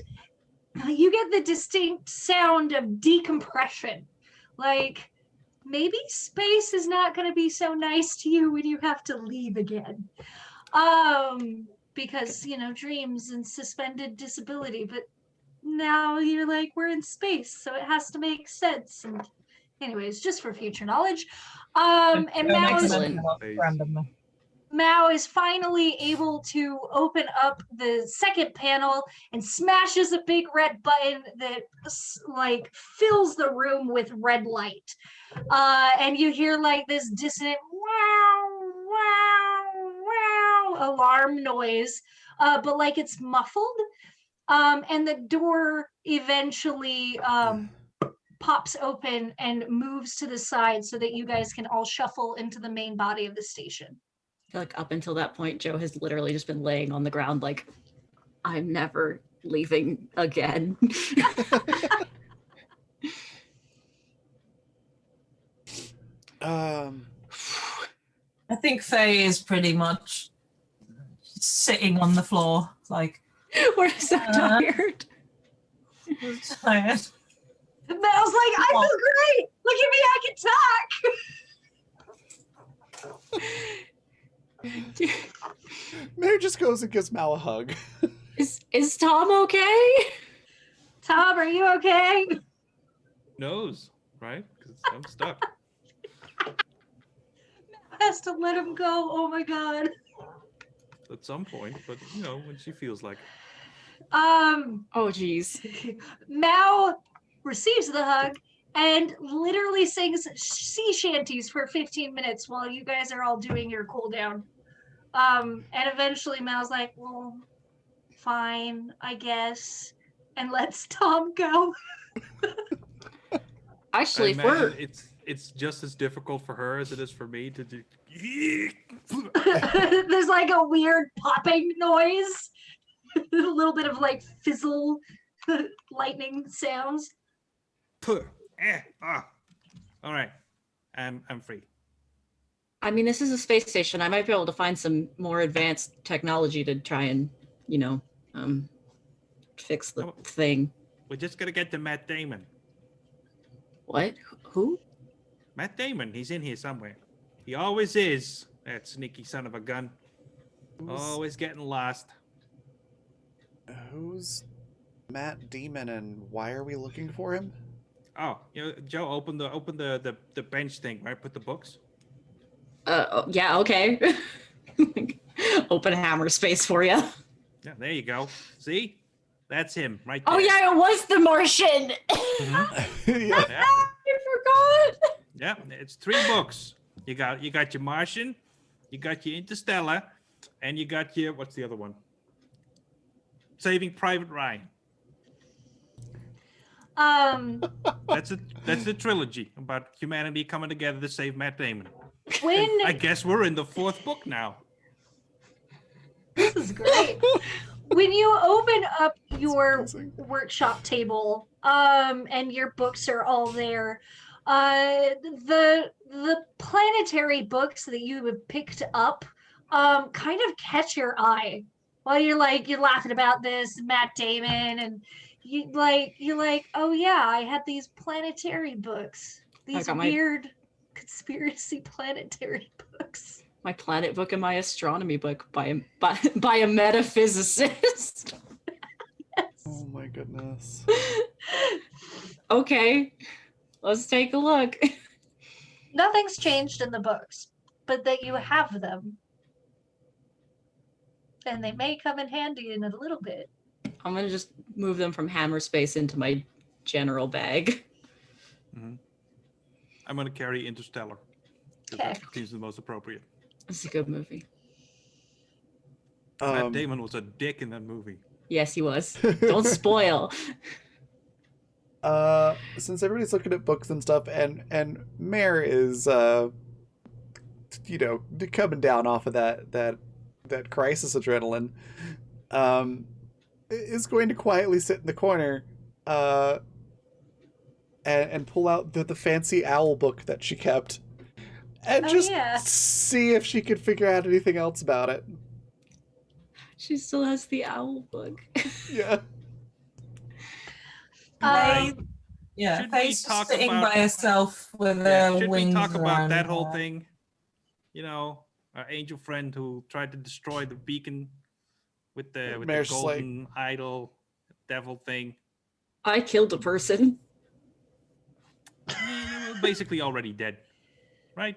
you get the distinct sound of decompression. Like maybe space is not going to be so nice to you when you have to leave again. Because, you know, dreams and suspended disability, but now you're like, we're in space, so it has to make sense. And anyways, just for future knowledge. And Mao is, Excellent. Randomly. Mao is finally able to open up the second panel and smashes a big red button that like fills the room with red light. And you hear like this dissonant wow, wow, wow alarm noise, but like it's muffled. And the door eventually pops open and moves to the side so that you guys can all shuffle into the main body of the station. I feel like up until that point, Joe has literally just been laying on the ground like, I'm never leaving again. I think Faye is pretty much sitting on the floor, like We're so tired. tired. And Mel's like, I feel great. Look at me, I can talk. Mayor just goes and gives Mal a hug. Is Tom okay? Tom, are you okay? Knows, right? Because I'm stuck. Has to let him go. Oh my god. At some point, but you know, when she feels like it. Oh, geez. Mao receives the hug and literally sings sea shanties for 15 minutes while you guys are all doing your cooldown. And eventually Mao's like, well, fine, I guess, and lets Tom go. Actually, I if we're imagine it's just as difficult for her as it is for me to do. There's like a weird popping noise, a little bit of like fizzle lightning sounds. All right, I'm free. I mean, this is a space station. I might be able to find some more advanced technology to try and, you know, fix the thing. We're just gonna get to Matt Damon. What? Who? Matt Damon, he's in here somewhere. He always is. That sneaky son of a gun. Always getting lost. Who's Matt Demon and why are we looking for him? Oh, you know, Joe, open the bench thing, right? Put the books. Yeah, okay. Open hammer space for you. Yeah, there you go. See? That's him right there. Oh yeah, it was the Martian. Mhm. Yeah. Yeah. I forgot. Yeah, it's 3 books. You got your Martian, you got your Interstellar, and you got your what's the other one? Saving Private Ryan. Um, That's the trilogy about humanity coming together to save Matt Damon. when I guess we're in the 4th book now. this is great. When you open up your amazing. workshop table, and your books are all there, the planetary books that you have picked up, kind of catch your eye while you're laughing about this Matt Damon, and you're like, oh yeah, I had these planetary books, these got my- weird conspiracy planetary books. My planet book and my astronomy book by a metaphysicist. Oh my goodness. Okay, let's take a look. Nothing's changed in the books, but that you have them. And they may come in handy in a little bit. I'm gonna just move them from hammer space into my general bag. I'm gonna carry Interstellar. 'Cause Okay. that seems the most appropriate. It's a good movie. Matt Damon was a dick in that movie. Yes, he was. Don't spoil. Since everybody's looking at books and stuff, and Mare is coming down off of that crisis adrenaline, is going to quietly sit in the corner, and pull out the fancy owl book that she kept, and Oh, just yeah. see if she could figure out anything else about it. She still has the owl book. Yeah. Right. Yeah, Should we Faye's talk just sitting about- by herself with Yeah, her should we wings talk about around that whole her. thing? You know, our angel friend who tried to destroy the beacon with the Mare's just like- golden idol devil thing. I killed a person. Basically already dead, right?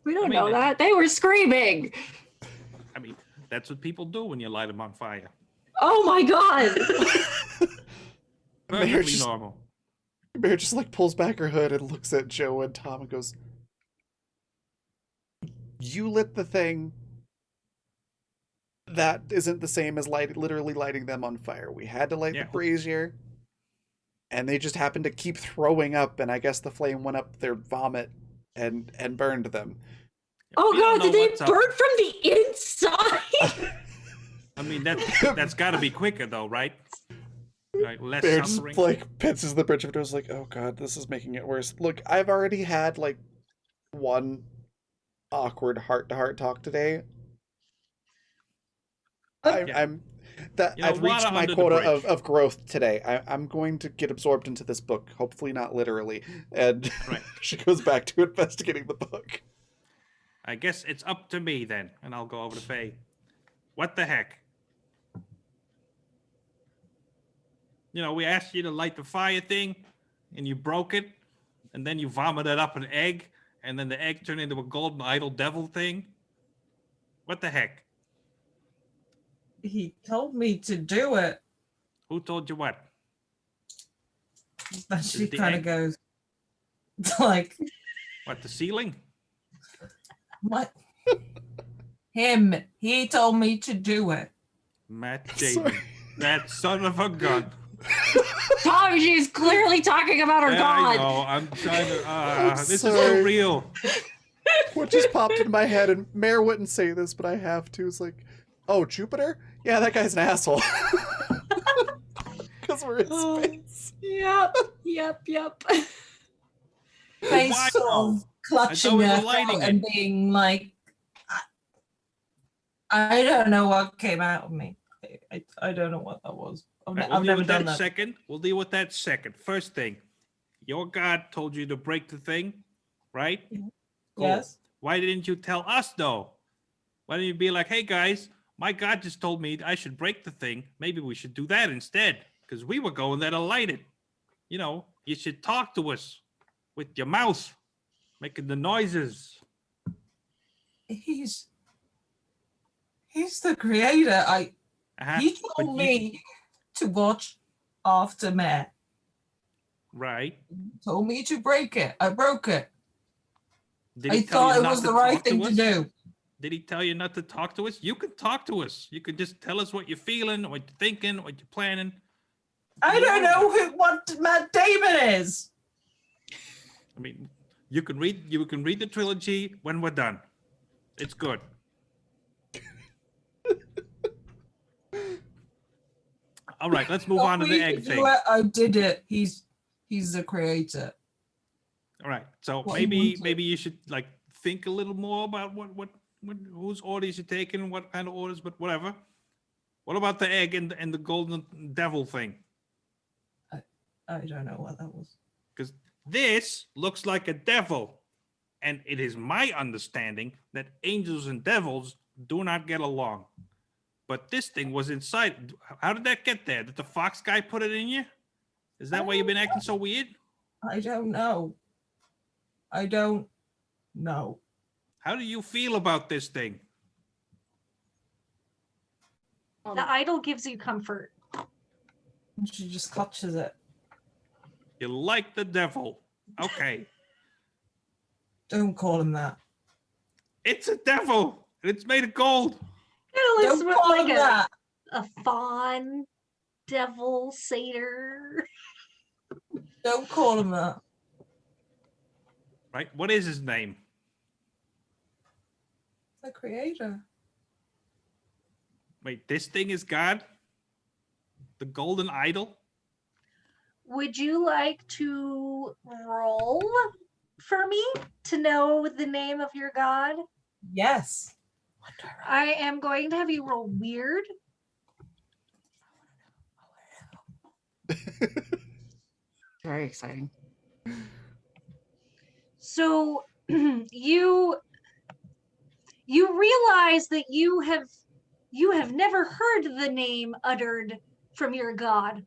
We don't I mean, know that. They were screaming. I mean, that's what people do when you light them on fire. Oh my god. Mare's Perfectly just- normal. Mare just like pulls back her hood and looks at Joe and Tom and goes, "You lit the thing. That isn't the same as literally lighting them on fire. We had to light Yeah. the brazier, and they just happened to keep throwing up, and I guess the flame went up their vomit and burned them." Oh We don't god, did know they what's up. burn from the inside? I mean, that's got to be quicker though, right? Right, less Bear just suffering. like pinches the bridge of it. Was like, "Oh god, this is making it worse." Look, I've already had like one awkward heart-to-heart talk today. Yeah. I'm that You know, I've reached water my under the quota bridge. of growth today. I'm going to get absorbed into this book, hopefully not literally. And Right. she goes back to investigating the book. I guess it's up to me then, and I'll go over to Faye. What the heck? You know, we asked you to light the fire thing, and you broke it, and then you vomited up an egg, and then the egg turned into a golden idol devil thing. What the heck? He told me to do it. Who told you what? And she it the kind of egg? goes, like, What, the ceiling? what? Him. He told me to do it. Matt Sorry. Damon. That son of a gun. Tom, she's clearly talking about her Yeah, I god. know. I'm trying to. I'm This is sorry. so real. What just popped into my head, and Mare wouldn't say this, but I have to. It's like, oh, Jupiter? Yeah, that guy's an asshole. Because we're in Oh. space. Yep. Face Why? sort of clutching we were her lighting throat and being like, I don't know what came out of me. I don't know what that was. Right, I've we'll deal never with done that that. second. We'll deal with that second. First thing, your God told you to break the thing, right? Cool. Yes. Why didn't you tell us though? Why didn't you be like, hey guys, my God just told me I should break the thing. Maybe we should do that instead. Because we were going there to light it. You know, you should talk to us with your mouth, making the noises. He's the creator. He But told me to watch Aftermath. Right. He told me to break it. I broke it. Did I he tell you thought it not was to the right talk to thing to us? do. Did he tell you not to talk to us? You can talk to us. You can just tell us what you're feeling, what you're thinking, what you're planning. I don't know what Matt Damon is. I mean, you can read the trilogy when we're done. It's good. All right, let's move on to the egg thing. I did it. He's the creator. All right, so What he maybe wanted. you should like think a little more about what whose orders you're taking, what kind of orders, but whatever. What about the egg and the golden devil thing? I don't know what that was. Because this looks like a devil, and it is my understanding that angels and devils do not get along. But this thing was inside. How did that get there? Did the fox guy put it in you? Is that why you've been acting so weird? I don't know. I don't know. How do you feel about this thing? The idol gives you comfort. She just clutches it. You like the devil. Okay. Don't call him that. It's a devil, and it's made of gold. It looks Don't call like him that. a fawn, devil, satyr. Don't call him that. Right? What is his name? The creator. Wait, this thing is God? The golden idol? Would you like to roll for me to know the name of your god? Yes. I am going to have you roll weird. Very exciting. So you realize that you have never heard the name uttered from your god.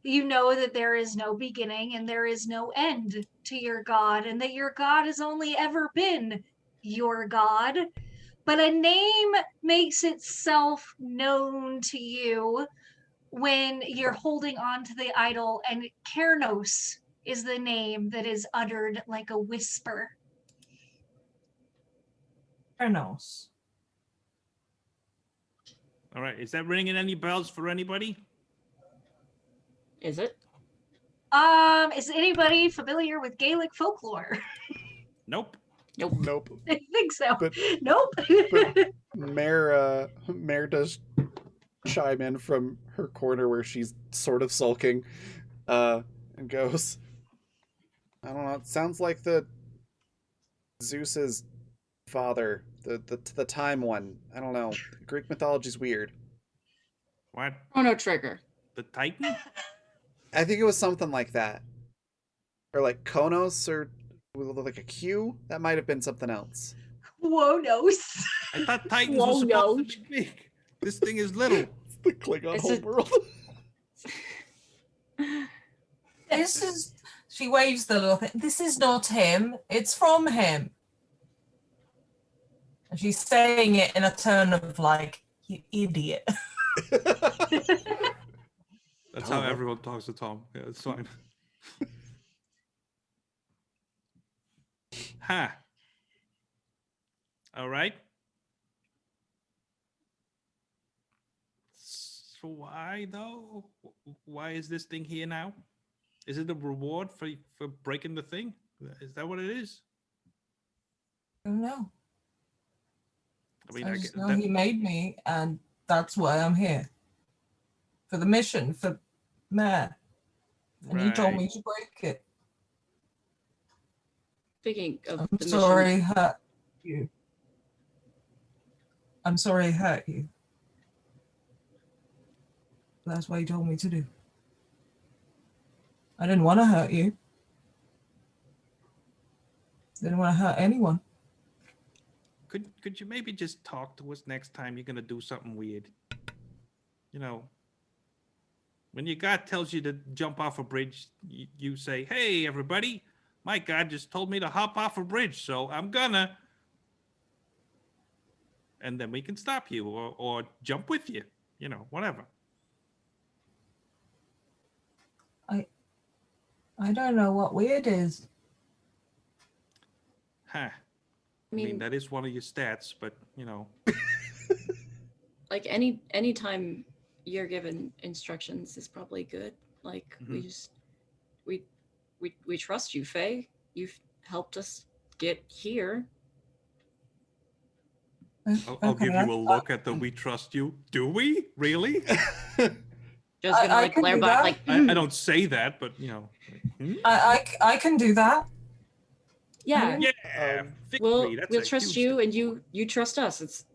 You know that there is no beginning and there is no end to your god, and that your god has only ever been your god. But a name makes itself known to you when you're holding on to the idol, and Kernos is the name that is uttered like a whisper. Kronos. All right, is that ringing any bells for anybody? Is it? Is anybody familiar with Gaelic folklore? Nope. Nope. Nope. I think so. But- Nope. but- Mare does chime in from her corner where she's sort of sulking, and goes, I don't know, it sounds like the Zeus's father, the time one. I don't know. Greek mythology's weird. What? Chrono Trigger. The Titan? I think it was something like that. Or like Konos, or with like a Q. That might have been something else. Whoa, knows. I thought Titans Whoa, were supposed no. to be big. This thing is little. It's the Klingon It's a- homeworld. This is. She waves the little thing. This is not him. It's from him. And she's saying it in a tone of like, you idiot. That's Oh. how everyone talks to Tom. Yeah, it's fine. Huh. All right. So why though? Why is this thing here now? Is it a reward for breaking the thing? Is that what it is? I don't know. I mean, I I just get know that, he made me, and that's why I'm here. For the mission, for Matt. And he told me Right. to break it. Speaking of I'm the sorry mission, I hurt you. I'm sorry I hurt you. That's what he told me to do. I didn't want to hurt you. Didn't want to hurt anyone. could you maybe just talk to us next time you're gonna do something weird? You know, when your God tells you to jump off a bridge, you say, "Hey, everybody, my God just told me to hop off a bridge, so I'm gonna." And then we can stop you or jump with you. whatever. I don't know what weird is. Huh. I mean, that is one of your stats, but like any time you're given instructions is probably good. Like we trust you, Faye. You've helped us get here. I'll give you a look at the "we trust you." Do we really? Just gonna I like can glare do back, that. like I don't say that, but I can do that. yeah. Yeah, We'll victory. That's we'll a trust huge you, step and forward. you trust us. It's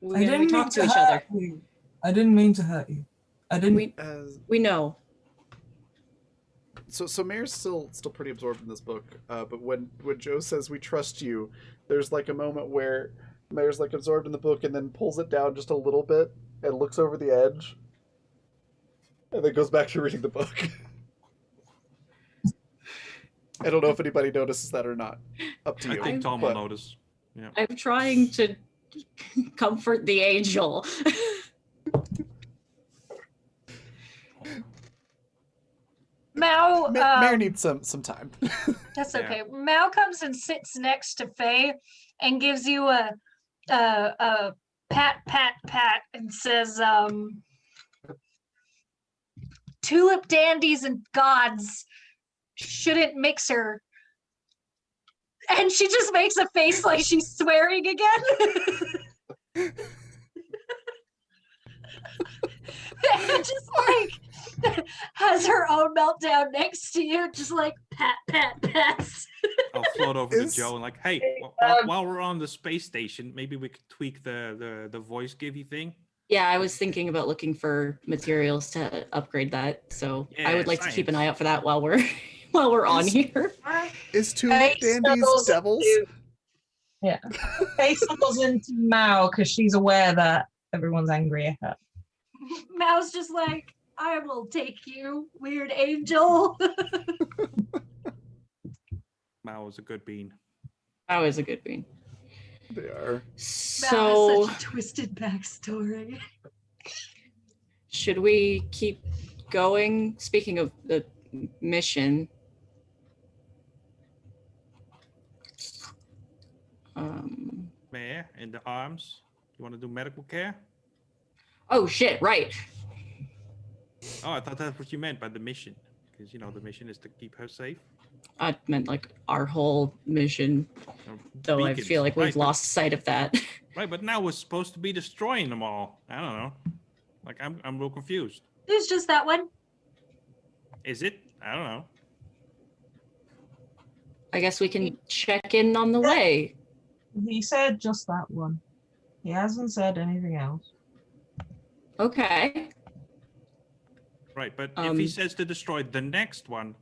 I we didn't mean talk to each hurt other. you. I didn't mean to hurt you. I didn't. We know. So Mayor's still pretty absorbed in this book, but when Joe says we trust you, there's like a moment where Mayor's like absorbed in the book and then pulls it down just a little bit and looks over the edge, and then goes back to reading the book. I don't know if anybody notices that or not. Up to you. I think Tom will notice. Yeah. I'm trying to comfort the angel. Mao, Mayor needs some time. that's Yeah. okay. Mao comes and sits next to Faye and gives you a pat, pat, pat, and says, "Tulip dandies and gods shouldn't mix her." And she just makes a face like she's swearing again. And just like has her own meltdown next to you, just like pat, pat, pats. I'll float over to Is- Joe and like, hey, while we're on the space station, maybe we could tweak the voice givey thing. Yeah, I was thinking about looking for materials to upgrade that. So I would like to keep an eye out for that while we're while we're on here. Is Tulip Dandies devils? Yeah. Faye snuggles into Mao because she's aware that everyone's angry at her. Mao's just like, "I will take you, weird angel." Mao is a good bean. That was a good bean. They are. Mao So has such a twisted backstory. should we keep going? Speaking of the mission, Mayor, in the arms. You want to do medical care? oh shit, right. Oh, I thought that's what you meant by the mission. Because, the mission is to keep her safe. I meant like our whole mission, Or though I beacons. feel like we've Right, but- lost sight of that. Right, but now we're supposed to be destroying them all. I don't know. Like, I'm real confused. There's just that one. Is it? I don't know. I guess we can check in on the way. He said just that one. He hasn't said anything else. Okay. Right, but if he Um, says to destroy the next one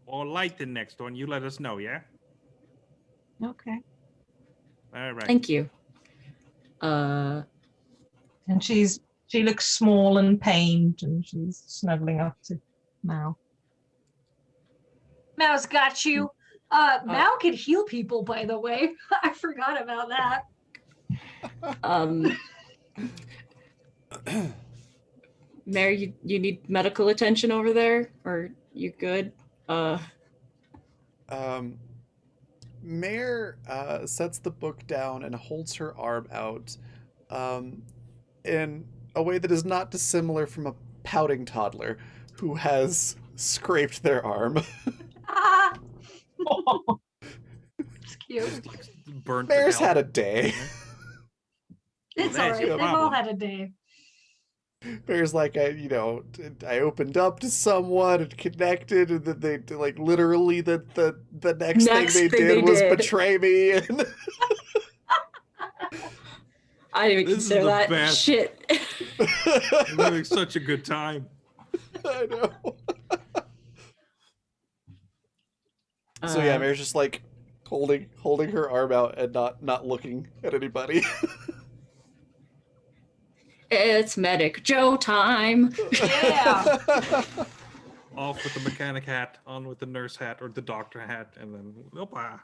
or light the next one, you let us know, yeah? Okay. All right. Thank you. And she looks small and pained, and she's snuggling up to Mao. Mao's got you. Mao can heal people, by the way. I forgot about that. Mary, you need medical attention over there, or you good? Mayor sets the book down and holds her arm out in a way that is not dissimilar from a pouting toddler who has scraped their arm. Ah, it's cute. Burnt. Mayor's had a day. It's That's all right. your They've all problem. had a day. Mayor's like, I opened up to someone and connected, and then they like literally the next thing they did was betray me. And I didn't even This is consider the that best. shit. We're having such a good time. I know. So yeah, Mayor's just like holding her arm out and not looking at anybody. It's Medic Joe time. Yeah. Off with the mechanic hat, on with the nurse hat or the doctor hat, and then opa.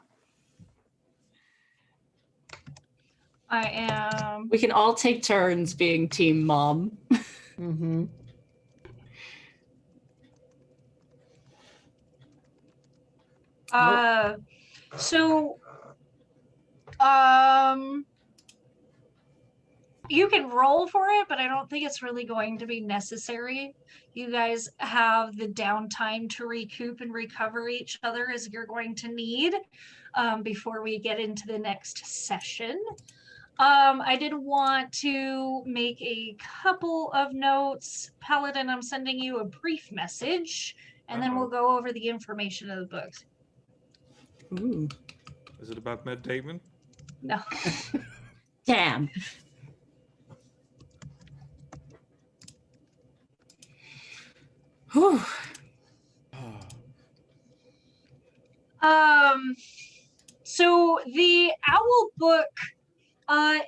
I am. We can all take turns being team mom. Mm-hmm. So, um, you can roll for it, but I don't think it's really going to be necessary. You guys have the downtime to recoup and recover each other as you're going to need before we get into the next session. I did want to make a couple of notes. Paladin, I'm sending you a brief message, and then we'll go over the information of the books. Ooh. Is it about Matt Damon? No. Damn. Whew. So the owl book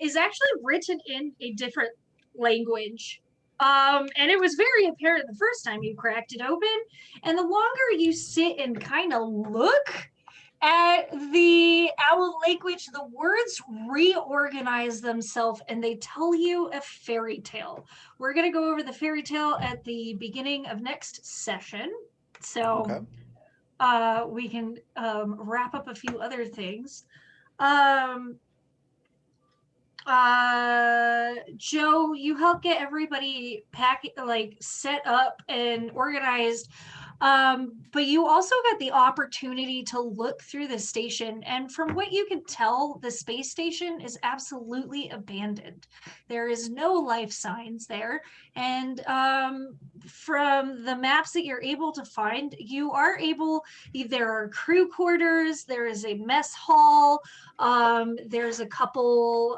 is actually written in a different language. And it was very apparent the first time you cracked it open. And the longer you sit and kind of look at the owl language, the words reorganize themselves and they tell you a fairy tale. We're going to go over the fairy tale at the beginning of next session. So Okay. we can wrap up a few other things. Joe, you help get everybody set up and organized. But you also got the opportunity to look through the station, and from what you can tell, the space station is absolutely abandoned. There is no life signs there, and from the maps that you're able to find, you are able. There are crew quarters. There is a mess hall. There's a couple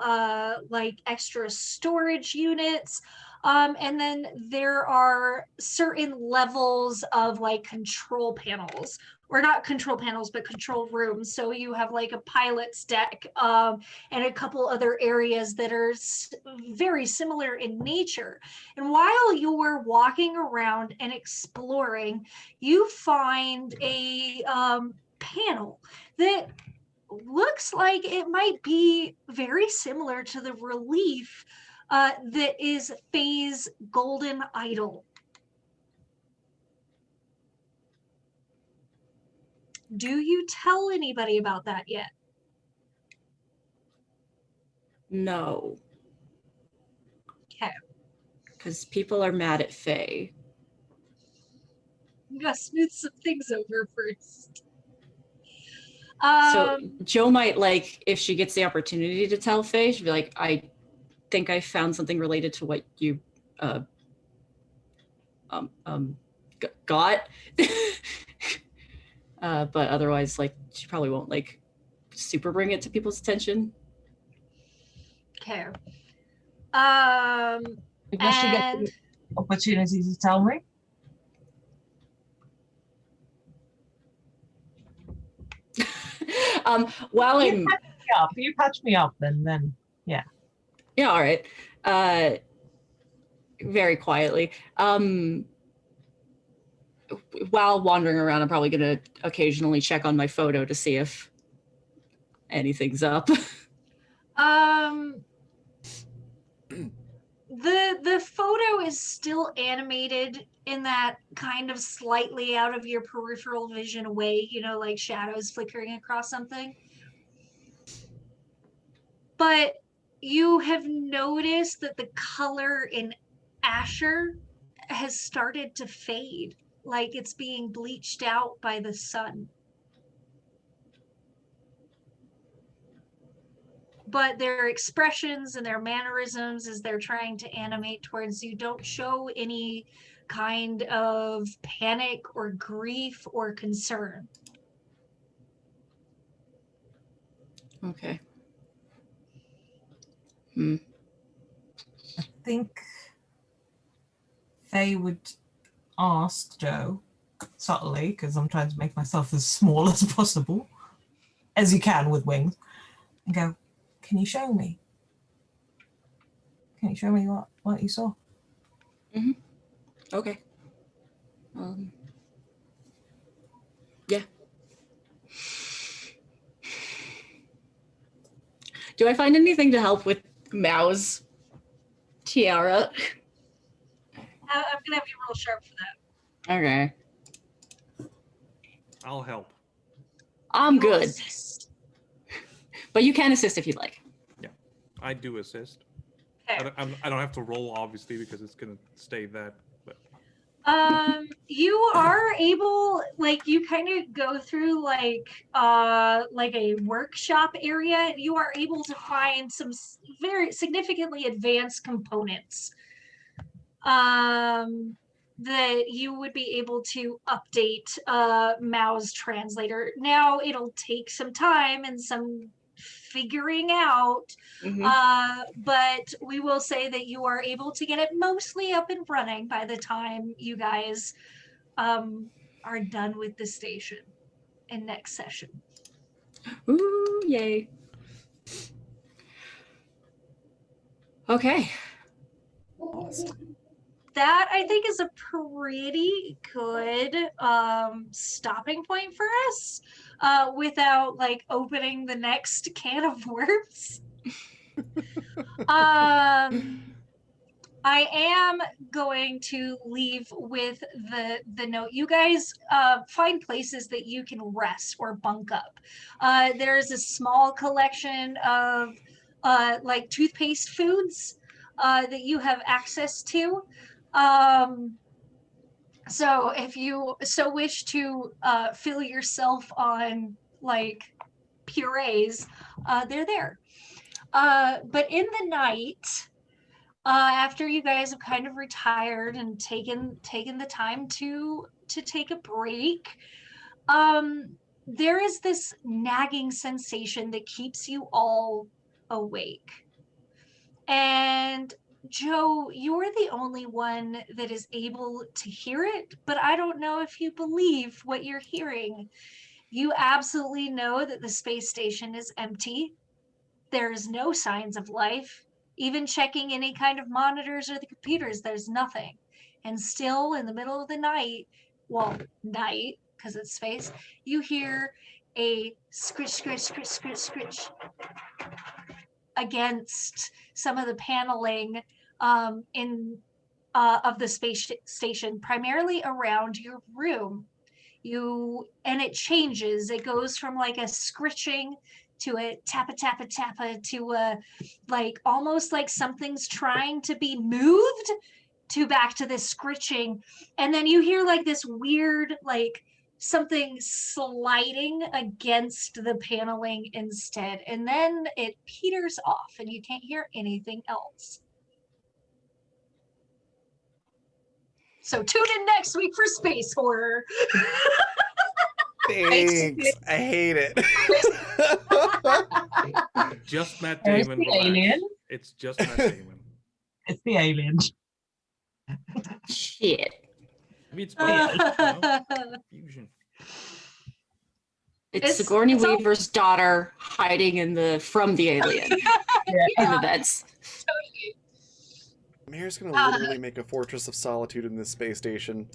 extra storage units. And then there are certain levels of like control panels, or not control panels, but control rooms. So you have like a pilot's deck and a couple other areas that are very similar in nature. And while you're walking around and exploring, you find a panel that looks like it might be very similar to the relief that is Faye's golden idol. Do you tell anybody about that yet? No. Okay. Because people are mad at Faye. I'm gonna smooth some things over first. So Joe might, like, if she gets the opportunity to tell Faye, she'd be like, I think I found something related to what you got. But otherwise, like, she probably won't, like, super bring it to people's attention. Okay. Because she gets And the opportunity to tell me. While I'm You patch me up, then yeah. yeah, all right. Very quietly. While wandering around, I'm probably gonna occasionally check on my photo to see if anything's up. the photo is still animated in that kind of slightly out of your peripheral vision way, you know, like shadows flickering across something. But you have noticed that the color in Asher has started to fade, like it's being bleached out by the sun. But their expressions and their mannerisms as they're trying to animate towards you don't show any kind of panic or grief or concern. Okay. I think Faye would ask Joe subtly, because I'm trying to make myself as small as possible, as you can with wings, and go, can you show me? Can you show me what you saw? Okay. Yeah. Do I find anything to help with Mao's tiara? I'm gonna have you roll sharp for that. Okay. I'll help. I'm You will good. assist. But you can assist if you'd like. I do assist. Okay. I don't have to roll, obviously, because it's going to stay that. But You are able, like, you kind of go through like a workshop area, and you are able to find some very significantly advanced components that you would be able to update Mao's translator. Now it'll take some time and some figuring out, but we will say that you are able to get it mostly up and running by the time you guys are done with the station in next session. Ooh, yay. Okay. Awesome. That I think is a pretty good stopping point for us without like opening the next can of worms. I am going to leave with the note. You guys find places that you can rest or bunk up. There's a small collection of like toothpaste foods that you have access to. So if you so wish to fill yourself on like purees, they're there. But in the night, after you guys have kind of retired and taken the time to take a break, there is this nagging sensation that keeps you all awake. And Joe, you're the only one that is able to hear it, but I don't know if you believe what you're hearing. You absolutely know that the space station is empty. There's no signs of life. Even checking any kind of monitors or the computers, there's nothing. And still in the middle of the night, well, night, because it's space, you hear a scritch, scritch, scritch, scritch, scritch against some of the paneling in of the space station, primarily around your room. And it changes. It goes from like a scritching to a tappa tappa tappa to a like almost like something's trying to be moved to back to this scritching, and then you hear like this weird like something sliding against the paneling instead, and then it peters off and you can't hear anything else. So tune in next week for space horror. Thanks. I hate it. just Matt There's Damon. the Relax. alien. It's just Matt Damon. It's the alien. Shit. I mean, it's both, you know? Fusion. It's It's- Sigourney it's all- Weaver's daughter hiding in the from the alien in the vents. Totally. Mayor's gonna literally make a fortress of solitude in this space station.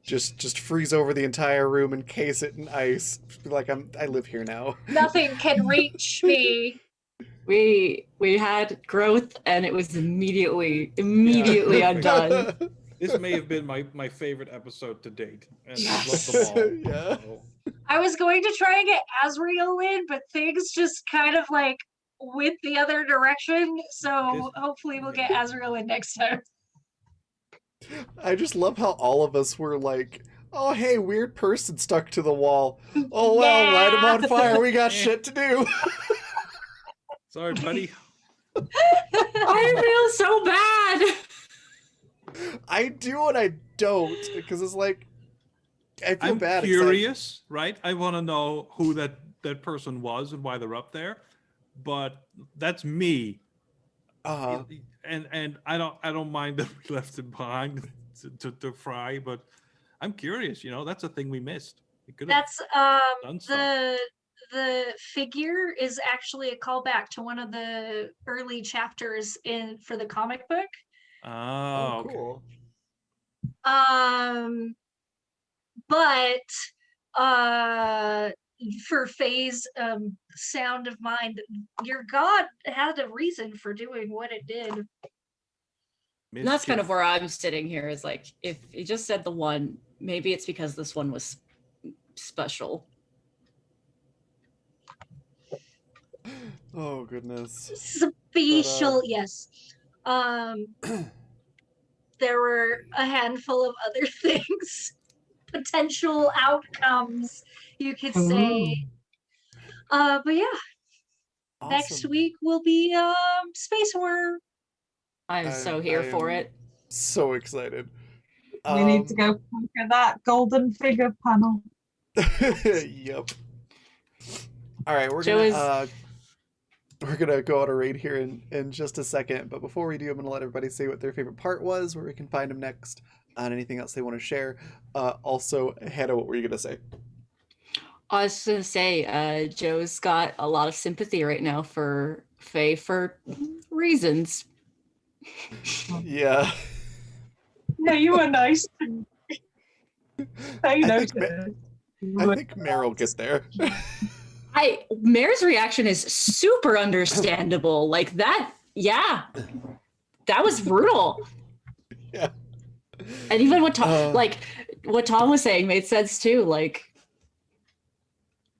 Just freeze over the entire room, encase it in ice. Be like I live here now. Nothing can reach me. We had growth and it was immediately undone. This may have been my favorite episode to date, and I love them all. Yeah. So, I was going to try and get Azrael in, but things just kind of like went the other direction. So hopefully we'll get Azrael in next time. I just love how all of us were like, oh hey, weird person stuck to the wall. Oh well, light him on fire. We got shit to do. sorry, buddy. I feel so bad. I do and I don't because it's like I feel I'm bad. curious, right? I want to know who that person was and why they're up there. But that's me. Uh-huh. And I don't mind that we left him behind to fry, but I'm curious. You know, that's a thing we missed. We could have That's done stuff. the figure is actually a callback to one of the early chapters for the comic book. Oh, okay. Cool. But for Faye's sound of mind, your god had a reason for doing what it did. And that's kind of Mischief. where I'm sitting here is like, if he just said the one, maybe it's because this one was special. Oh goodness. Special, yes. There were a handful of other things, potential outcomes, you could say. But yeah, next Awesome. week will be space horror. I'm so here for I'm it. So excited. We need to go conquer that golden figure panel. Yep. All right, Joe is we're gonna go on a raid here in just a second, but before we do, I'm gonna let everybody say what their favorite part was, where we can find them next, and anything else they want to share. Also, Hannah, what were you gonna say? I was gonna say, Joe's got a lot of sympathy right now for Faye for reasons. Yeah. No, you were nice. I I think Mare will get there. Mare's reaction is super understandable. Like that, yeah. That was brutal. Yeah. And even what Tom what Tom was saying made sense too. Like,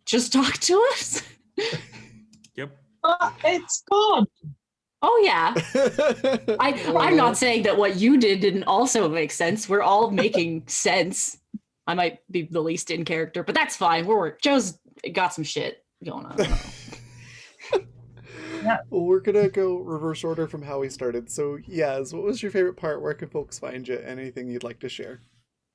just talk to us. Yep. It's God. Oh yeah. I'm not saying that what you did didn't also make sense. We're all making sense. I might be the least in character, but that's fine. Joe's got some shit going on. Well, we're gonna go reverse order from how we started. So, Yaz, what was your favorite part? Where can folks find you? Anything you'd like to share?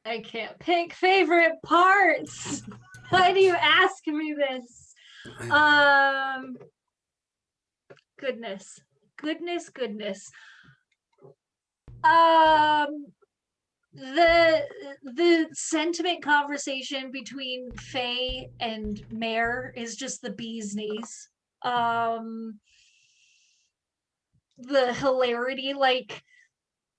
I can't pick favorite parts. Why do you ask me this? Goodness. The sentiment conversation between Faye and Mare is just the bee's knees. The hilarity, like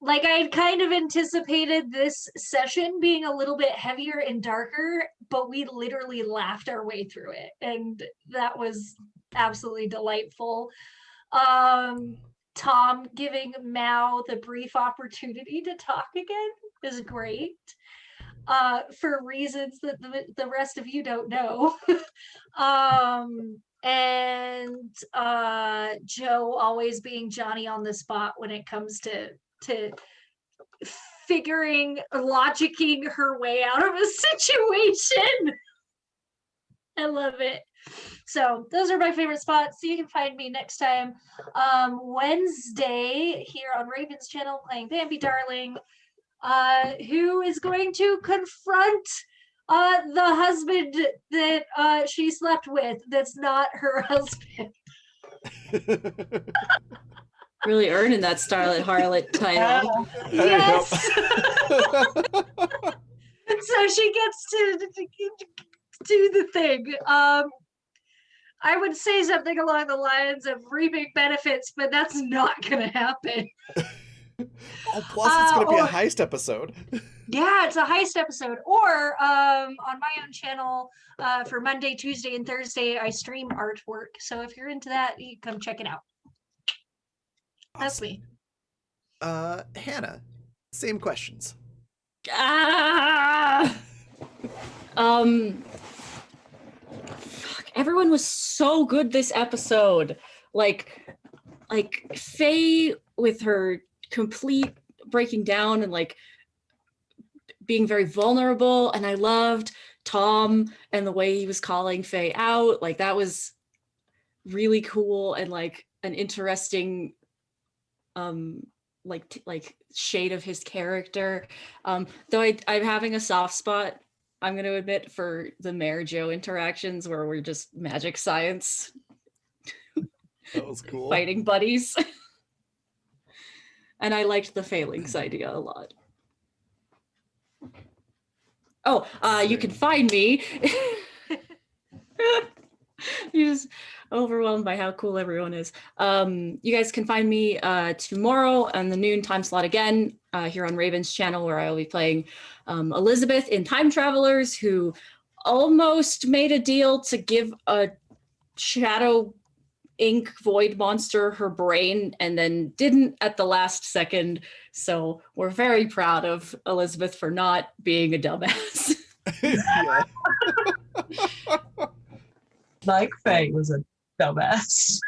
I kind of anticipated this session being a little bit heavier and darker, but we literally laughed our way through it, and that was absolutely delightful. Tom giving Mao the brief opportunity to talk again is great, for reasons that the rest of you don't know. And Joe always being Johnny on the spot when it comes to logicking her way out of a situation. I love it. So those are my favorite spots. So you can find me next time, Wednesday, here on Raven's channel, playing Bambi Darling, who is going to confront the husband that she slept with that's not her husband. Really earning that Starlit Harlot title. Yes. So she gets to do the thing. I would say something along the lines of reaping benefits, but that's not going to happen. Oh, plus it's going to be a heist episode. Yeah, it's a heist episode. Or on my own channel, for Monday, Tuesday, and Thursday, I stream artwork. So if you're into that, you come check it out. That's me. Hannah, same questions. Everyone was so good this episode. Like Faye with her complete breaking down and like being very vulnerable, and I loved Tom and the way he was calling Faye out. Like that was really cool and like an interesting like shade of his character. Though I'm having a soft spot, I'm going to admit, for the Mare Joe interactions where we're just magic science. That was cool. Fighting buddies. And I liked the phalanx idea a lot. Oh, you can find me. You're just overwhelmed by how cool everyone is. You guys can find me tomorrow on the noon time slot again, here on Raven's channel, where I will be playing Elizabeth in Time Travelers, who almost made a deal to give a shadow ink void monster her brain and then didn't at the last second. So we're very proud of Elizabeth for not being a dumbass. Yeah. Like Faye was a dumbass.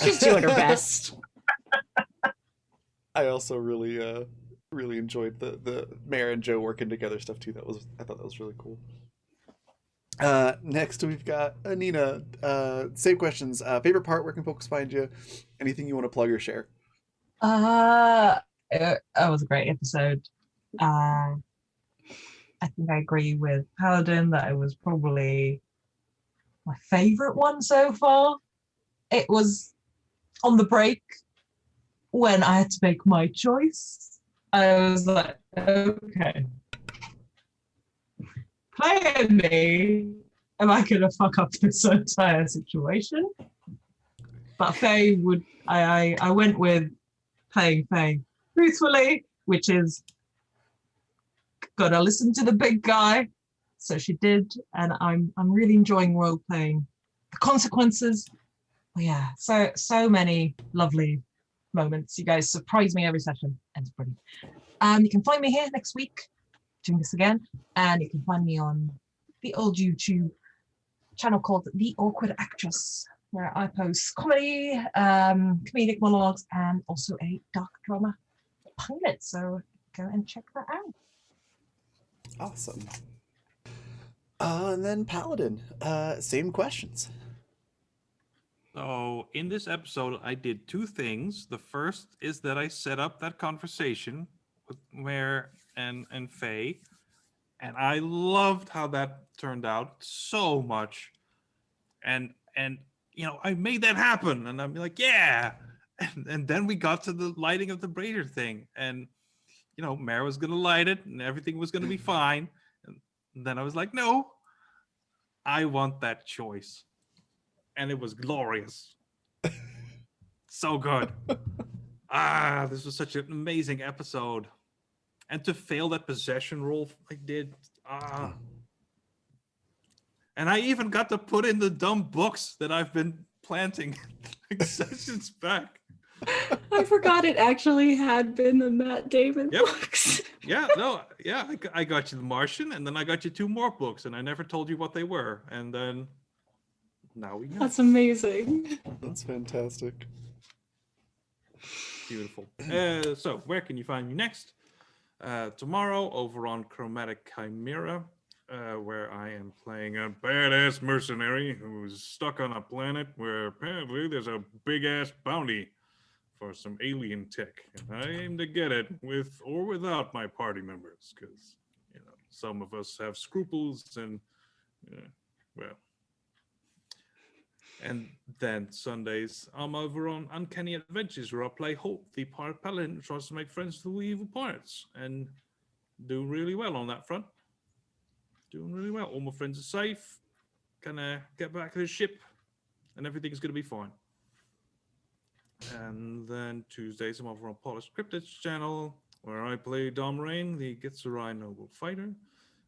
She's doing her best. I also really enjoyed the Mayor and Joe working together stuff too. I thought that was really cool. Next we've got Nina. Same questions. Favorite part? Where can folks find you? Anything you want to plug or share? It was a great episode. I think I agree with Paladin that it was probably my favorite one so far. It was on the break when I had to make my choice. I was like, okay, playing me, am I gonna fuck up this entire situation? But Faye would I went with playing Faye truthfully, which is gotta listen to the big guy. So she did, and I'm really enjoying role playing. The consequences, oh yeah, so many lovely moments. You guys surprise me every session, and it's brilliant. You can find me here next week doing this again, and you can find me on the old YouTube channel called The Awkward Actress, where I post comedy, comedic monologues, and also a dark drama pilot. So go and check that out. Awesome. And then Paladin. Same questions. So in this episode, I did two things. The first is that I set up that conversation with Mare and Faye, and I loved how that turned out so much. And I made that happen, and I'm like, yeah. And then we got to the lighting of the braider thing, and Mare was gonna light it, and everything was gonna be fine. And then I was like, no, I want that choice. And it was glorious. So good. This was such an amazing episode. And to fail that possession roll I did. And I even got to put in the dumb books that I've been planting sessions back. I forgot it actually had been the Matt Damon books. I got you The Martian, and then I got you two more books, and I never told you what they were. And then now we know. That's amazing. That's fantastic. Beautiful. So where can you find me next? Tomorrow over on Chromatic Chimera, where I am playing a badass mercenary who's stuck on a planet where apparently there's a big ass bounty for some alien tech, and I aim to get it with or without my party members, because some of us have scruples, and well. And then Sundays, I'm over on Uncanny Adventures, where I play Hope, the pirate paladin who tries to make friends with the evil pirates, and do really well on that front. Doing really well. All my friends are safe. Gonna get back to the ship, and everything's gonna be fine. And then Tuesdays, I'm over on Paula's Cryptids channel, where I play Dom Rain, the Gitsurai Noble Fighter.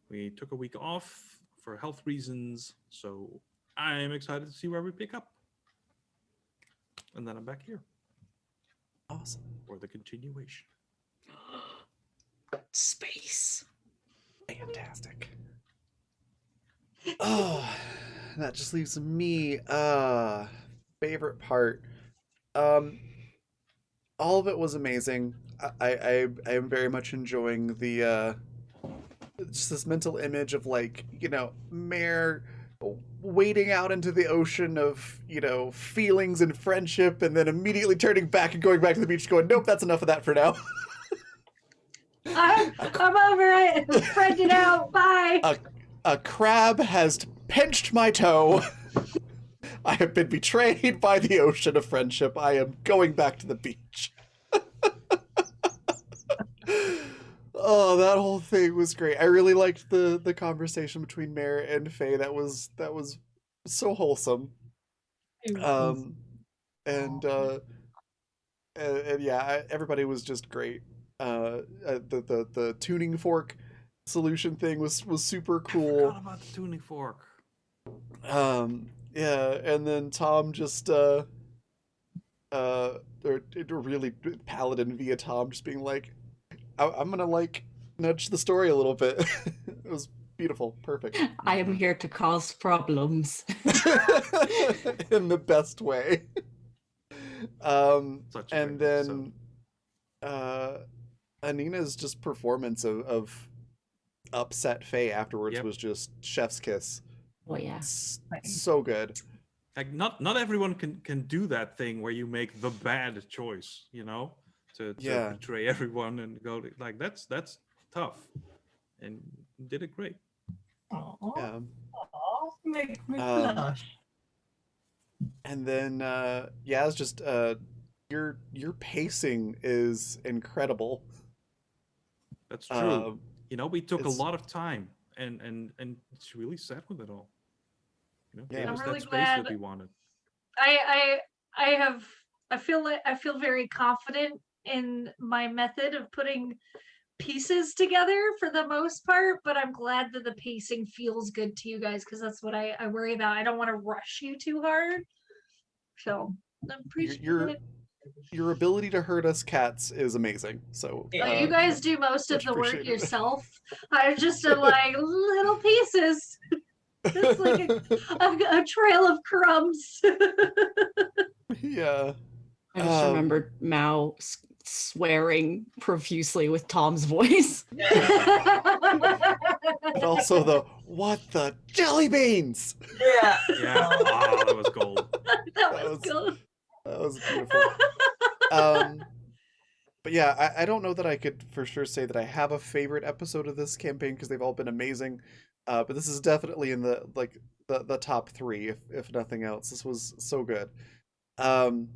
We took a week off for health reasons, so I'm excited to see where we pick up. And then I'm back here. Awesome. For the continuation. Space. Fantastic. Oh, that just leaves me. Favorite part. All of it was amazing. I am very much enjoying the just this mental image of Mare wading out into the ocean of feelings and friendship, and then immediately turning back and going back to the beach, going, nope, that's enough of that for now. I'm over it. Friended out. Bye. A crab has pinched my toe. I have been betrayed by the ocean of friendship. I am going back to the beach. Oh, that whole thing was great. I really liked the conversation between Mare and Faye. That was so wholesome. And yeah, everybody was just great. The tuning fork solution thing was super I cool. forgot about the tuning fork. Yeah, and then Tom just or really Paladin via Tom just being like, I'm gonna like nudge the story a little bit. It was beautiful, perfect. I am here to cause problems. In the best way. Such a And great episode. then Anina's just performance of upset Faye afterwards Yep. was just chef's kiss. Oh yeah. So good. Like not everyone can do that thing where you make the bad choice, you know, to Yeah. betray everyone and go like that's tough, and you did it great. Aw, Yeah. aw, make me Um, blush. And then yeah, it's just your pacing is incredible. That's true. Um, You know, we took a it's- lot of time and it's really sat with it all. You know, Yeah. gave I'm us really that space glad- that we wanted. I feel very confident in my method of putting pieces together for the most part, but I'm glad that the pacing feels good to you guys because that's what I worry about. I don't want to rush you too hard. So I'm appreciative. Your ability to hurt us cats is amazing. So You guys do most of much the work appreciated. yourself. I just am like little pieces. It's like a trail of crumbs. Yeah. I just remembered Mao swearing profusely with Tom's voice. And also the what the jelly beans. Yeah. Yeah, wow, that was gold. That That was was- good. That was beautiful. But yeah, I don't know that I could for sure say that I have a favorite episode of this campaign because they've all been amazing. But this is definitely in the the top three, if nothing else. This was so good. And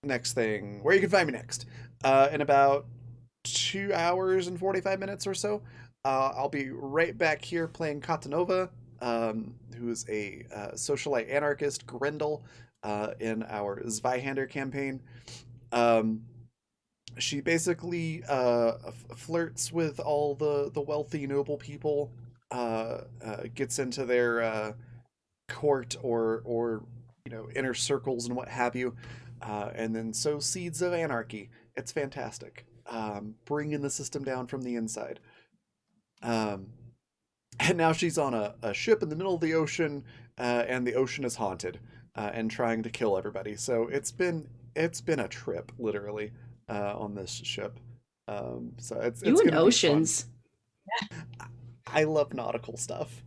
next thing, where you can find me next. In about 2 hours and 45 minutes or so, I'll be right back here playing Katanova, who is a socialite anarchist, Grendel, in our Zweihander campaign. She basically flirts with all the wealthy noble people, gets into their court or inner circles and what have you, and then sows seeds of anarchy. It's fantastic. Bringing the system down from the inside. And now she's on a ship in the middle of the ocean, and the ocean is haunted, and trying to kill everybody. So it's been a trip, literally, on this ship. So it's You it's and gonna be fun. oceans. I love nautical stuff.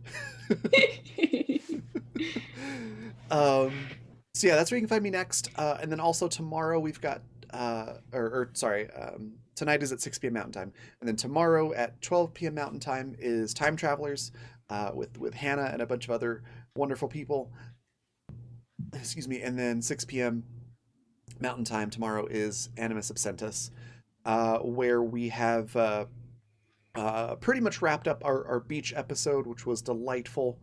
So yeah, that's where you can find me next. And then also tomorrow we've got, tonight is at 6 p.m. Mountain Time, and then tomorrow at 12 p.m. Mountain Time is Time Travelers, with Hannah and a bunch of other wonderful people. Excuse me. And then 6 p.m. Mountain Time tomorrow is Animus Absentus, where we have pretty much wrapped up our beach episode, which was delightful,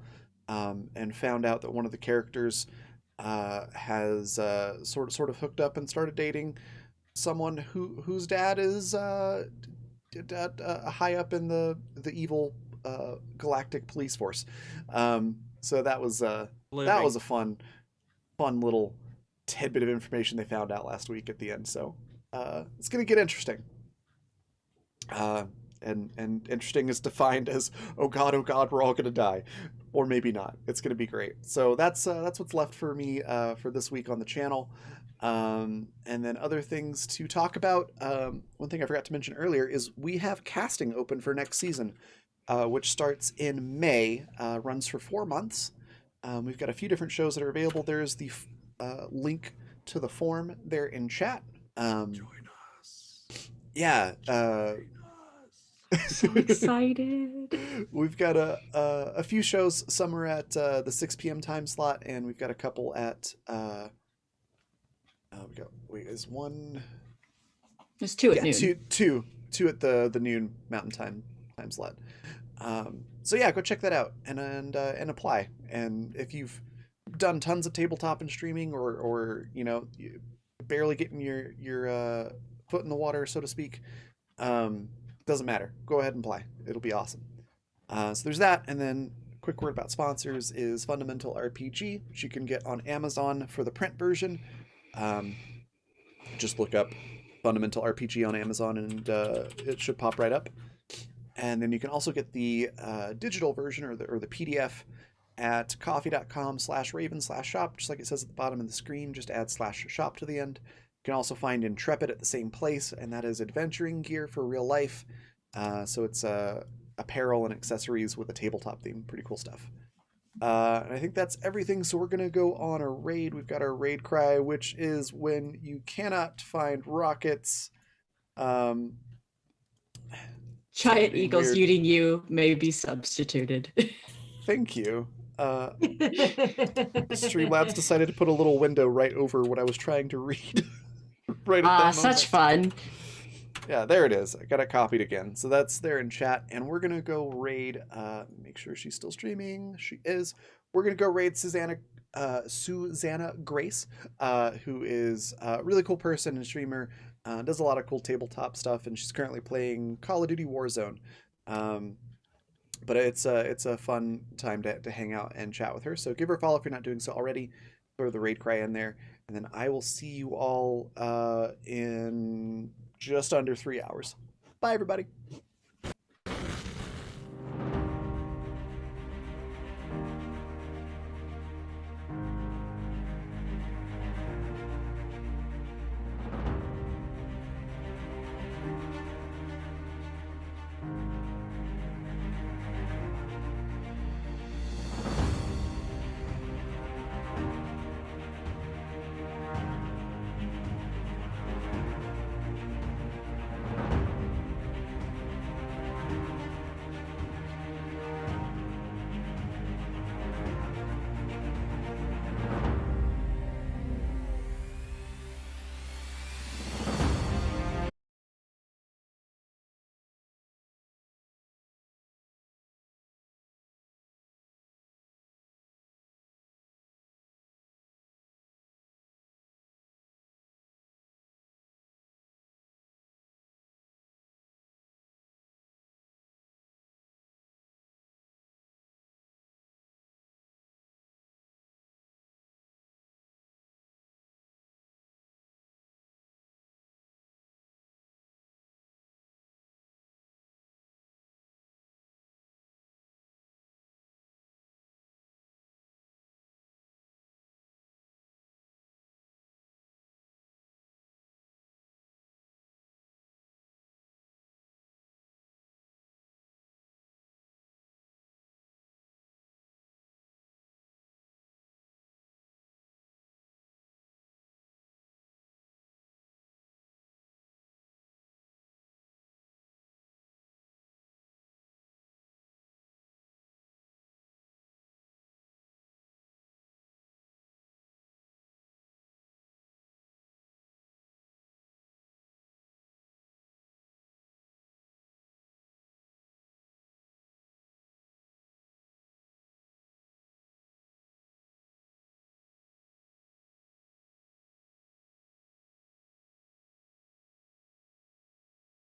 and found out that one of the characters has sort of hooked up and started dating someone whose dad is high up in the evil galactic police force. So that was a fun little tidbit of information they found out last week at the end. So it's gonna get interesting. And interesting is defined as oh god, we're all gonna die, or maybe not. It's gonna be great. So that's what's left for me for this week on the channel. And then other things to talk about. One thing I forgot to mention earlier is we have casting open for next season, which starts in May, runs for 4 months. We've got a few different shows that are available. There's the link to the form there in chat. Join us. Yeah. So excited. We've got a few shows. Some are at the 6 p.m. time slot, and we've got a couple at is one There's two at yeah, noon. two at the noon Mountain time slot. So yeah, go check that out and apply. And if you've done tons of tabletop and streaming, or you barely getting your foot in the water, so to speak, Doesn't matter. Go ahead and play. It'll be awesome. So there's that, and then quick word about sponsors is Fundamental RPG, which you can get on Amazon for the print version. Just look up Fundamental RPG on Amazon, and it should pop right up. And then you can also get the digital version or the PDF at coffee.com/raven/shop, just like it says at the bottom of the screen. Just add /shop to the end. You can also find Intrepid at the same place, and that is adventuring gear for real life. So it's apparel and accessories with a tabletop theme. Pretty cool stuff. And I think that's everything. So we're going to go on a raid. We've got our raid cry, which is when you cannot find rockets. Giant Something eagles weird. eating you may be substituted. Thank you. Streamlabs decided to put a little window right over what I was trying to read. Right at that moment. Such fun. Yeah, there it is. I got it copied again. So that's there in chat. And we're going to go raid. Make sure she's still streaming. She is. We're going to go raid Susanna Grace, who is a really cool person and streamer. Does a lot of cool tabletop stuff. And she's currently playing Call of Duty Warzone. But it's a fun time to hang out and chat with her. So give her a follow if you're not doing so already. Throw the raid cry in there. And then I will see you all in just under 3 hours. Bye, everybody.